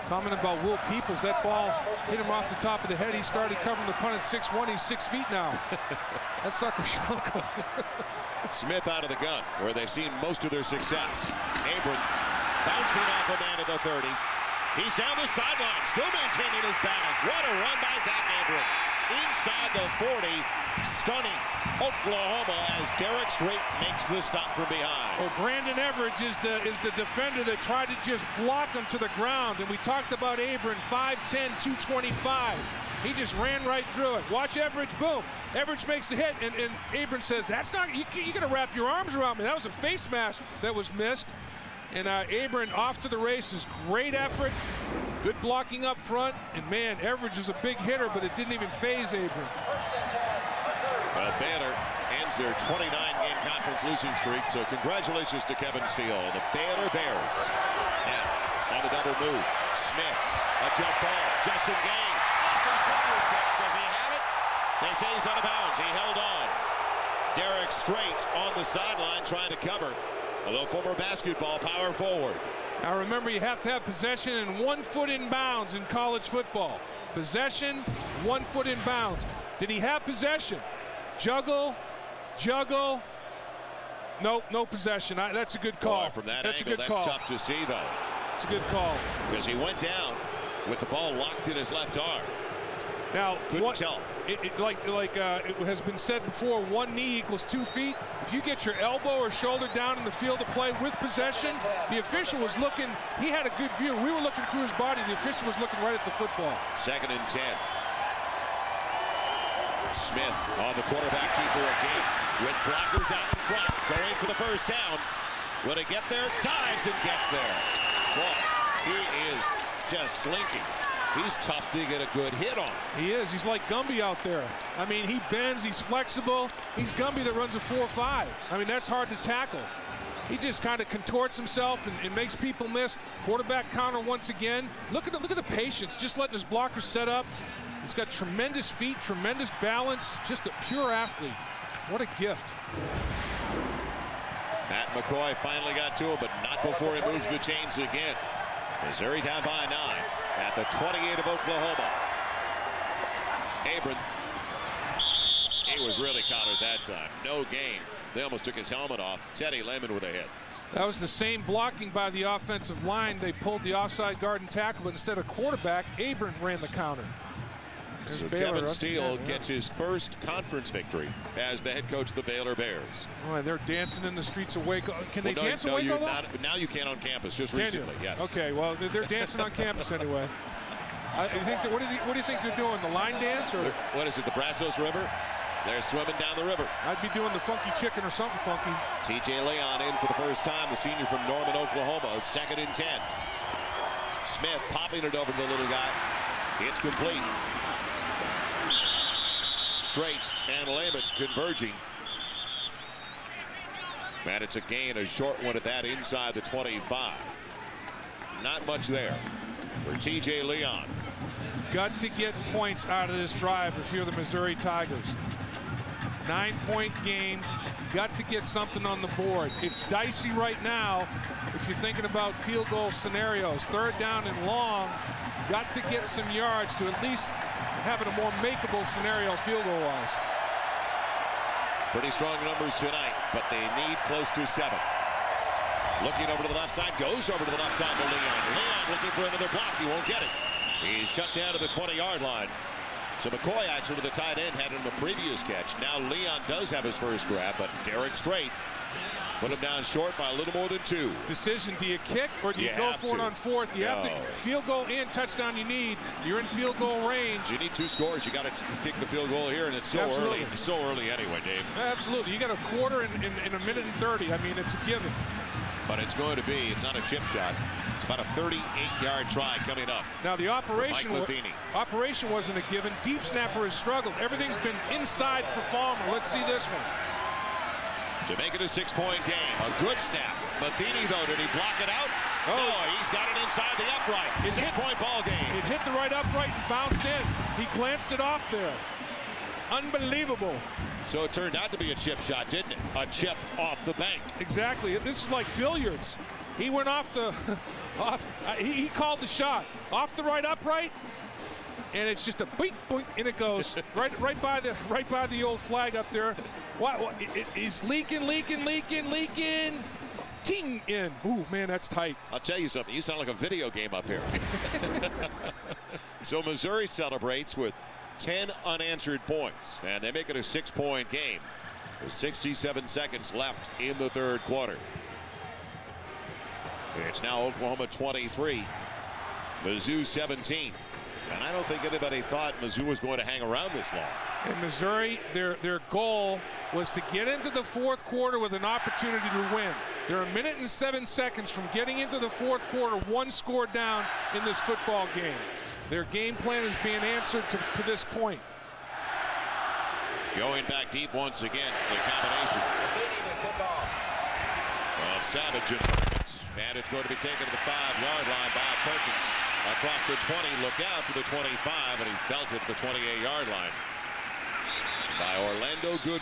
Comment about Will Peoples, that ball hit him off the top of the head. He started covering the punt at 6'1". He's 6 feet now. That sucker shrunk him. Smith out of the gun, where they've seen most of their success. Abram bouncing off a man at the 30. He's down the sideline, still maintaining his balance. What a run by Zach Abram. Inside the 40, stunning Oklahoma as Derek Strait makes the stop from behind. Well, Brandon Everidge is the defender that tried to just block him to the ground. And we talked about Abram, 5'10", 225. He just ran right through it. Watch Everidge, boom. Everidge makes the hit, and Abram says, that's not, you got to wrap your arms around me. That was a face mask that was missed. And Abram off to the races. Great effort, good blocking up front. And man, Everidge is a big hitter, but it didn't even phase Abram. Well, Baylor ends their 29-game conference losing streak, so congratulations to Kevin Steele. The Baylor Bears. Now, on the double move, Smith, a jump ball, Justin Gage. Off his fingertips, does he have it? They say he's out of bounds. He held on. Derek Strait on the sideline trying to cover. Although former basketball power forward. Now remember, you have to have possession and 1 foot in bounds in college football. Possession, 1 foot in bounds. Did he have possession? Juggle. Nope, no possession. That's a good call. From that that's angle, a good that's call. tough to see, though. It's a good call. Because he went down with the ball locked in his left arm. Now, couldn't tell. Like it has been said before, 1 knee equals 2 feet. If you get your elbow or shoulder down in the field of play with possession, the official was looking. He had a good view. We were looking through his body. The official was looking right at the football. 2nd and 10. Smith on the quarterback keeper again with blockers out in front, going for the first down. Will he get there? Dives and gets there. Boy, he is just slinking. He's tough to get a good hit on. He is. He's like Gumby out there. I mean, he bends. He's flexible. He's Gumby that runs a 4.5. I mean, that's hard to tackle. He just kind of contorts himself and makes people miss. Quarterback counter once again. Look at the patience. Just letting his blockers set up. He's got tremendous feet, tremendous balance. Just a pure athlete. What a gift. Matt McCoy finally got to him, but not before he moves the chains again. Missouri down by 9 at the 28 of Oklahoma. Abram, he was really countered that time. No gain. They almost took his helmet off. Teddy Lehman with a hit. That was the same blocking by the offensive line. They pulled the offside guard and tackle, but instead of quarterback, Abrams ran the counter. So Kevin Steele gets his first conference victory as the head coach of the Baylor Bears. Oh, they're dancing in the streets of Waco. Can they dance in Waco? Now you can on campus, just can recently, you? yes. Okay, well, they're dancing on campus anyway. What do you think they're doing, the line dance? Or what is it, the Brazos River? They're swimming down the river. I'd be doing the funky chicken or something funky. TJ Leon in for the first time, the senior from Norman, Oklahoma, 2nd and 10. Smith popping it over to the little guy. It's complete. Straight and Lehman converging. And it's a gain, a short one at that, inside the 25. Not much there for TJ Leon. Got to get points out of this drive if you're the Missouri Tigers. 9-point game. Got to get something on the board. It's dicey right now if you're thinking about field goal scenarios. 3rd down and long. Got to get some yards to at least have it a more makeable scenario field goal wise. Pretty strong numbers tonight, but they need close to 7. Looking over to the left side, goes over to the left side to Leon. Leon looking for another block. He won't get it. He's shut down to the 20-yard line. So McCoy, actually, the tight end, had him the previous catch. Now Leon does have his first grab, but Derek Strait put him down short by a little more than 2. Decision, do you kick or do you go for it on 4th? You have to field goal and touchdown you need. You're in field goal range. You need 2 scores. You got to kick the field goal here, and it's so early. It's so early anyway, Dave. Absolutely. You got a quarter in a minute and 30. I mean, it's a given. But it's going to be, it's not a chip shot. It's about a 38-yard try coming up. Now the operation wasn't a given. Deep snapper has struggled. Everything's been inside for Falmer. Let's see this one. To make it a 6-point game. A good snap. Matheny, though, did he block it out? Oh, no, he's got it inside the upright. 6-point ball game. It hit the right upright and bounced in. He glanced it off there. Unbelievable. So it turned out to be a chip shot, didn't it? A chip off the bank. Exactly. This is like billiards. He went off the, he called the shot off the right upright, and it's just a boink, boink, and it goes right by the old flag up there. He's leaking, ting in. Ooh, man, that's tight. I'll tell you something. You sound like a video game up here. So Missouri celebrates with 10 unanswered points, and they make it a 6-point game. With 67 seconds left in the 3rd quarter. It's now Oklahoma 23, Mizzou 17. And I don't think anybody thought Mizzou was going to hang around this long. And Missouri, their goal was to get into the 4th quarter with an opportunity to win. They're a minute and 7 seconds from getting into the 4th quarter, 1 score down in this football game. Their game plan is being answered to this point. Going back deep once again, the combination of Savage and Perkins. And it's going to be taken to the 5-yard line by Perkins. Across the 20, look out for the 25, and he's belted at the 28-yard line by Orlando Gooden,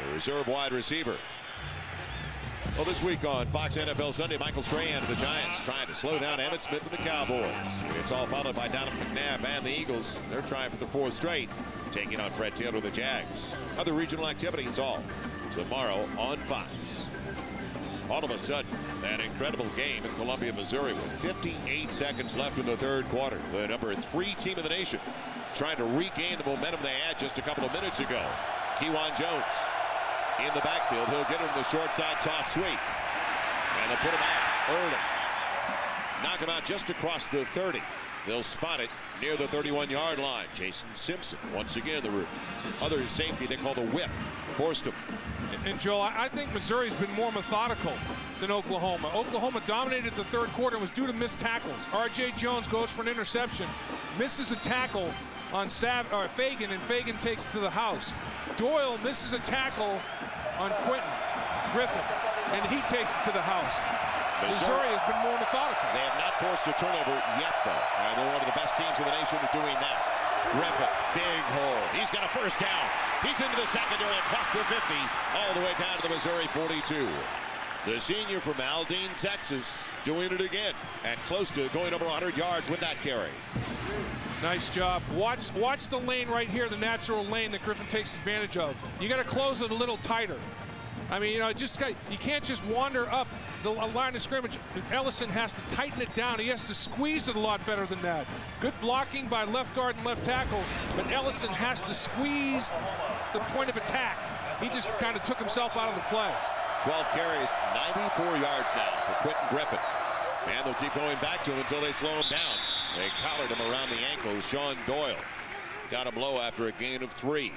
the reserve wide receiver. Well, this week on Fox NFL Sunday, Michael Strahan of the Giants trying to slow down Emmitt Smith and the Cowboys. It's all followed by Donovan McNabb and the Eagles. They're trying for the 4th straight, taking on Fred Taylor of the Jags. Other regional activities all tomorrow on Fox. All of a sudden, that incredible game in Columbia, Missouri, with 58 seconds left in the 3rd quarter. The number 3 team in the nation trying to regain the momentum they had just a couple of minutes ago. Kewan Jones in the backfield. He'll get him the short side toss sweep. And they'll put him out early. Knock him out just across the 30. They'll spot it near the 31-yard line. Jason Simpson, once again, the other safety they call the whip, forced him. And Joel, I think Missouri's been more methodical than Oklahoma. Oklahoma dominated the 3rd quarter and was due to missed tackles. R.J. Jones goes for an interception, misses a tackle on Fagan, and Fagan takes it to the house. Doyle misses a tackle on Quentin Griffin, and he takes it to the house. Missouri has been more methodical. They have not forced a turnover yet, though. And they're one of the best teams in the nation at doing that. Griffin, big hole. He's got a first down. He's into the secondary across the 50, all the way down to the Missouri 42. The senior from Aldine, Texas, doing it again, and close to going over 100 yards with that carry. Nice job. Watch the lane right here, the natural lane that Griffin takes advantage of. You got to close it a little tighter. I mean, you know, you can't just wander up the line of scrimmage. Ellison has to tighten it down. He has to squeeze it a lot better than that. Good blocking by left guard and left tackle, but Ellison has to squeeze the point of attack. He just kind of took himself out of the play. 12 carries, 94 yards now for Quentin Griffin. And they'll keep going back to him until they slow him down. They collared him around the ankles. Sean Doyle got him low after a gain of 3.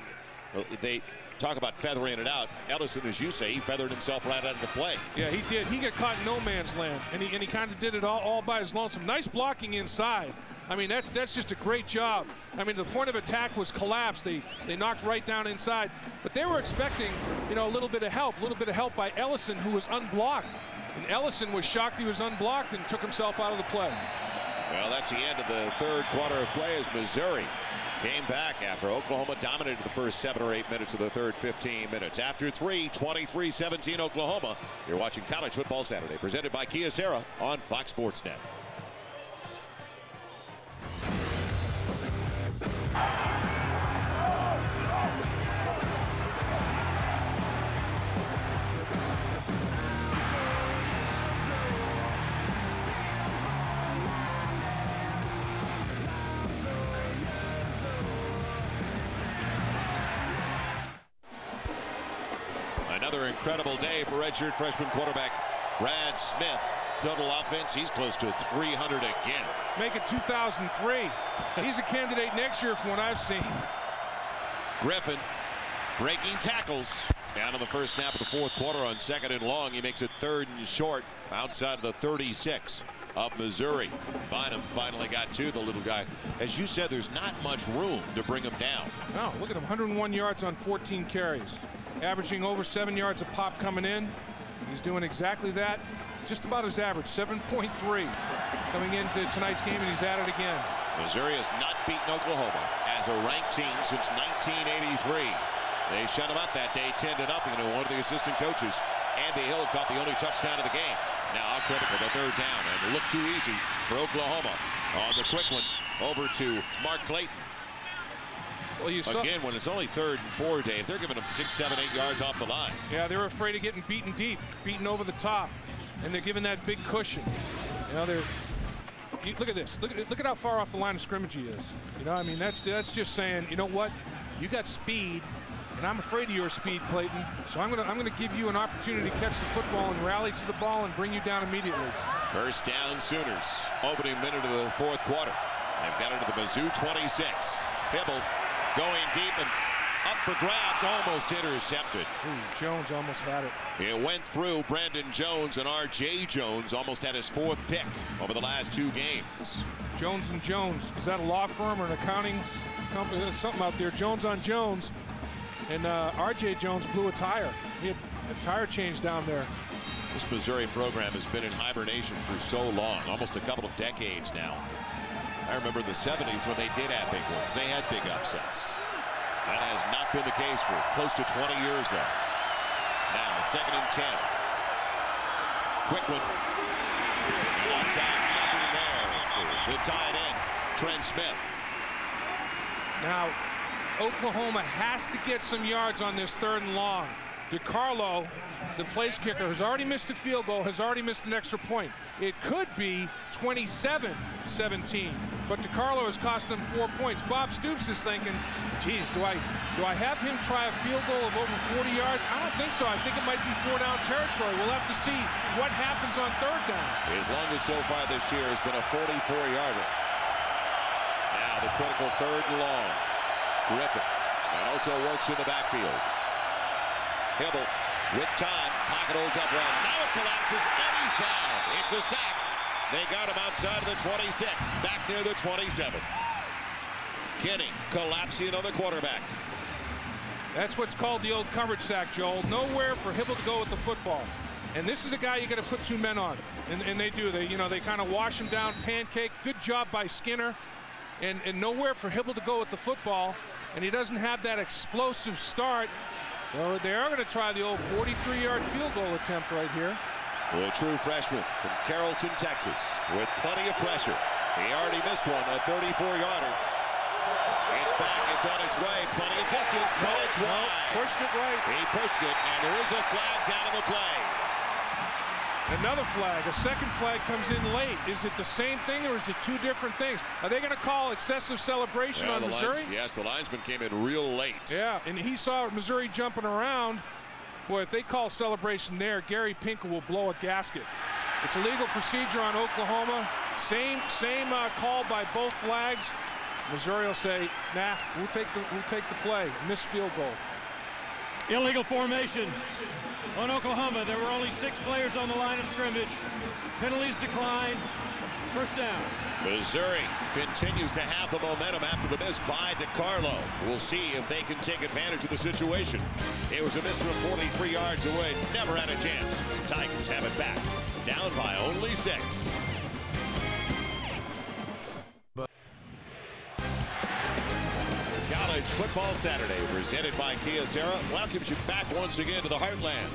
They talk about feathering it out. Ellison, as you say, he feathered himself right out of the play. Yeah, he did. He got caught in no man's land, and he kind of did it all by his lonesome. Nice blocking inside. I mean, that's just a great job. I mean, the point of attack was collapsed. They knocked right down inside, but they were expecting, you know, a little bit of help by Ellison, who was unblocked. And Ellison was shocked he was unblocked and took himself out of the play. Well, that's the end of the third quarter of play as Missouri came back after Oklahoma dominated the first 7 or 8 minutes of the third 15 minutes. After 3, 23-17 Oklahoma. You're watching College Football Saturday, presented by Kia Sarah on Fox Sports Net. Another incredible day for redshirt freshman quarterback Brad Smith. Total offense, he's close to 300 again. Make it 2003. He's a candidate next year from what I've seen. Griffin breaking tackles. Down on the first snap of the fourth quarter on 2nd and long. He makes it 3rd and short outside of the 36 of Missouri. Bynum finally got to the little guy. As you said, there's not much room to bring him down. No, look at him, 101 yards on 14 carries. Averaging over 7 yards a pop coming in. He's doing exactly that. Just about his average, 7.3 coming into tonight's game, and he's at it again. Missouri has not beaten Oklahoma as a ranked team since 1983. They shut him up that day 10-0, and one of the assistant coaches, Andy Hill, caught the only touchdown of the game. Now critical, the 3rd down, and it looked too easy for Oklahoma. On the quick one, over to Mark Clayton. Well, again, when it's only 3rd and 4, Dave, they're giving them 6, 7, 8 yards off the line. Yeah, they were afraid of getting beaten deep, beaten over the top, and they're giving that big cushion. You know, look at this. Look at how far off the line of scrimmage he is. You know, I mean, that's just saying, you know what, you got speed, and I'm afraid of your speed, Clayton. So I'm gonna give you an opportunity to catch the football and rally to the ball and bring you down immediately. First down, Sooners. Opening minute of the fourth quarter. They've got it to the Mizzou 26. Hibble going deep and up for grabs, almost intercepted. Ooh, Jones almost had it. It went through Brandon Jones, and R.J. Jones almost had his 4th pick over the last 2 games. Jones & Jones. Is that a law firm or an accounting company? There's something out there. Jones on Jones. And R.J. Jones blew a tire. He had a tire change down there. This Missouri program has been in hibernation for so long, almost a couple of decades now. I remember the 70s when they did have big wins. They had big upsets. That has not been the case for close to 20 years, though. Now, 2nd and 10. Quick one. Outside, nothing there. The tight end, Trent Smith. Now, Oklahoma has to get some yards on this 3rd and long. DiCarlo, the place kicker, has already missed a field goal, has already missed an extra point. It could be 27-17, but DiCarlo has cost them 4 points. Bob Stoops is thinking, geez, do I have him try a field goal of over 40 yards? I don't think so. I think it might be 4-down territory. We'll have to see what happens on 3rd down. His longest so far this year has been a 44-yarder. Now the critical 3rd and long. Griffin, and also works in the backfield. Hibble with time, pocket holds up well. Now it collapses, and he's down. It's a sack. They got him outside of the 26, back near the 27. Kinney collapsing on the quarterback. That's what's called the old coverage sack, Joel. Nowhere for Hibble to go with the football. And this is a guy you got to put 2 men on, and they do. They kind of wash him down, pancake. Good job by Skinner, and nowhere for Hibble to go with the football. And he doesn't have that explosive start. So they are going to try the old 43-yard field goal attempt right here. The true freshman from Carrollton, Texas, with plenty of pressure. He already missed one, a 34-yarder. It's back. It's on its way. Plenty of distance, but it's wide. Pushed it right. He pushed it, and there is a flag down in the play. Another flag. A second flag comes in late. Is it the same thing, or is it two different things? Are they going to call excessive celebration on Missouri? Yes, the linesman came in real late. Yeah, and he saw Missouri jumping around. Boy, if they call celebration there, Gary Pinkel will blow a gasket. It's a legal procedure on Oklahoma. Same call by both flags. Missouri will say, nah, we'll take the play. Missed field goal. Illegal formation on Oklahoma. There were only 6 players on the line of scrimmage. Penalties decline. First down. Missouri continues to have the momentum after the miss by DiCarlo. We'll see if they can take advantage of the situation. It was a miss from 43 yards away. Never had a chance. Tigers have it back. Down by only 6. College Football Saturday, presented by Kia Sarah, welcomes you back once again to the heartland,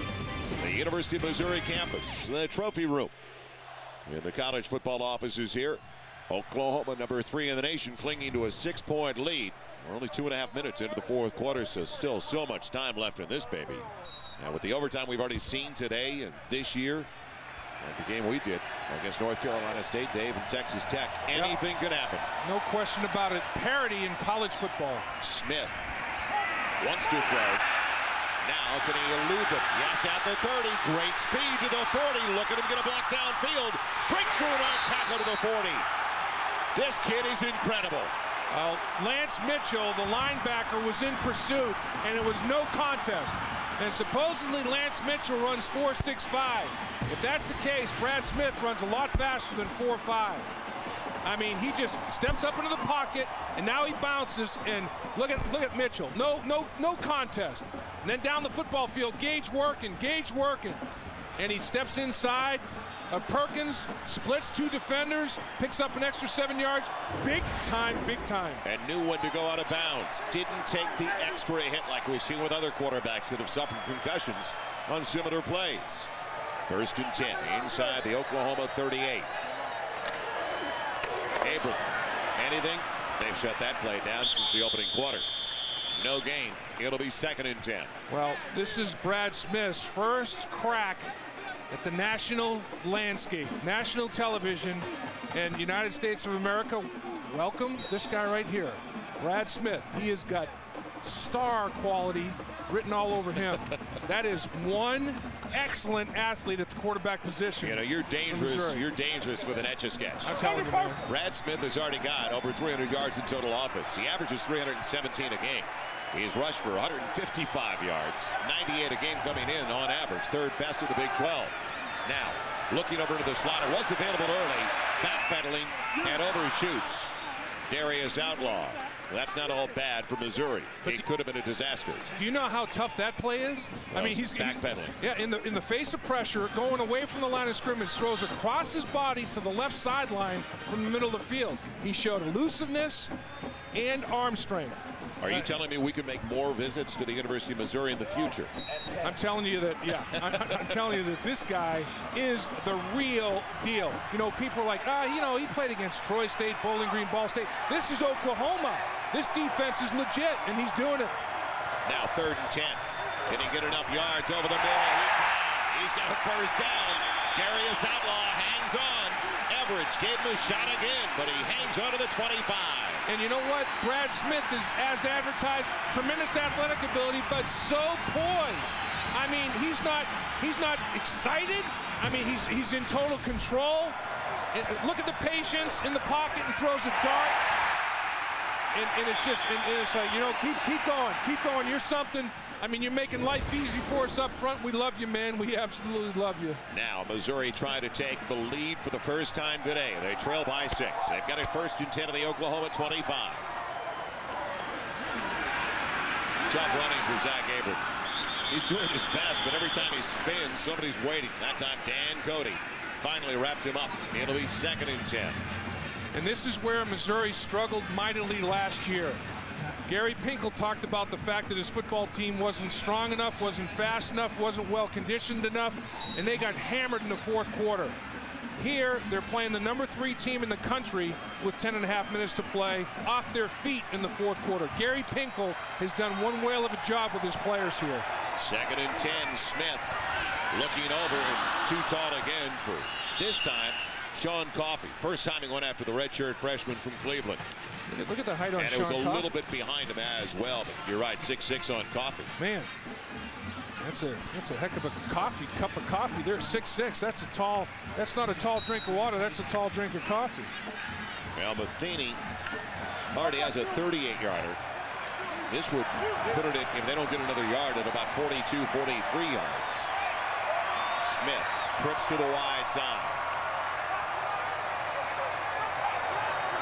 the University of Missouri campus, the trophy room. In the college football offices here, Oklahoma, number 3 in the nation, clinging to a 6-point lead. We're only 2.5 minutes into the fourth quarter, so still so much time left in this baby. And with the overtime we've already seen today and this year, like the game we did against North Carolina State, Dave, and Texas Tech, anything could happen. No question about it. Parity in college football. Smith wants to throw. Now can he elude them? Yes, at the 30. Great speed to the 40. Look at him get a block downfield. Breaks through an arm tackle to the 40. This kid is incredible. Lance Mitchell, the linebacker, was in pursuit, and it was no contest. And supposedly Lance Mitchell runs 4.65. If that's the case, Brad Smith runs a lot faster than 4.5. I mean, he just steps up into the pocket, and now he bounces. And look at Mitchell. No contest. And then down the football field, Gage working, and he steps inside. Perkins splits 2 defenders, picks up an extra 7 yards. Big time. And knew when to go out of bounds. Didn't take the extra hit like we've seen with other quarterbacks that have suffered concussions on similar plays. 1st and 10 inside the Oklahoma 38. Abram, anything? They've shut that play down since the opening quarter. No gain. It'll be 2nd and 10. Well, this is Brad Smith's first crack at the national landscape, national television, and United States of America. Welcome this guy right here, Brad Smith. He has got star quality written all over him. That is one excellent athlete at the quarterback position. You know, you're dangerous. You're dangerous with an Etch-a-Sketch. I'm telling you, man. Brad Smith has already got over 300 yards in total offense. He averages 317 a game. He's rushed for 155 yards, 98 a game coming in on average, 3rd best of the Big 12. Now, looking over to the slot, it was available early, backpedaling and overshoots. Darius Outlaw. Well, that's not all bad for Missouri. It could have been a disaster. Do you know how tough that play is? Well, I mean, he's backpedaling. Yeah, in the face of pressure, going away from the line of scrimmage, throws across his body to the left sideline from the middle of the field. He showed elusiveness and arm strength. Are you telling me we can make more visits to the University of Missouri in the future? I'm telling you that, yeah. I'm telling you that this guy is the real deal. You know, people are like, you know, he played against Troy State, Bowling Green, Ball State. This is Oklahoma. This defense is legit, and he's doing it. Now 3rd and 10. Can he get enough yards over the middle? He's got a first down. Darius Outlaw hangs on. Everidge gave him a shot again, but he hangs on to the 25. And you know what? Brad Smith is, as advertised, tremendous athletic ability, but so poised. I mean, he's not excited. I mean, he's in total control. And look at the patience in the pocket and throws a dart. And it's just, it's like, you know, keep going. You're something. I mean, you're making life easy for us up front. We love you, man. We absolutely love you. Now, Missouri trying to take the lead for the first time today. They trail by 6. They've got it 1st and 10 of the Oklahoma 25. Tough running for Zach Abram. He's doing his best, but every time he spins, somebody's waiting. That time, Dan Cody finally wrapped him up. It'll be 2nd and 10. And this is where Missouri struggled mightily last year. Gary Pinkel talked about the fact that his football team wasn't strong enough, wasn't fast enough, wasn't well conditioned enough, and they got hammered in the 4th quarter. Here, they're playing the #3 team in the country with 10.5 minutes to play off their feet in the fourth quarter. Gary Pinkel has done one whale of a job with his players here. 2nd and 10, Smith looking over, too tall again for this time Sean Coffey. First time he went after the redshirt freshman from Cleveland. Look at the height on Sean Coffey. And it was a Coffey. little bit behind him as well, but you're right, 6'6" on Coffey. Man, that's a heck of a cup of coffee there. 6'6". That's not a tall drink of water. That's a tall drink of coffee. Well, Matheny already has a 38-yarder. This would put it at, if they don't get another yard, at about 42, 43 yards. Smith trips to the wide side.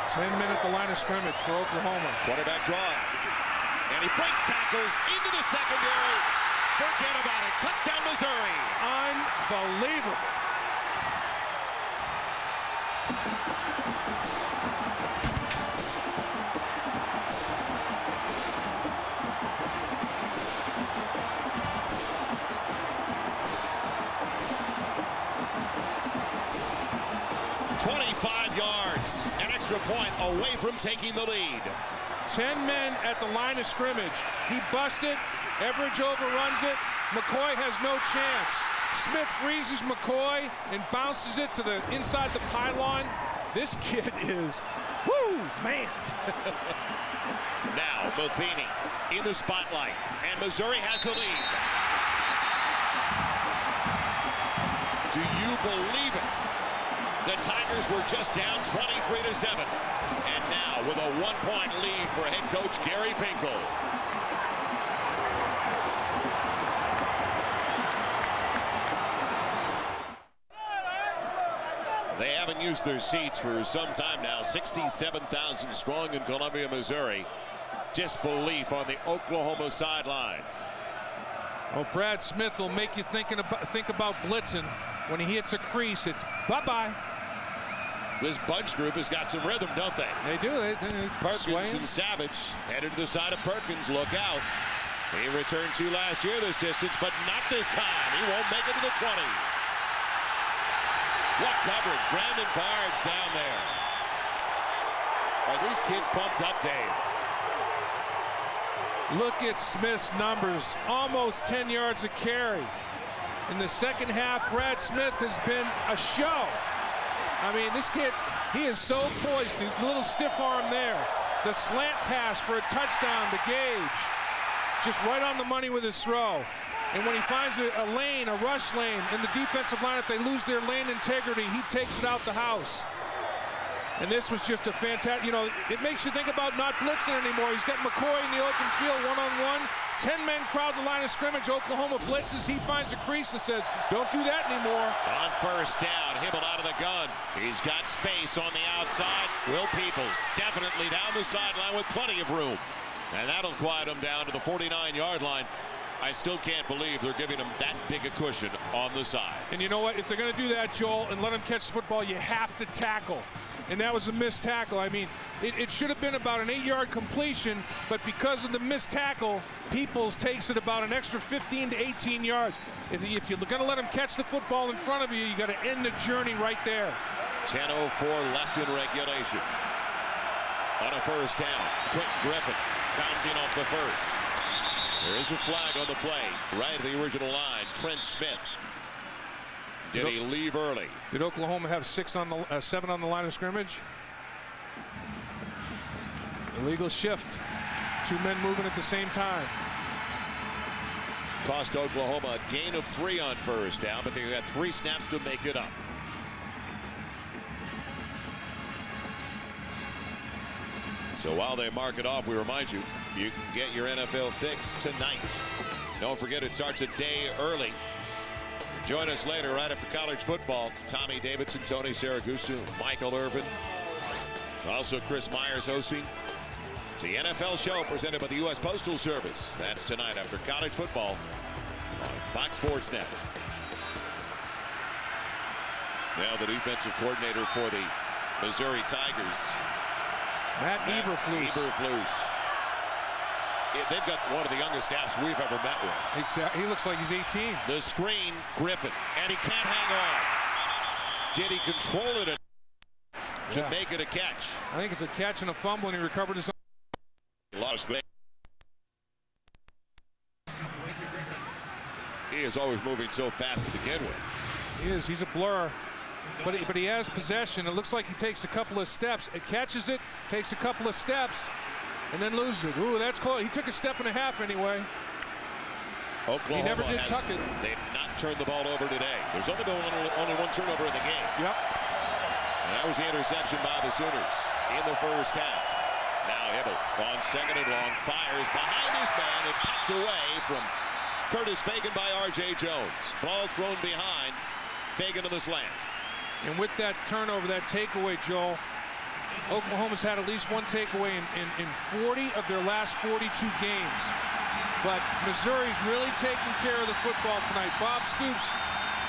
10 men at the line of scrimmage for Oklahoma. Quarterback draw. And he breaks tackles into the secondary. Forget about it. Touchdown, Missouri. Unbelievable. Point away from taking the lead. 10 men at the line of scrimmage. He busts it. Everidge overruns it. McCoy has no chance. Smith freezes McCoy and bounces it to the inside the pylon. This kid is, whoo, man. Now Matheny in the spotlight, and Missouri has the lead. Do you believe it? The Tigers were just down 23-7. And now with a 1-point lead for head coach Gary Pinkel. They haven't used their seats for some time now. 67,000 strong in Columbia, Missouri. Disbelief on the Oklahoma sideline. Well, Brad Smith will make you think about blitzing. When he hits a crease, it's bye-bye. This bunch group has got some rhythm, don't they? They do. Perkins and Savage headed to the side of Perkins. Look out. He returned to last year this distance, but not this time. He won't make it to the 20. What coverage. Brandon Bard's down there. Are these kids pumped up, Dave? Look at Smith's numbers. Almost 10 yards a carry. In the second half, Brad Smith has been a show. I mean, this kid, he is so poised. The little stiff arm there. The slant pass for a touchdown to Gage. Just right on the money with his throw. And when he finds a lane, a rush lane, in the defensive line, if they lose their lane integrity, he takes it out the house. And this was just a fantastic, it makes you think about not blitzing anymore. He's got McCoy in the open field, one-on-one. 10 men crowd the line of scrimmage. Oklahoma blitzes. He finds a crease and says, don't do that anymore. On first down, Hibble out of the gun. He's got space on the outside. Will Peoples definitely down the sideline with plenty of room. And that'll quiet him down to the 49-yard line. I still can't believe they're giving him that big a cushion on the sides. And you know what? If they're going to do that, Joel, and let him catch the football, you have to tackle. And that was a missed tackle. I mean, it should have been about an 8-yard completion, but because of the missed tackle, Peoples takes it about an extra 15 to 18 yards. If you're going to let him catch the football in front of you, you got to end the journey right there. 10:04 left in regulation. On a first down, Quick Griffin bouncing off the first. There is a flag on the play, right at the original line. Trent Smith. Did he leave early? Did Oklahoma have 7 on the line of scrimmage? Illegal shift. 2 men moving at the same time. Cost Oklahoma a gain of 3 on first down, but they got 3 snaps to make it up. So while they mark it off, we remind you, you can get your NFL fix tonight. Don't forget, it starts a day early. Join us later right after college football. Tommy Davidson, Tony Saragusa, Michael Irvin. Also Chris Myers hosting. It's the NFL show presented by the U.S. Postal Service. That's tonight after college football on Fox Sports Net. Now the defensive coordinator for the Missouri Tigers, Matt Eberflus. They've got one of the youngest staffs we've ever met with. Exactly. He looks like he's 18. The screen, Griffin, and he can't hang on. Did he control it to make it a catch? I think it's a catch and a fumble, and he recovered his own. He lost there. He is always moving so fast to begin with. He is. He's a blur. But he has possession. It looks like he takes a couple of steps. It catches it, takes a couple of steps, and then loses it. Ooh, that's close. He took a step and a half anyway. Oklahoma he never did tuck it. They've not turned the ball over today. There's only been only one turnover in the game. Yep. And that was the interception by the Sooners in the first half. Now Hibble on second and long, fires behind his man. It's popped away from Curtis Fagan by R.J. Jones. Ball thrown behind. Fagan to the slant. And with that turnover, that takeaway, Joel, Oklahoma's had at least one takeaway in 40 of their last 42 games. But Missouri's really taking care of the football tonight. Bob Stoops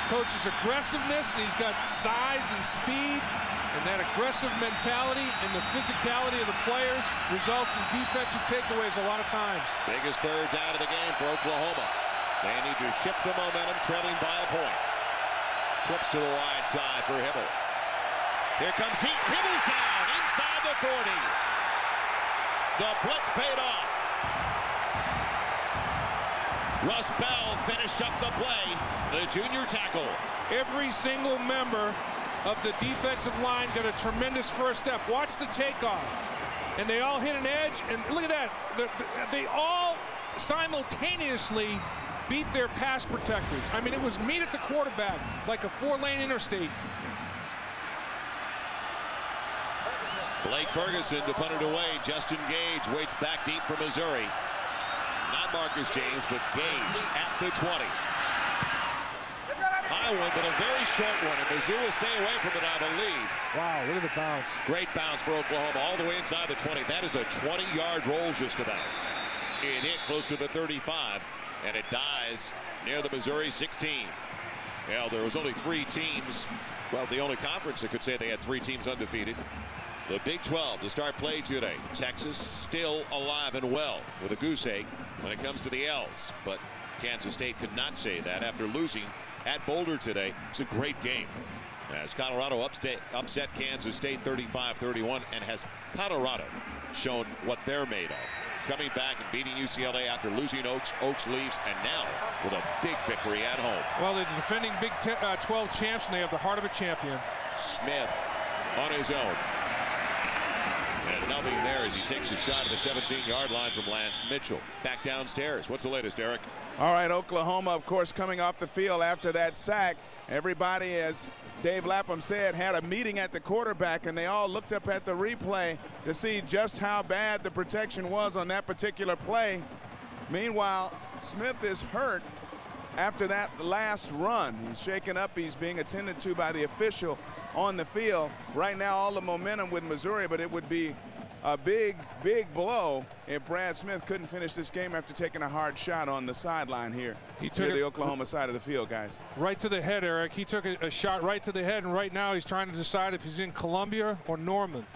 coaches aggressiveness, and he's got size and speed. And that aggressive mentality and the physicality of the players results in defensive takeaways a lot of times. Biggest third down of the game for Oklahoma. They need to shift the momentum, trailing by a point. Trips to the wide side for Hibble. Here comes Heat. Hibble's down inside the 40. The blitz paid off. Russ Bell finished up the play. The junior tackle. Every single member of the defensive line got a tremendous first step. Watch the takeoff. And they all hit an edge. And look at that. They all simultaneously beat their pass protectors. I mean, it was meet at the quarterback, like a 4-lane interstate. Blake Ferguson to punt it away. Justin Gage waits back deep for Missouri. Not Marcus James, but Gage at the 20. High one, but a very short one, and Mizzou will stay away from it, I believe. Wow, look at the bounce. Great bounce for Oklahoma, all the way inside the 20. That is a 20-yard roll just about. It hit close to the 35. And it dies near the Missouri 16. Well, there was only 3 teams. Well, the only conference that could say they had 3 teams undefeated. The Big 12 to start play today. Texas still alive and well with a goose egg when it comes to the L's. But Kansas State could not say that after losing at Boulder today. It's a great game. As Colorado upset Kansas State 35-31, and has Colorado shown what they're made of. Coming back and beating UCLA after losing Oaks. Oaks leaves, and now with a big victory at home. Well, they're defending Big 12 champs, and they have the heart of a champion. Smith on his own. And nothing there as he takes a shot at the 17-yard line from Lance Mitchell. Back downstairs. What's the latest, Eric? All right, Oklahoma, of course, coming off the field after that sack. Everybody, as Dave Lapham said, had a meeting at the quarterback, and they all looked up at the replay to see just how bad the protection was on that particular play. Meanwhile, Smith is hurt after that last run. He's shaken up. He's being attended to by the official on the field. Right now, all the momentum with Missouri, but it would be a big, big blow if Brad Smith couldn't finish this game after taking a hard shot on the sideline here. He took the Oklahoma side of the field, guys. Right to the head, Eric. He took a shot right to the head, and right now he's trying to decide if he's in Columbia or Norman.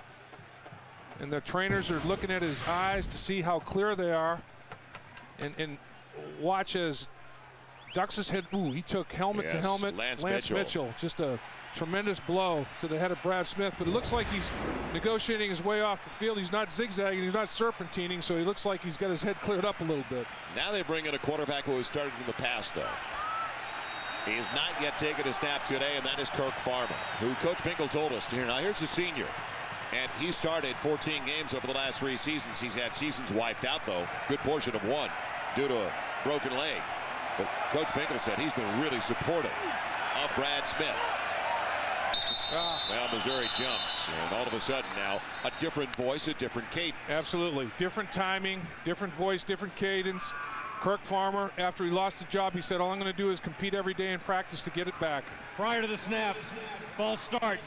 And the trainers are looking at his eyes to see how clear they are. And watch as ducks his head. Ooh, he took helmet to helmet. Lance Mitchell. Just a tremendous blow to the head of Brad Smith, but it looks like he's negotiating his way off the field. He's not zigzagging, he's not serpentining, so he looks like he's got his head cleared up a little bit. Now they bring in a quarterback who has started in the past, though. He has not yet taken a snap today, and that is Kirk Farmer, who Coach Binkle told us here. Now here's a senior, and he started 14 games over the last 3 seasons. He's had seasons wiped out, though, good portion of one due to a broken leg. But Coach Binkle said he's been really supportive of Brad Smith. Well, Missouri jumps, and all of a sudden now a different voice, a different cadence. Absolutely. Different timing, different voice, different cadence. Kirk Farmer, after he lost the job, he said, all I'm going to do is compete every day in practice to get it back. Prior to the snap, false start.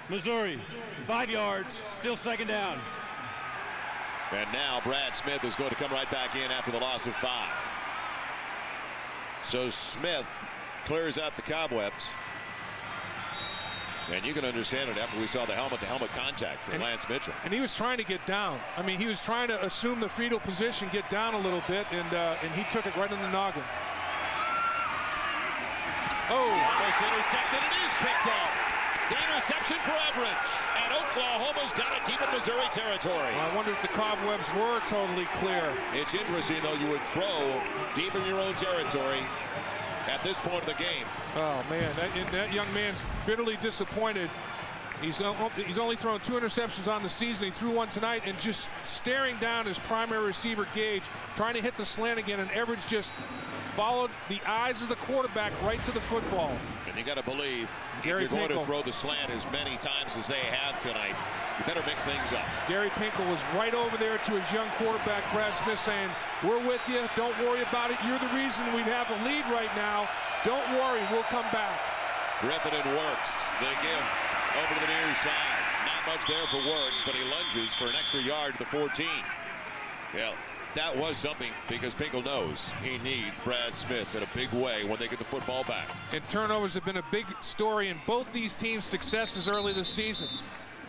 Missouri, 5 yards, still second down. And now Brad Smith is going to come right back in after the loss of 5. So Smith clears out the cobwebs. And you can understand it after we saw the helmet-to-helmet contact from Lance Mitchell. And he was trying to get down. I mean, he was trying to assume the fetal position, get down a little bit, and he took it right in the noggin. Oh, almost intercepted. It is picked off. The interception for Everidge. And Oklahoma's got it deep in Missouri territory. Well, I wonder if the cobwebs were totally clear. It's interesting, though, you would throw deep in your own territory at this point of the game. Oh, man, that young man's bitterly disappointed. He's only thrown 2 interceptions on the season. He threw one tonight, and just staring down his primary receiver, Gage, trying to hit the slant again, and Everidge just followed the eyes of the quarterback right to the football. And you got to believe, Gary if you're going Pinkel to throw the slant as many times as they have tonight, you better mix things up. Gary Pinkel was right over there to his young quarterback, Brad Smith, saying, we're with you. Don't worry about it. You're the reason we have the lead right now. Don't worry. We'll come back. Griffin and Works. They give over to the near side. Not much there for Works, but he lunges for an extra yard to the 14. Well, that was something, because Pinkel knows he needs Brad Smith in a big way when they get the football back. And turnovers have been a big story in both these teams' successes early this season.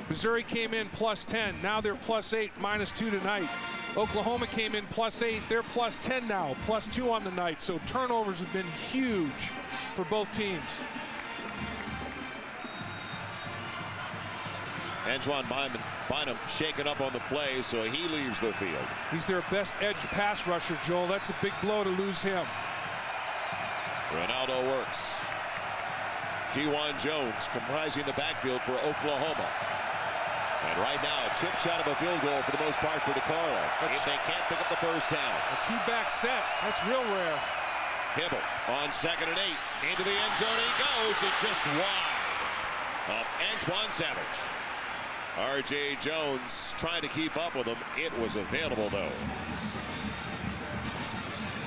Missouri came in +10. Now they're +8, -2 tonight. Oklahoma came in +8. They're +10 now, +2 on the night. So turnovers have been huge for both teams. Antoine Bynum shaken up on the play, so he leaves the field. He's their best edge pass rusher, Joel. That's a big blow to lose him. Ronaldo Works. Kewan Jones comprising the backfield for Oklahoma. And right now, a chip shot of a field goal for the most part for DeCarlo. If they can't pick up the first down. A 2-back set. That's real rare. Hibble on 2nd and 8. Into the end zone he goes. It just wide of Antoine Savage. R.J. Jones trying to keep up with him. It was available, though.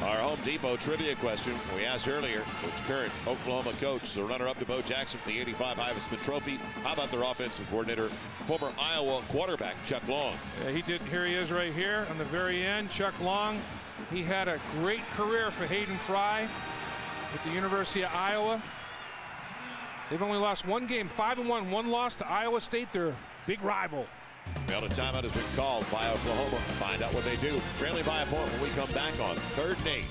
Our Home Depot trivia question we asked earlier, which current Oklahoma coach is the runner-up to Bo Jackson for the '85 Heisman Trophy. How about their offensive coordinator, former Iowa quarterback Chuck Long? Yeah, he did. Here he is right here on the very end. Chuck Long. He had a great career for Hayden Fry at the University of Iowa. They've only lost one game, 5-1, one loss to Iowa State, their big rival. Well, a timeout has been called by Oklahoma. Find out what they do. Trailing by a point when we come back on 3rd and 8.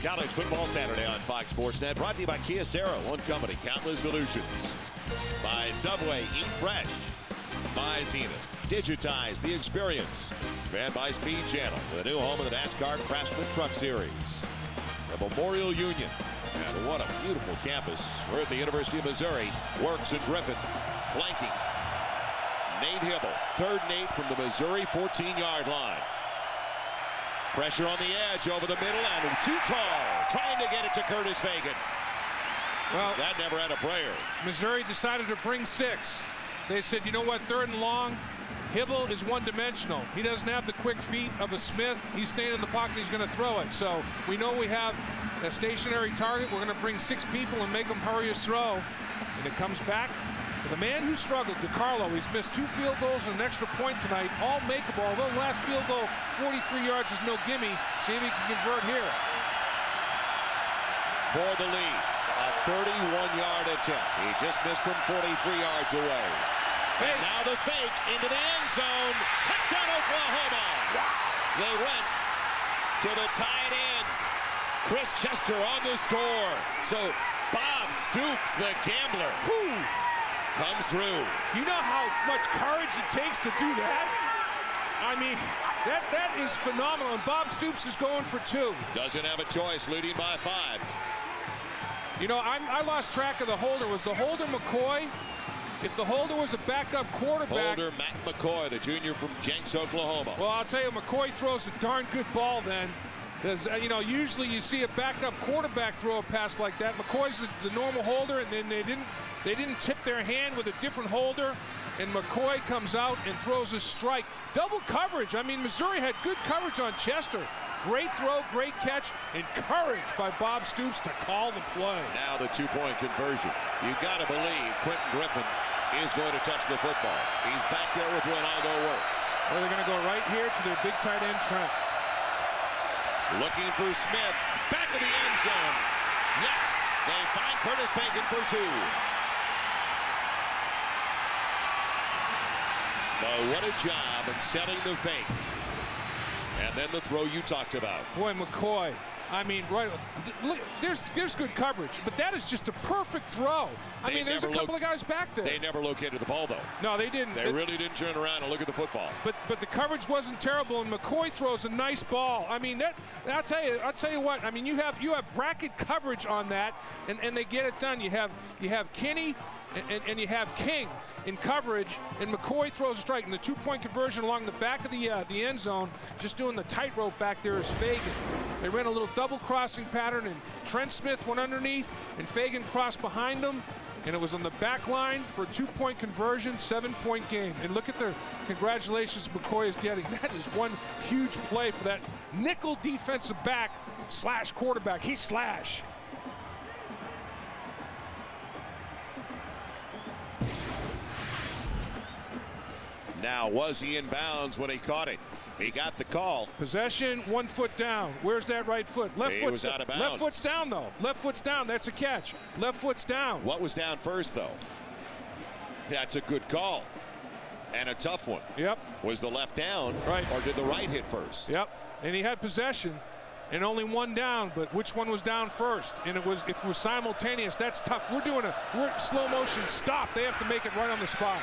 College Football Saturday on Fox Sports Net. Brought to you by Kyocera, one company, countless solutions. By Subway, eat fresh. By Zenith, digitize the experience. And by Speed Channel, the new home of the NASCAR Craftsman Truck Series. The Memorial Union. And what a beautiful campus. We're at the University of Missouri. Works and Griffin flanking. Nate Hibble, 3rd and 8 from the Missouri 14-yard line. Pressure on the edge over the middle, and too tall. Trying to get it to Curtis Fagan. Well, that never had a prayer. Missouri decided to bring 6. They said, you know what, 3rd and long. Hibble is one-dimensional. He doesn't have the quick feet of a Smith. He's staying in the pocket. He's going to throw it. So we know we have a stationary target. We're going to bring 6 people and make them hurry his throw. And it comes back to the man who struggled, DeCarlo. He's missed 2 field goals and an extra point tonight, all makeable. Although last field goal, 43 yards is no gimme. See if he can convert here. For the lead, a 31-yard attempt. He just missed from 43 yards away. And now the fake into the end zone. Touchdown, Oklahoma. They went to the tight end. Chris Chester on the score. So Bob Stoops, the gambler, comes through. Do you know how much courage it takes to do that? I mean, that is phenomenal. And Bob Stoops is going for 2. Doesn't have a choice, leading by 5. You know, I lost track of the holder. Was the holder McCoy? If the holder was a backup quarterback. Holder Matt McCoy, the junior from Jenks, Oklahoma. Well, I'll tell you, McCoy throws a darn good ball then. Because, you know, usually you see a backup quarterback throw a pass like that. McCoy's the normal holder, and then they didn't tip their hand with a different holder. And McCoy comes out and throws a strike. Double coverage. I mean, Missouri had good coverage on Chester. Great throw, great catch, encouraged by Bob Stoops to call the play. Now the 2-point conversion. You got to believe Quentin Griffin is going to touch the football. He's back there with Ronaldo Works. Well, they're going to go right here to their big tight end, Trent. Looking for Smith. Back of the end zone. Yes, they find Curtis Fagan for 2. But what a job in selling the fake. And then the throw you talked about. Boy, McCoy I mean, right. Look, there's good coverage, but that is just a perfect throw. I mean, there's a couple of guys back there. They never located the ball, though. No, they didn't. They really didn't turn around and look at the football. But the coverage wasn't terrible, and McCoy throws a nice ball. I mean, I'll tell you what. I mean, you have bracket coverage on that, and they get it done. You have Kinney and you have King in coverage, and McCoy throws a strike. And the two-point conversion along the back of the end zone, just doing the tightrope back there is Fagan. They ran a little double crossing pattern, and Trent Smith went underneath, and Fagan crossed behind him, and it was on the back line for a two-point conversion, 7-point game. And look at the congratulations McCoy is getting. That is one huge play for that nickel defensive back slash quarterback. He's slash. Now, was he in bounds when he caught it? He got the call. Possession, 1 foot down. Where's that right foot? Left foot was out of bounds. Left foot's down, though. Left foot's down. That's a catch. Left foot's down. What was down first, though? That's a good call. And a tough one. Yep. Was the left down? Right. Or did the right hit first? Yep. And he had possession and only one down, but which one was down first? And if it was simultaneous, that's tough. We're slow motion stop. They have to make it right on the spot.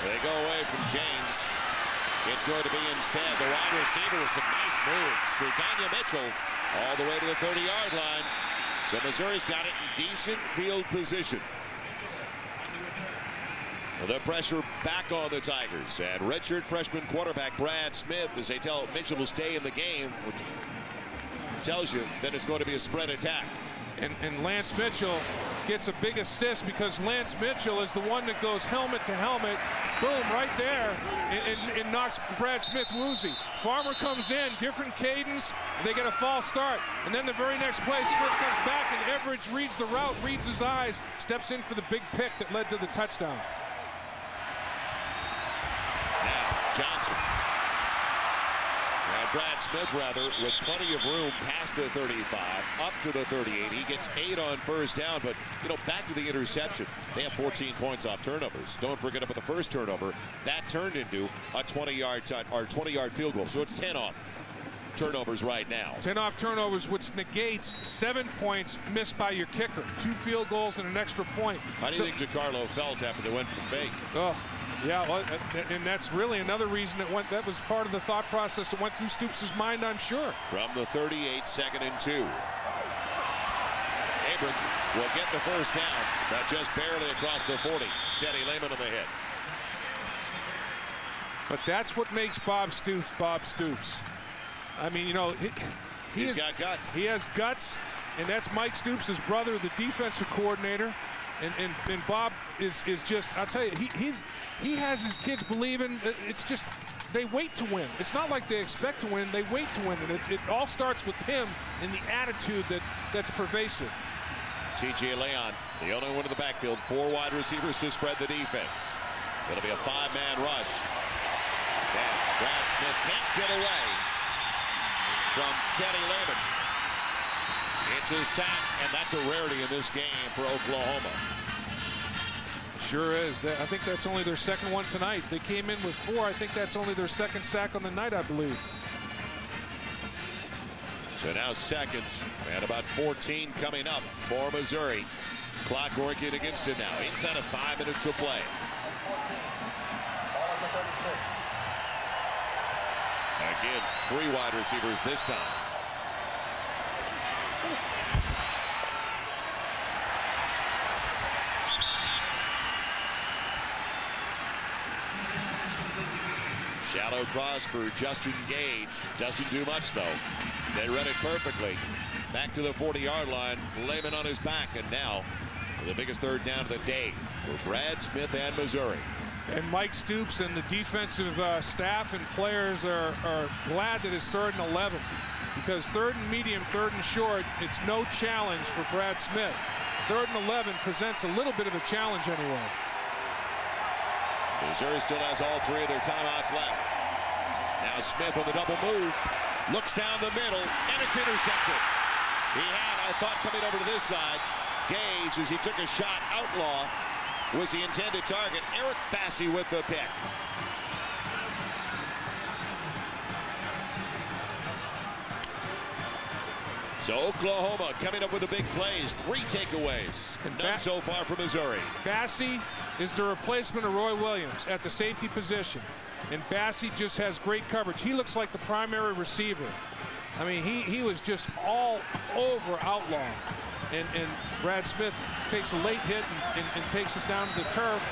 They go away from James. It's going to be instead the wide receiver with some nice moves. Shuganya Mitchell all the way to the 30-yard line. So Missouri's got it in decent field position. The pressure back on the Tigers. And redshirt freshman quarterback Brad Smith, as they tell Mitchell will stay in the game, which tells you that it's going to be a spread attack. And Lance Mitchell gets a big assist because Lance Mitchell is the one that goes helmet to helmet, boom, right there, and knocks Brad Smith woozy. Farmer comes in, different cadence, they get a false start. And then the very next play, Smith comes back and Everidge reads the route, reads his eyes, steps in for the big pick that led to the touchdown. Now, Johnson. Brad Smith, with plenty of room past the 35, up to the 38. He gets 8 on first down, but, back to the interception. They have 14 points off turnovers. Don't forget about the first turnover. That turned into a 20-yard field goal, so it's 10 off turnovers right now. 10 off turnovers, which negates 7 points missed by your kicker. 2 field goals and an extra point. How do you think DeCarlo felt after they went for the fake? Oh. Yeah, well, and that's really another reason that was part of the thought process that went through Stoops' mind, I'm sure. From the 38, 2nd and 2. Abrick will get the first down, but just barely across the 40. Teddy Lehman on the hit. But that's what makes Bob Stoops Bob Stoops. I mean, he's got guts. He has guts, and that's Mike Stoops' brother, the defensive coordinator. And Bob is just, I'll tell you, he has his kids believing. It's just, they wait to win. It's not like they expect to win, they wait to win. And it all starts with him and the attitude that's pervasive. T.J. Leon, the only one in the backfield, 4 wide receivers to spread the defense. It'll be a 5-man rush. And Brad Smith can't get away from Teddy Lehman. It's a sack, and that's a rarity in this game for Oklahoma. Sure is. I think that's only their second one tonight. They came in with 4. I think that's only their second sack on the night, I believe. So now second, and about 14 coming up for Missouri. Clock working against it now. Inside of 5 minutes to play. Again, 3 wide receivers this time. Shallow cross for Justin Gage. Doesn't do much, though. They read it perfectly. Back to the 40-yard line. Lehman on his back, and now the biggest third down of the day for Brad Smith and Missouri. And Mike Stoops and the defensive staff and players are glad that it's 3rd and 11, because 3rd and medium, 3rd and short, it's no challenge for Brad Smith. 3rd and 11 presents a little bit of a challenge anyway. Missouri still has all 3 of their timeouts left. Now Smith on the double move, looks down the middle, and it's intercepted. He had, I thought, coming over to this side, Gage, as he took a shot, Outlaw was the intended target. Eric Bassey with the pick. So Oklahoma coming up with the big plays, 3 takeaways, and none so far for Missouri. Bassey is the replacement of Roy Williams at the safety position, and Bassey just has great coverage. He looks like the primary receiver. I mean, he was just all over Outlaw, and Brad Smith takes a late hit and takes it down to the turf,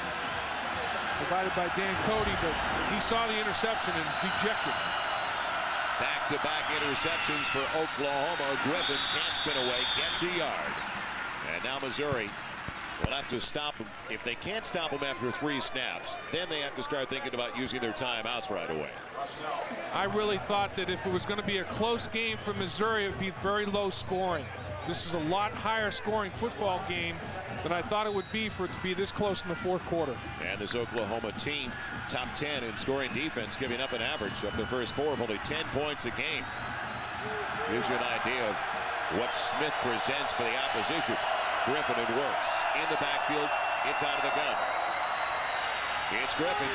provided by Dan Cody, but he saw the interception and dejected. Back-to-back interceptions for Oklahoma. Griffin can't spin away, gets a yard. And now Missouri will have to stop them. If they can't stop them after 3 snaps, then they have to start thinking about using their timeouts right away. I really thought that if it was going to be a close game for Missouri, it would be very low scoring. This is a lot higher scoring football game than I thought it would be for it to be this close in the 4th quarter. And this Oklahoma team, top 10 in scoring defense, giving up an average of the first 4 of only 10 points a game. Gives you an idea of what Smith presents for the opposition. Griffin and works in the backfield. It's out of the gun. It's Griffin.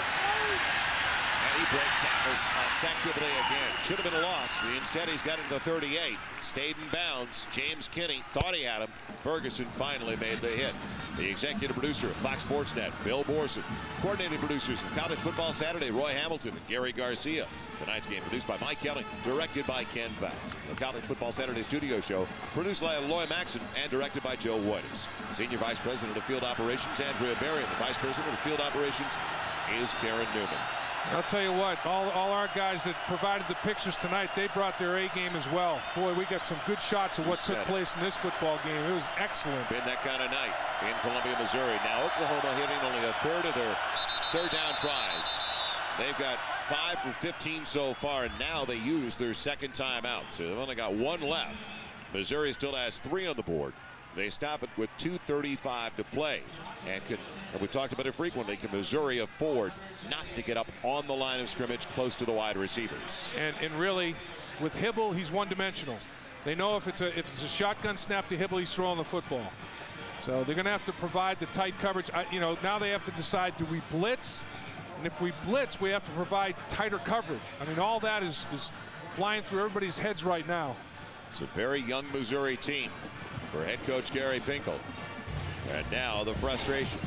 And he breaks tackles effectively again. Should have been a loss. Instead, he's got it to the 38. Stayed in bounds. James Kinney thought he had him. Ferguson finally made the hit. The executive producer of Fox Sports Net, Bill Borson. Coordinating producers of College Football Saturday, Roy Hamilton and Gary Garcia. Tonight's game produced by Mike Kelly, directed by Ken Fass. The College Football Saturday studio show produced by Loy Maxson and directed by Joe Woites. Senior Vice President of Field Operations, Andrea Berry. And the Vice President of Field Operations is Karen Newman. I'll tell you what, all our guys that provided the pictures tonight, they brought their A game as well. Boy, we got some good shots of what took place in this football game. It was excellent. Been that kind of night in Columbia, Missouri. Now Oklahoma hitting only a third of their 3rd down tries. They've got 5 for 15 so far, and now they use their 2nd timeout. So they've only got 1 left. Missouri still has 3 on the board. They stop it with 2:35 to play. And we talked about it frequently, can Missouri afford not to get up on the line of scrimmage close to the wide receivers? And really, with Hibble, he's one-dimensional. They know if it's a shotgun snap to Hibble, he's throwing the football. So they're going to have to provide the tight coverage. Now they have to decide, do we blitz? And if we blitz, we have to provide tighter coverage. I mean, all that is flying through everybody's heads right now. It's a very young Missouri team for head coach Gary Pinkel. And now the frustration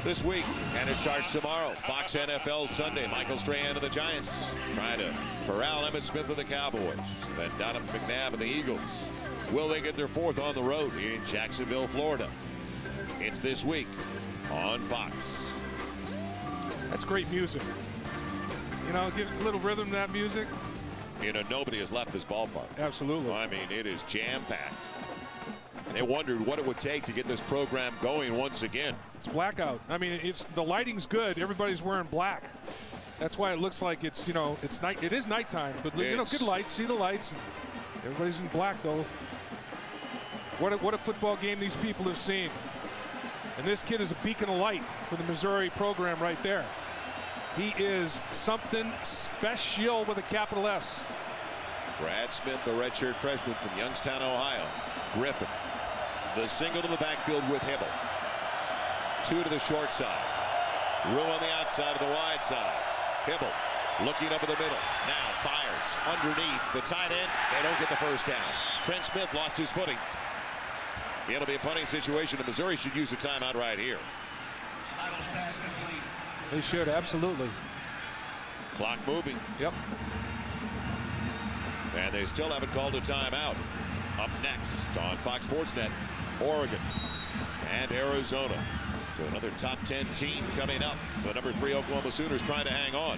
this week, and it starts tomorrow. Fox NFL Sunday. Michael Strahan of the Giants trying to corral Emmitt Smith of the Cowboys. Then Donovan McNabb of the Eagles. Will they get their 4th on the road in Jacksonville, Florida? It's this week on Fox. That's great music. Give a little rhythm to that music. Nobody has left this ballpark. Absolutely. I mean, it is jam-packed. They wondered what it would take to get this program going once again. It's blackout. I mean, the lighting's good. Everybody's wearing black. That's why it looks like it's night. It is nighttime, but good lights. See the lights. Everybody's in black though. What a football game these people have seen. And this kid is a beacon of light for the Missouri program right there. He is something special with a capital S. Brad Smith, the redshirt freshman from Youngstown, Ohio. Griffin. The single to the backfield with Hibble. 2 to the short side. Room on the outside of the wide side. Hibble looking up in the middle. Now fires underneath the tight end. They don't get the 1st down. Trent Smith lost his footing. It'll be a punting situation, and Missouri should use a timeout right here. They should, absolutely. Clock moving. Yep. And they still haven't called a timeout. Up next on Fox Sports Net, Oregon and Arizona. So another top 10 team coming up. The number 3 Oklahoma Sooners trying to hang on.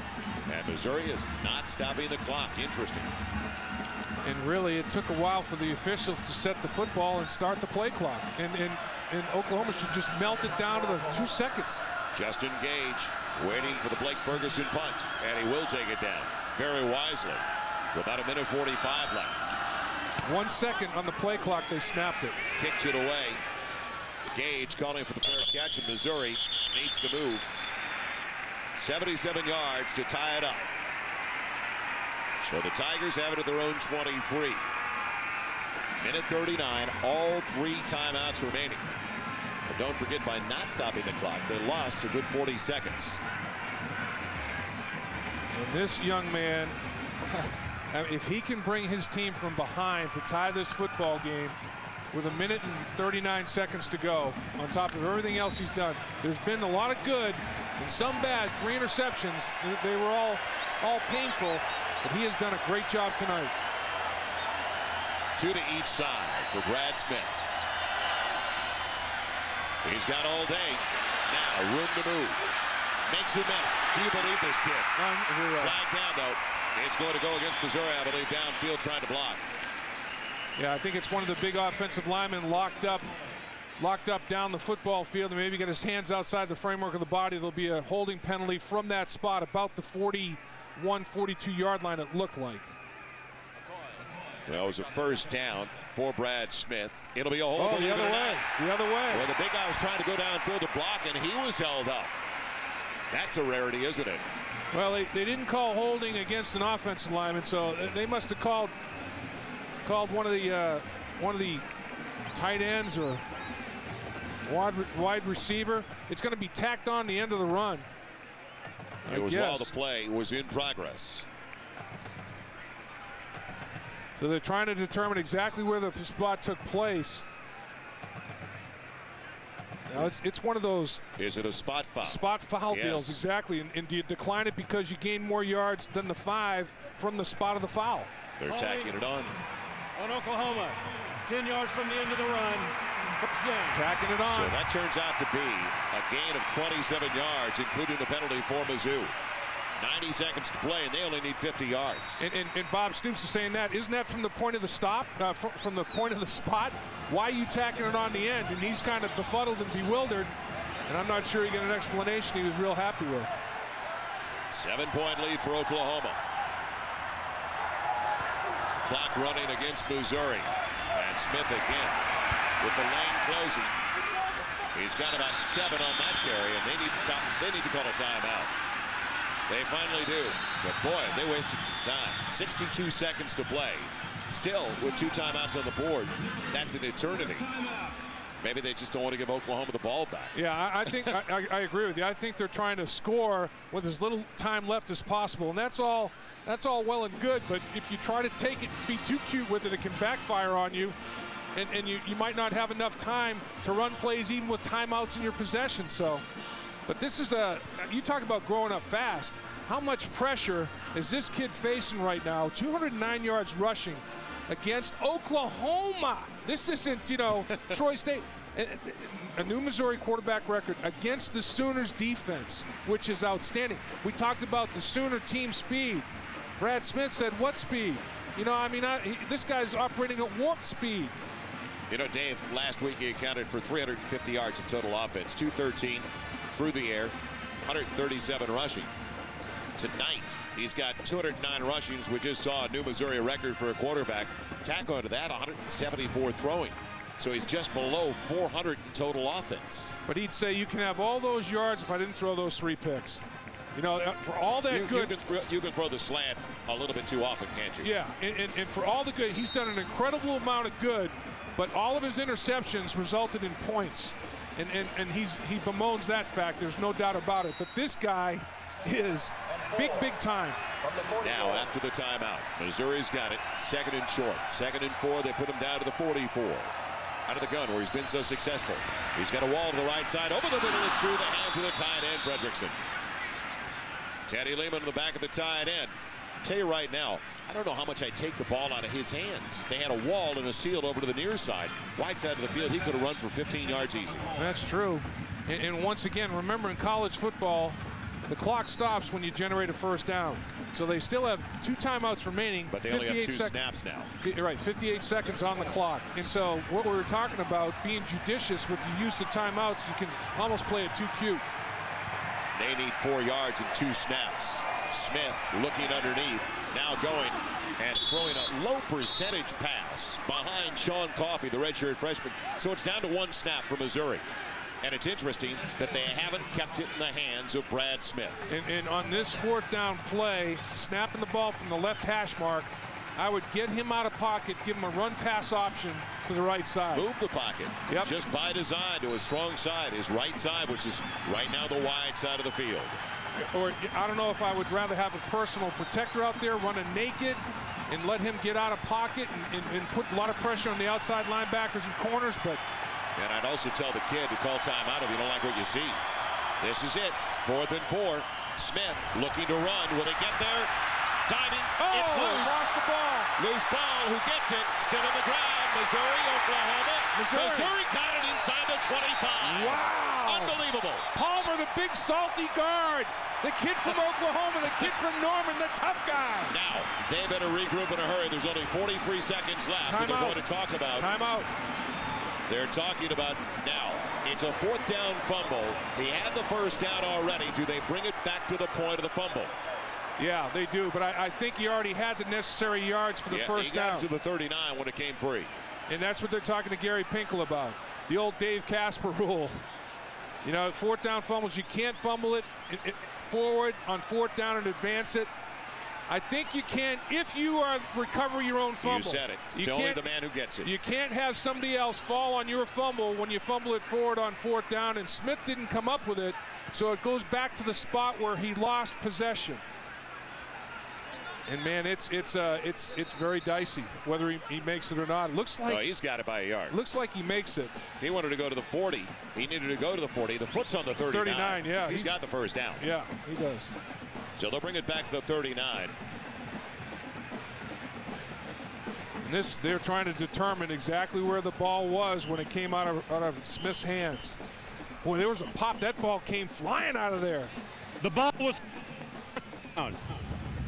And Missouri is not stopping the clock. Interesting. And really, it took a while for the officials to set the football and start the play clock. And Oklahoma should just melt it down to the 2 seconds. Justin Gage waiting for the Blake Ferguson punt. And he will take it down very wisely. With about 1:45 left. 1 second on the play clock, they snapped it. Kicks it away. Gage calling for the fair catch, and Missouri needs to move 77 yards to tie it up. So the Tigers have it at their own 23. 1:39, all 3 timeouts remaining. But don't forget, by not stopping the clock, they lost a good 40 seconds. And this young man, If he can bring his team from behind to tie this football game with 1 minute and 39 seconds to go, on top of everything else he's done, there's been a lot of good and some bad. 3 interceptions. They were all painful, but he has done a great job tonight. 2 to each side for Brad Smith. He's got all day. Now room to move. Makes a mess. Do you believe this kid? Flag down, though. It's going to go against Missouri, I believe, downfield trying to block. Yeah, I think it's one of the big offensive linemen locked up down the football field, and maybe get his hands outside the framework of the body. There'll be a holding penalty from that spot, about the 41, 42-yard line, it looked like. Well, it was a first down for Brad Smith. It'll be a hold. Oh, the other way. The other way. Well, the big guy was trying to go downfield to block, and he was held up. That's a rarity, isn't it? Well, they didn't call holding against an offensive lineman, so they must have called one of the tight ends or wide receiver. It's going to be tacked on the end of the run. It was while the play was in progress. So they're trying to determine exactly where the spot took place. Now it's one of those. Is it a spot foul? Spot foul deals, exactly. And do you decline it because you gain more yards than the 5 from the spot of the foul? They're tacking it on. On Oklahoma, 10 yards from the end of the run. Tacking it on. So that turns out to be a gain of 27 yards, including the penalty for Mizzou. 90 seconds to play, and they only need 50 yards. And Bob Stoops is saying that. Isn't that from the point of the stop, from the point of the spot? Why are you tacking it on the end? And he's kind of befuddled and bewildered, and I'm not sure he got an explanation he was real happy with. 7-point lead for Oklahoma. Clock running against Missouri. And Smith again with the lane closing. He's got about 7 on that carry, and they need to call a timeout. They finally do. But boy, they wasted some time. 62 seconds to play. Still, with 2 timeouts on the board, that's an eternity. Maybe they just don't want to give Oklahoma the ball back. Yeah, I think I agree with you. I think they're trying to score with as little time left as possible, and that's all well and good. But if you try to take it, be too cute with it, it can backfire on you, and you might not have enough time to run plays even with timeouts in your possession. So. But this is you talk about growing up fast. How much pressure is this kid facing right now? 209 yards rushing against Oklahoma. This isn't, Troy State. A new Missouri quarterback record against the Sooners defense, which is outstanding. We talked about the Sooner team speed. Brad Smith said, what speed? This guy's operating at warp speed. Dave, last week he accounted for 350 yards of total offense, 213 through the air, 137 rushing. Tonight, he's got 209 rushings. We just saw a new Missouri record for a quarterback. Tack onto that, 174 throwing. So he's just below 400 in total offense. But he'd say you can have all those yards if I didn't throw those 3 picks. For all that good. You can throw the slant a little bit too often, can't you? Yeah, and for all the good, he's done an incredible amount of good, but all of his interceptions resulted in points. And he bemoans that fact. There's no doubt about it. But this guy is big time. Now, after the timeout, Missouri's got it. 2nd and short. 2nd and 4. They put him down to the 44. Out of the gun where he's been so successful. He's got a wall to the right side. Over the middle and through the hands of the tight end, Fredrickson. Teddy Lehman in the back of the tight end. Tell you right now, I don't know how much I take the ball out of his hands. They had a wall and a seal over to the near side. Wide side of the field, he could have run for 15 yards easy. That's true. And once again, remember in college football, the clock stops when you generate a first down. So they still have 2 timeouts remaining. But they only have 2 snaps now. Right, 58 seconds on the clock. And so what we were talking about, being judicious with the use of timeouts, you can almost play it too cute. They need 4 yards and 2 snaps. Smith looking underneath, now going and throwing a low percentage pass behind Sean Coffey, the redshirt freshman. So it's down to 1 snap for Missouri. And it's interesting that they haven't kept it in the hands of Brad Smith. And on this 4th down play, snapping the ball from the left hash mark, I would get him out of pocket, give him a run-pass option to the right side. Move the pocket. Yep. Just by design to his strong side, his right side, which is right now the wide side of the field. Or I don't know if I would rather have a personal protector out there running naked and let him get out of pocket and put a lot of pressure on the outside linebackers and corners. But and I'd also tell the kid to call timeout if you don't like what you see. This is it. 4th and 4. Smith looking to run. Will he get there? Diving. It's loose. Lost the ball. Loose ball. Who gets it? Still on the ground. Missouri, Oklahoma. Missouri got it inside the 25. Wow. Unbelievable. Palmer, the big salty guard. The kid from Oklahoma, the kid from Norman, the tough guy. Now, they better regroup in a hurry. There's only 43 seconds left. Time they're out. going to talk about. Timeout. They're talking about now. It's a 4th down fumble. He had the first down already. Do they bring it back to the point of the fumble? Yeah, they do, but I think he already had the necessary yards for the first down. He got to the 39 when it came free. And that's what they're talking to Gary Pinkel about. The old Dave Casper rule. You know, 4th down fumbles, you can't fumble it forward on 4th down and advance it. I think you can if you recover your own fumble. You said it. It's only the man who gets it. You can't have somebody else fall on your fumble when you fumble it forward on 4th down, and Smith didn't come up with it, so it goes back to the spot where he lost possession. And man, it's very dicey whether he makes it or not. It looks like he's got it by a yard. Looks like he makes it. He wanted to go to the 40. He needed to go to the 40. The foot's on the 39. 39, yeah. He's got the first down. Yeah, he does. So they'll bring it back to the 39. And they're trying to determine exactly where the ball was when it came out of Smith's hands. Boy, there was a pop. That ball came flying out of there. The ball was down.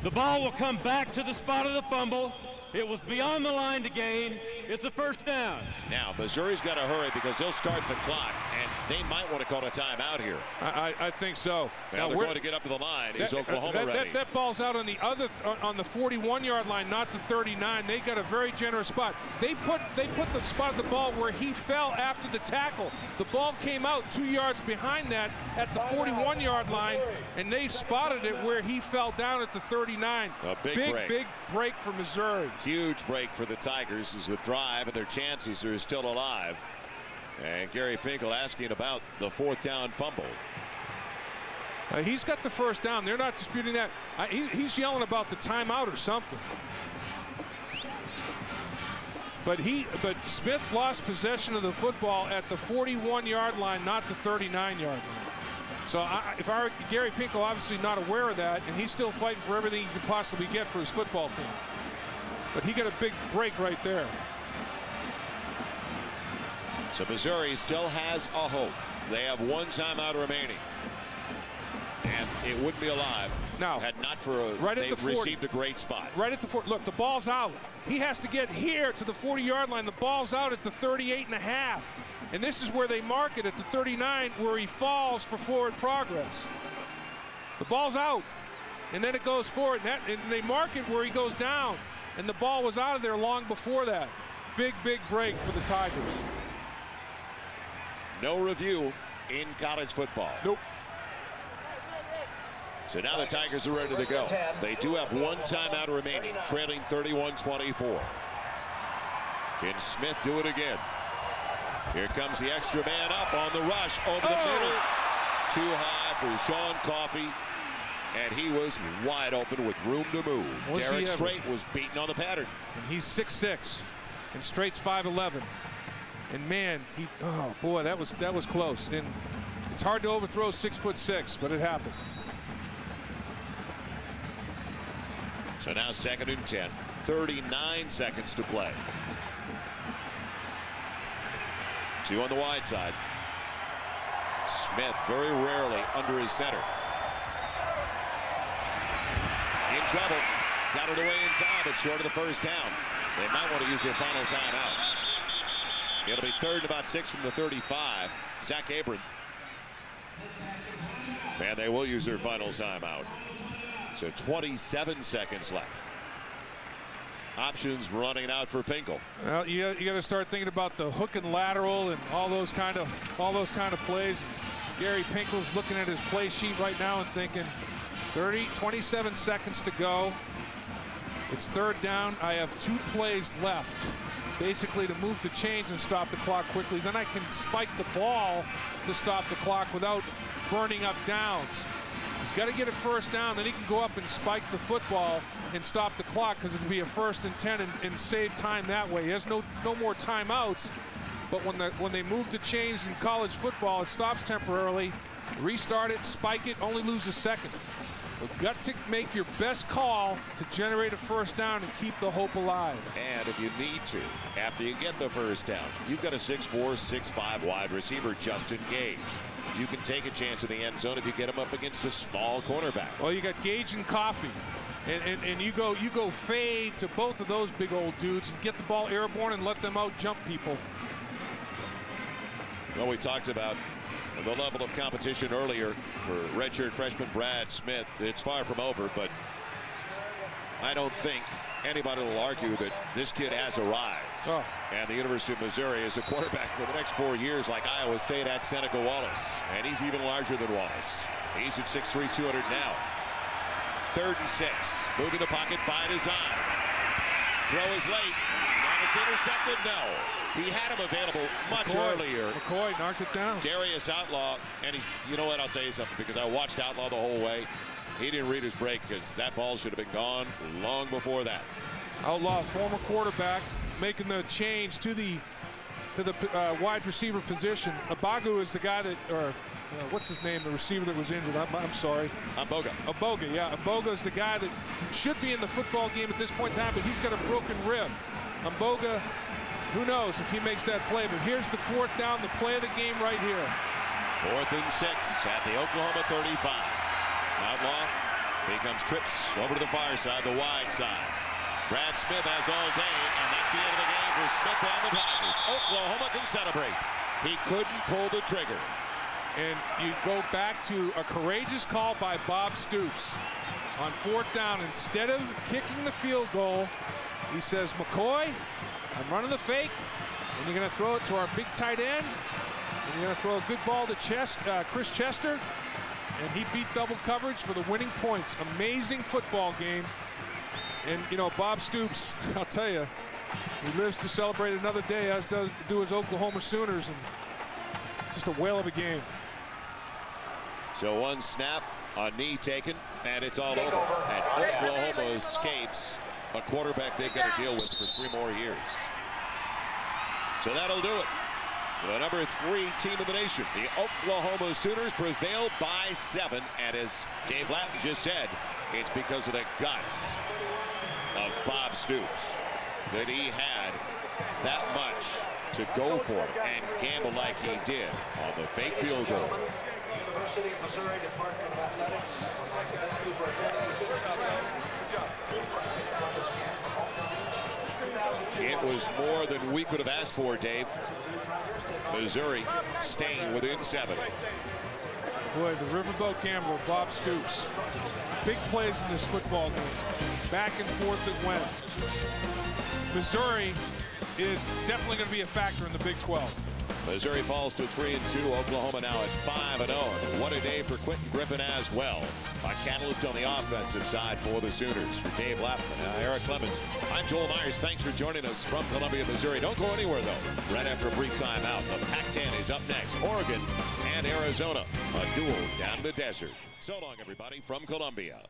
The ball will come back to the spot of the fumble. It was beyond the line to gain. It's a first down. Now, Missouri's got to hurry because they'll start the clock, and they might want to call a timeout here. I think so. Now they're going to get up to the line. Is Oklahoma ready? That ball's out on the on the 41-yard line, not the 39. They got a very generous spot. They put the spot of the ball where he fell after the tackle. The ball came out 2 yards behind that at the 41-yard line, and they spotted it where he fell down at the 39. A big break for Missouri. Huge break for the Tigers as the drive and their chances are still alive. And Gary Pinkel asking about the 4th down fumble. He's got the first down. They're not disputing that. He's yelling about the timeout or something. But Smith lost possession of the football at the 41-yard line, not the 39-yard line. So if I were Gary Pinkel, obviously not aware of that, and he's still fighting for everything he could possibly get for his football team. But he got a big break right there. So Missouri still has a hope. They have 1 timeout remaining. And it wouldn't be alive now had not for they've received a great spot. Right at the 40. Look, the ball's out. He has to get here to the 40-yard line. The ball's out at the 38.5. And this is where they mark it at the 39, where he falls for forward progress. The ball's out. And then it goes forward. And they mark it where he goes down. And the ball was out of there long before that. Big break for the Tigers. No review in college football. Nope. So now the Tigers are ready to go. They do have 1 timeout remaining, trailing 31-24. Can Smith do it again? Here comes the extra man up on the rush over the middle. Too high for Sean Coffey. And he was wide open with room to move. Derek Strait was beaten on the pattern. And he's 6'6", and Strait's 5'11". And man, oh boy, that was close. And it's hard to overthrow 6'6", but it happened. So now 2nd and 10, 39 seconds to play. 2 on the wide side. Smith very rarely under his center. In trouble. Got it away inside, but short of the first down. They might want to use their final timeout. It'll be 3rd and about 6 from the 35. Zach Abram. And they will use their final timeout. So 27 seconds left. Options running out for Pinkel. Well, you got to start thinking about the hook and lateral and all those kind of plays. Gary Pinkel's looking at his play sheet right now and thinking 27 seconds to go. It's 3rd down. I have 2 plays left, basically to move the chains and stop the clock quickly. Then I can spike the ball to stop the clock without burning up downs. He's got to get a first down, then he can go up and spike the football and stop the clock, because it'll be a 1st and 10 and save time that way. He has no more timeouts, but when they move the chains in college football, it stops temporarily, restart it, spike it, only lose a second. You've got to make your best call to generate a first down and keep the hope alive. And if you need to, after you get the first down, you've got a 6'4", 6'5" wide receiver, Justin Gage. You can take a chance in the end zone if you get him up against a small cornerback. Well, you got Gage and Coffey, and you go fade to both of those big old dudes and get the ball airborne and let them out jump people. Well, we talked about the level of competition earlier for redshirt freshman Brad Smith. It's far from over, but I don't think anybody will argue that this kid has arrived. Oh. And the University of Missouri is a quarterback for the next 4 years, like Iowa State at Seneca Wallace. And he's even larger than Wallace. He's at 6'3", 200 now. 3rd and 6. Moving the pocket by design. Throw is late. And it's intercepted. No. He had him available much earlier. McCoy knocked it down. Darius Outlaw, and he's, you know what, I'll tell you something, because I watched Outlaw the whole way. He didn't read his break, because that ball should have been gone long before that. Outlaw, former quarterback, making the change to the wide receiver position. Abagu is the guy that, what's his name, the receiver that was injured? I'm sorry. Mboga. Mboga, yeah. Mboga is the guy that should be in the football game at this point in time, but he's got a broken rib. Mboga, who knows if he makes that play, but here's the 4th down, the play of the game right here. 4th and 6 at the Oklahoma 35. Outlaw becomes trips over to the far side, the wide side. Brad Smith has all day, and that's the end of the game for Smith and the Tigers. Oklahoma can celebrate. He couldn't pull the trigger. And you go back to a courageous call by Bob Stoops on 4th down. Instead of kicking the field goal, he says, McCoy, I'm running the fake, and you're going to throw it to our big tight end, and you're going to throw a good ball to Chris Chester, and he beat double coverage for the winning points. Amazing football game. And, you know, Bob Stoops, I'll tell you, he lives to celebrate another day, as do his Oklahoma Sooners, and just a whale of a game. So one snap, a knee taken, and it's all over. And Oklahoma escapes a quarterback they've got to deal with for 3 more years. So that'll do it. The number 3 team in the nation, the Oklahoma Sooners, prevailed by 7. And as Dave Latin just said, it's because of the guts of Bob Stoops that he had that much to go for it and gamble like he did on the fake field goal. University of Missouri Department of Athletics. It was more than we could have asked for, Dave. Missouri staying within 7. Boy, the riverboat gambler, Bob Stoops. Big plays in this football game. Back and forth it went. Missouri is definitely going to be a factor in the Big 12. Missouri falls to 3-2. Oklahoma now at 5-0. What a day for Quentin Griffin as well. A catalyst on the offensive side for the Sooners. For Dave Lapham and Eric Clemens, I'm Joel Myers. Thanks for joining us from Columbia, Missouri. Don't go anywhere, though. Right after a brief timeout, the Pac-10 is up next. Oregon and Arizona, a duel down the desert. So long, everybody, from Columbia.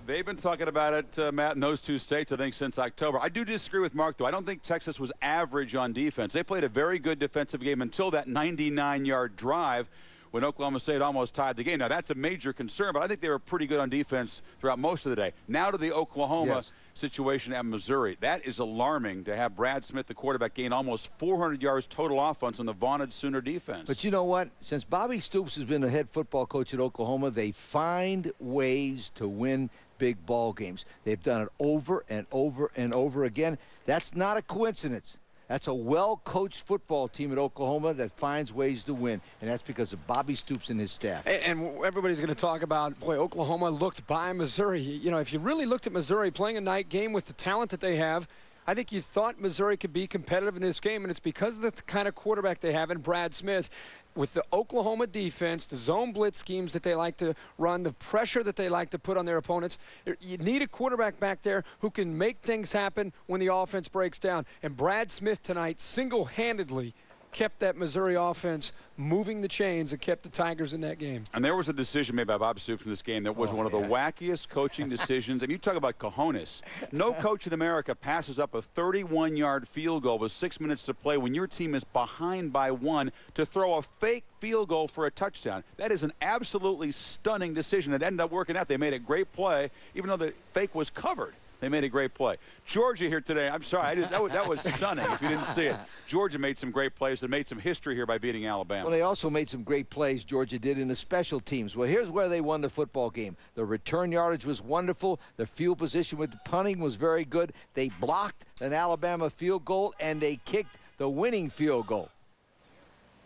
They've been talking about it, Matt, in those 2 states, I think, since October. I do disagree with Mark, though. I don't think Texas was average on defense. They played a very good defensive game until that 99-yard drive when Oklahoma State almost tied the game. Now, that's a major concern, but I think they were pretty good on defense throughout most of the day. Now to the Oklahoma situation at Missouri. That is alarming to have Brad Smith, the quarterback, gain almost 400 yards total offense on the vaunted Sooner defense. But you know what? Since Bobby Stoops has been the head football coach at Oklahoma, they find ways to win big ball games. They've done it over and over and over again. That's not a coincidence. That's a well-coached football team at Oklahoma that finds ways to win, and that's because of Bobby Stoops and his staff. And everybody's going to talk about, boy, Oklahoma looked by Missouri. You know, if you really looked at Missouri playing a night game with the talent that they have, I think you thought Missouri could be competitive in this game, and it's because of the kind of quarterback they have in Brad Smith. With the Oklahoma defense, the zone blitz schemes that they like to run, the pressure that they like to put on their opponents, you need a quarterback back there who can make things happen when the offense breaks down. And Brad Smith tonight single-handedly kept that Missouri offense moving the chains and kept the Tigers in that game. And there was a decision made by Bob Stoops in this game that was one of the wackiest coaching decisions. I mean, you talk about cojones. No coach in America passes up a 31-yard field goal with 6 minutes to play when your team is behind by 1 to throw a fake field goal for a touchdown. That is an absolutely stunning decision. It ended up working out. They made a great play, even though the fake was covered. They made a great play. Georgia here today, I'm sorry, that was stunning if you didn't see it. Georgia made some great plays and made some history here by beating Alabama. Well, they also made some great plays, Georgia did, in the special teams. Well, here's where they won the football game. The return yardage was wonderful. The field position with the punting was very good. They blocked an Alabama field goal, and they kicked the winning field goal.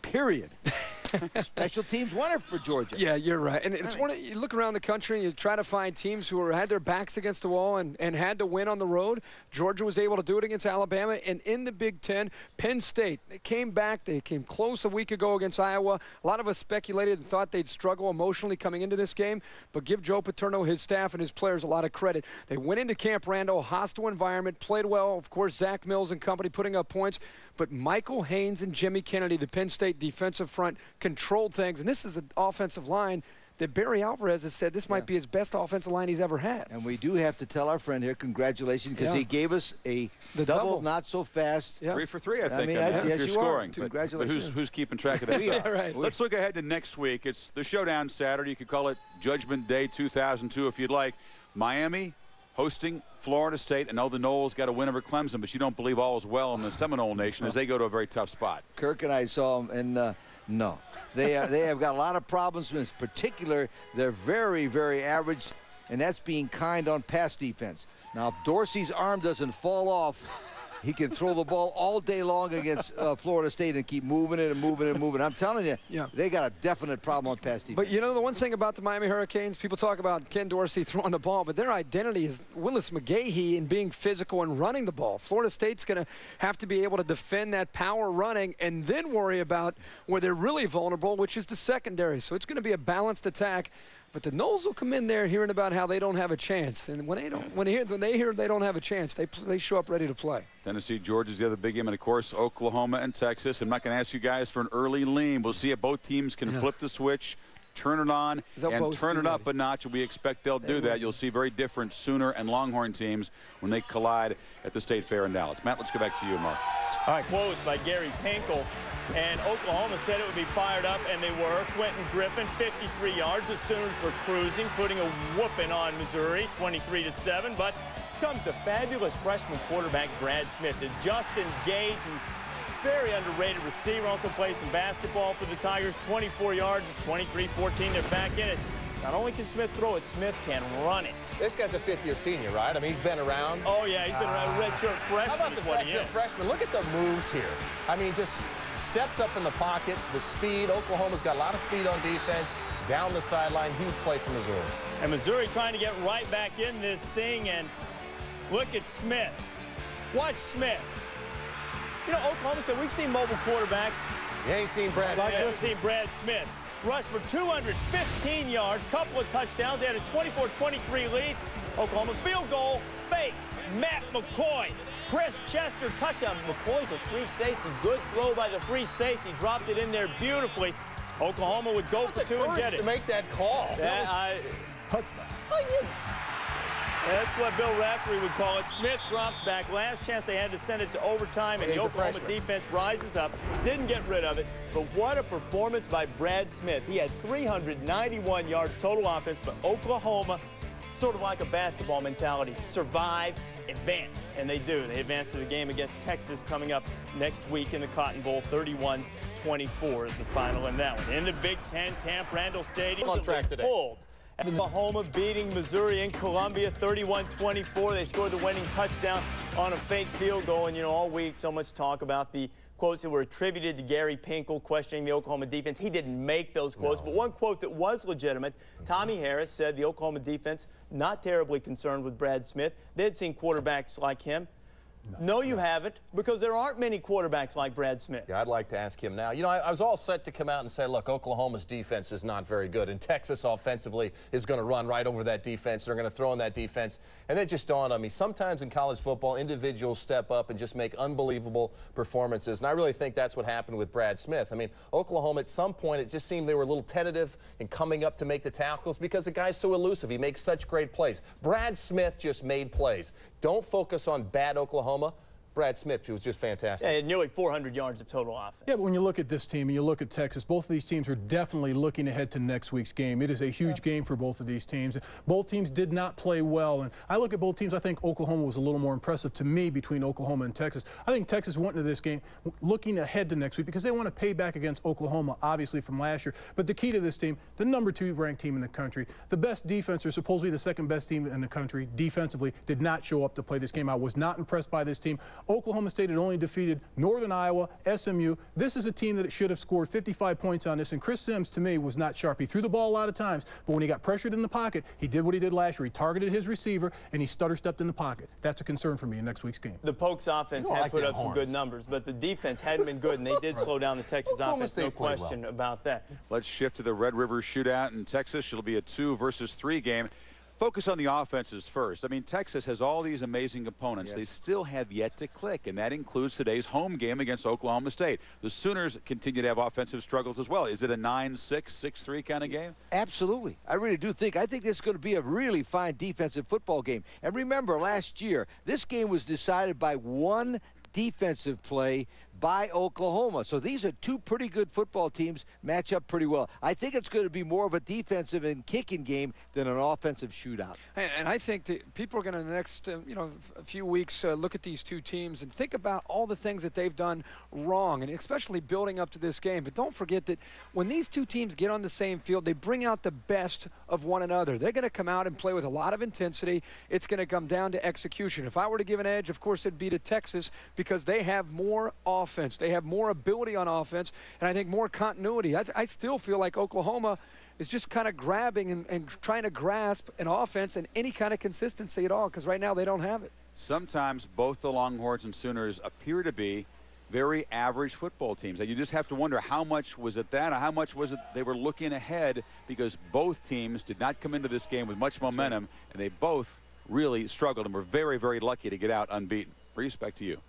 Period. Special teams won it for Georgia. Yeah, you're right. And it's one of, you look around the country and you try to find teams who had their backs against the wall and had to win on the road. Georgia was able to do it against Alabama. And in the Big Ten, Penn State, they came back. They came close a week ago against Iowa. A lot of us speculated and thought they'd struggle emotionally coming into this game. But give Joe Paterno, his staff, and his players a lot of credit. They went into Camp Randall, hostile environment, played well. Of course, Zach Mills and company putting up points. But Michael Haynes and Jimmy Kennedy, the Penn State defensive front, controlled things. And this is an offensive line that Barry Alvarez has said this might be his best offensive line he's ever had. And we do have to tell our friend here, congratulations, because he gave us the double, not so fast. 3 for 3, I think. Yes, you're you scoring. Congratulations. But who's keeping track of that? Yeah, right. Let's look ahead to next week. It's the Showdown Saturday. You could call it Judgment Day 2002 if you'd like. Miami hosting Florida State. I know the Noles got a win over Clemson, but you don't believe all is well in the Seminole Nation as they go to a very tough spot. Kirk and I saw them, and no. They have got a lot of problems. In particular, they're very, very average, and that's being kind on pass defense. Now, if Dorsey's arm doesn't fall off, he can throw the ball all day long against Florida State and keep moving it and moving it and moving. I'm telling you, they got a definite problem on pass defense. But you know the one thing about the Miami Hurricanes, people talk about Ken Dorsey throwing the ball, but their identity is Willis McGahee in being physical and running the ball. Florida State's going to have to be able to defend that power running and then worry about where they're really vulnerable, which is the secondary. So it's going to be a balanced attack. But the Noles will come in there hearing about how they don't have a chance, and when they hear they don't have a chance, they show up ready to play. Tennessee, Georgia's the other big game, and of course Oklahoma and Texas. I'm not going to ask you guys for an early lean. We'll see if both teams can flip the switch, turn it on, and turn it up a notch. We expect they'll do that. You'll see very different Sooner and Longhorn teams when they collide at the State Fair in Dallas. Matt, let's go back to you, Mark. All right, quotes by Gary Pinkel. And Oklahoma said it would be fired up, and they were. Quentin Griffin, 53 yards. The Sooners were cruising, putting a whooping on Missouri, 23-7. But comes a fabulous freshman quarterback, Brad Smith, a just engaged and very underrated receiver. Also played some basketball for the Tigers, 24 yards, 23-14. They're back in it. Not only can Smith throw it, Smith can run it. This guy's a fifth-year senior, right? I mean, he's been around. Oh, yeah, he's been around. Redshirt freshman. How about the freshman? Look at the moves here. I mean, just steps up in the pocket, the speed. Oklahoma's got a lot of speed on defense. Down the sideline, huge play for Missouri. And Missouri trying to get right back in this thing, and look at Smith. Watch Smith. You know, Oklahoma said, we've seen mobile quarterbacks. You ain't seen Brad Smith. I haven't seen Brad Smith. Rushed for 215 yards, couple of touchdowns. They had a 24-23 lead. Oklahoma field goal, fake. Matt McCoy. Chris Chester, touchdown. McCoy's a free safety. Good throw by the free safety. Dropped it in there beautifully. Oklahoma would go for 2 and get it. To make that call. That's what Bill Raftery would call it. Smith drops back. Last chance they had to send it to overtime, and the Oklahoma defense rises up. Didn't get rid of it, but what a performance by Brad Smith. He had 391 yards total offense, but Oklahoma, sort of like a basketball mentality, survive, advance, and they do. They advance to the game against Texas coming up next week in the Cotton Bowl, 31-24 is the final in that one. In the Big Ten, Camp Randall Stadium. On track today. Oklahoma beating Missouri in Columbia 31-24. They scored the winning touchdown on a fake field goal. And, you know, all week so much talk about the quotes that were attributed to Gary Pinkel questioning the Oklahoma defense. He didn't make those quotes, but one quote that was legitimate, Tommy Harris said the Oklahoma defense not terribly concerned with Brad Smith. They had seen quarterbacks like him No, you haven't, because there aren't many quarterbacks like Brad Smith. Yeah, I'd like to ask him now. You know, I was all set to come out and say, look, Oklahoma's defense is not very good, and Texas offensively is going to run right over that defense. They're going to throw in that defense. And it just dawned on me, sometimes in college football, individuals step up and just make unbelievable performances. And I really think that's what happened with Brad Smith. I mean, Oklahoma, at some point, it just seemed they were a little tentative in coming up to make the tackles because the guy's so elusive. He makes such great plays. Brad Smith just made plays. Don't focus on bad Oklahoma. Brad Smith, who was just fantastic. Yeah, nearly 400 yards of total offense. Yeah, but when you look at this team and you look at Texas, both of these teams are definitely looking ahead to next week's game. It is a huge game for both of these teams. Both teams did not play well, and I look at both teams. I think Oklahoma was a little more impressive to me between Oklahoma and Texas. I think Texas went into this game looking ahead to next week because they want to pay back against Oklahoma, obviously, from last year. But the key to this team, the #2 ranked team in the country, the best defense, or supposedly the second best team in the country defensively, did not show up to play this game. I was not impressed by this team. Oklahoma State had only defeated Northern Iowa, SMU. This is a team that should have scored 55 points on this, and Chris Sims, to me, was not sharp. He threw the ball a lot of times, but when he got pressured in the pocket, he did what he did last year. He targeted his receiver, and he stutter-stepped in the pocket. That's a concern for me in next week's game. The Pokes offense had put up some good numbers, but the defense hadn't been good, and they did slow down the Texas offense, no question about that. Let's shift to the Red River Shootout in Texas. It'll be a 2 versus 3 game. Focus on the offenses first. I mean, Texas has all these amazing components. Yes. They still have yet to click, and that includes today's home game against Oklahoma State. The Sooners continue to have offensive struggles as well. Is it a 9-6, 6-3 kind of game? Absolutely. I really do think. I think this is going to be a really fine defensive football game. And remember, last year, this game was decided by one defensive play by Oklahoma. So these are two pretty good football teams, match up pretty well. I think it's going to be more of a defensive and kicking game than an offensive shootout. And I think that people are going to, in the next a few weeks, look at these two teams and think about all the things that they've done wrong, and especially building up to this game. But don't forget that when these two teams get on the same field, they bring out the best of one another. They're going to come out and play with a lot of intensity. It's going to come down to execution. If I were to give an edge, of course, it'd be to Texas because they have more offense. They have more ability on offense, and I think more continuity. I still feel like Oklahoma is just kind of grabbing and trying to grasp an offense and any kind of consistency at all, because right now they don't have it. Sometimes both the Longhorns and Sooners appear to be very average football teams. And you just have to wonder how much was it that, or how much was it they were looking ahead, because both teams did not come into this game with much momentum, and they both really struggled and were very, very lucky to get out unbeaten. Respect to you.